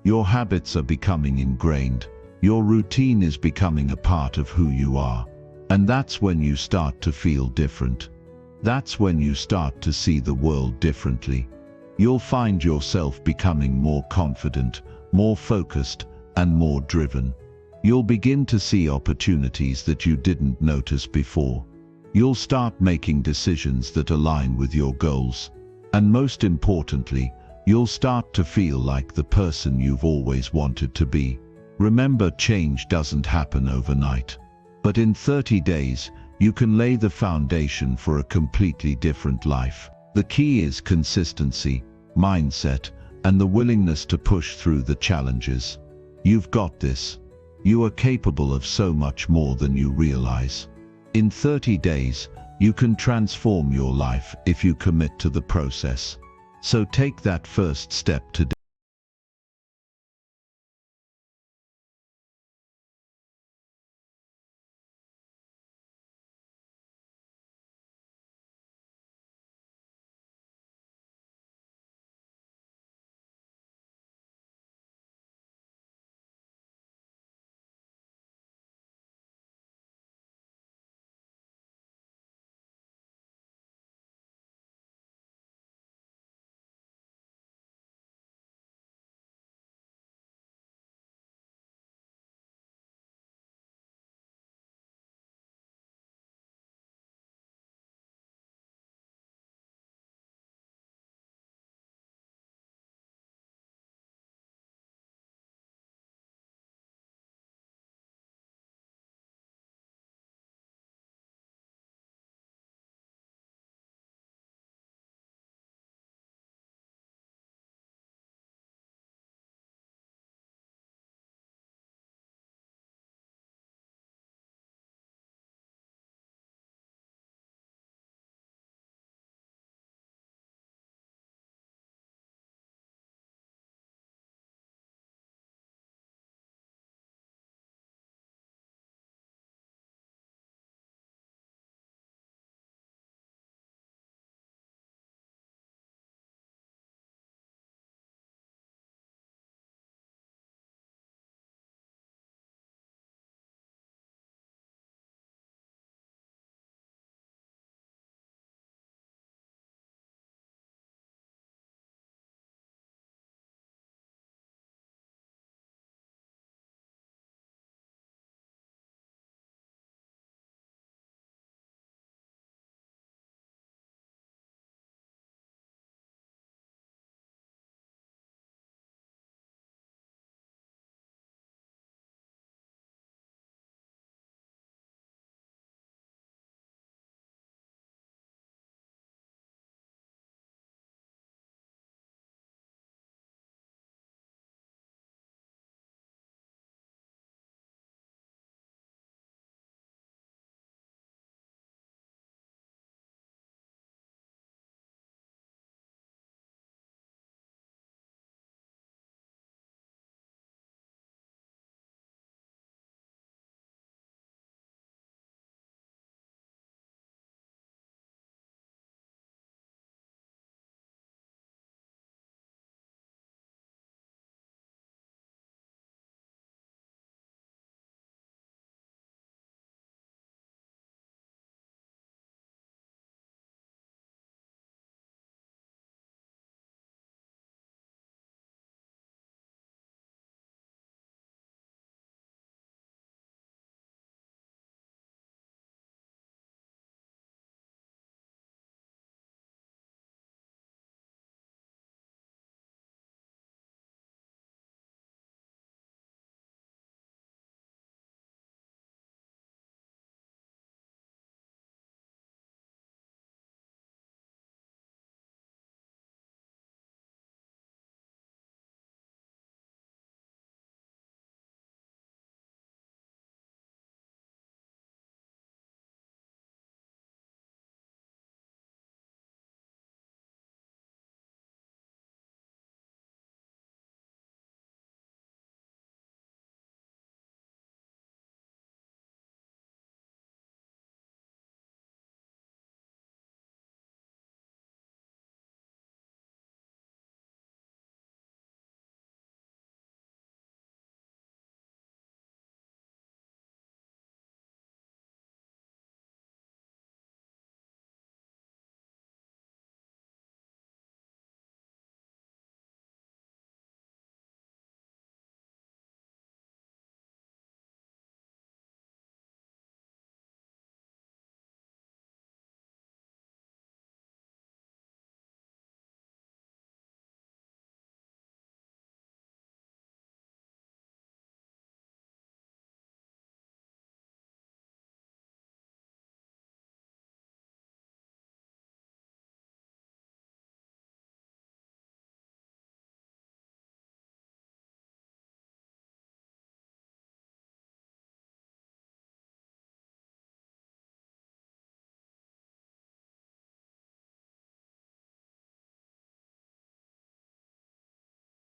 Your habits are becoming ingrained. Your routine is becoming a part of who you are. And that's when you start to feel different. That's when you start to see the world differently. You'll find yourself becoming more confident, more focused, and more driven. You'll begin to see opportunities that you didn't notice before. You'll start making decisions that align with your goals. And most importantly, you'll start to feel like the person you've always wanted to be. Remember, change doesn't happen overnight. But in 30 days, you can lay the foundation for a completely different life. The key is consistency, mindset, and the willingness to push through the challenges. You've got this. You are capable of so much more than you realize. In 30 days, you can transform your life if you commit to the process. So take that first step today.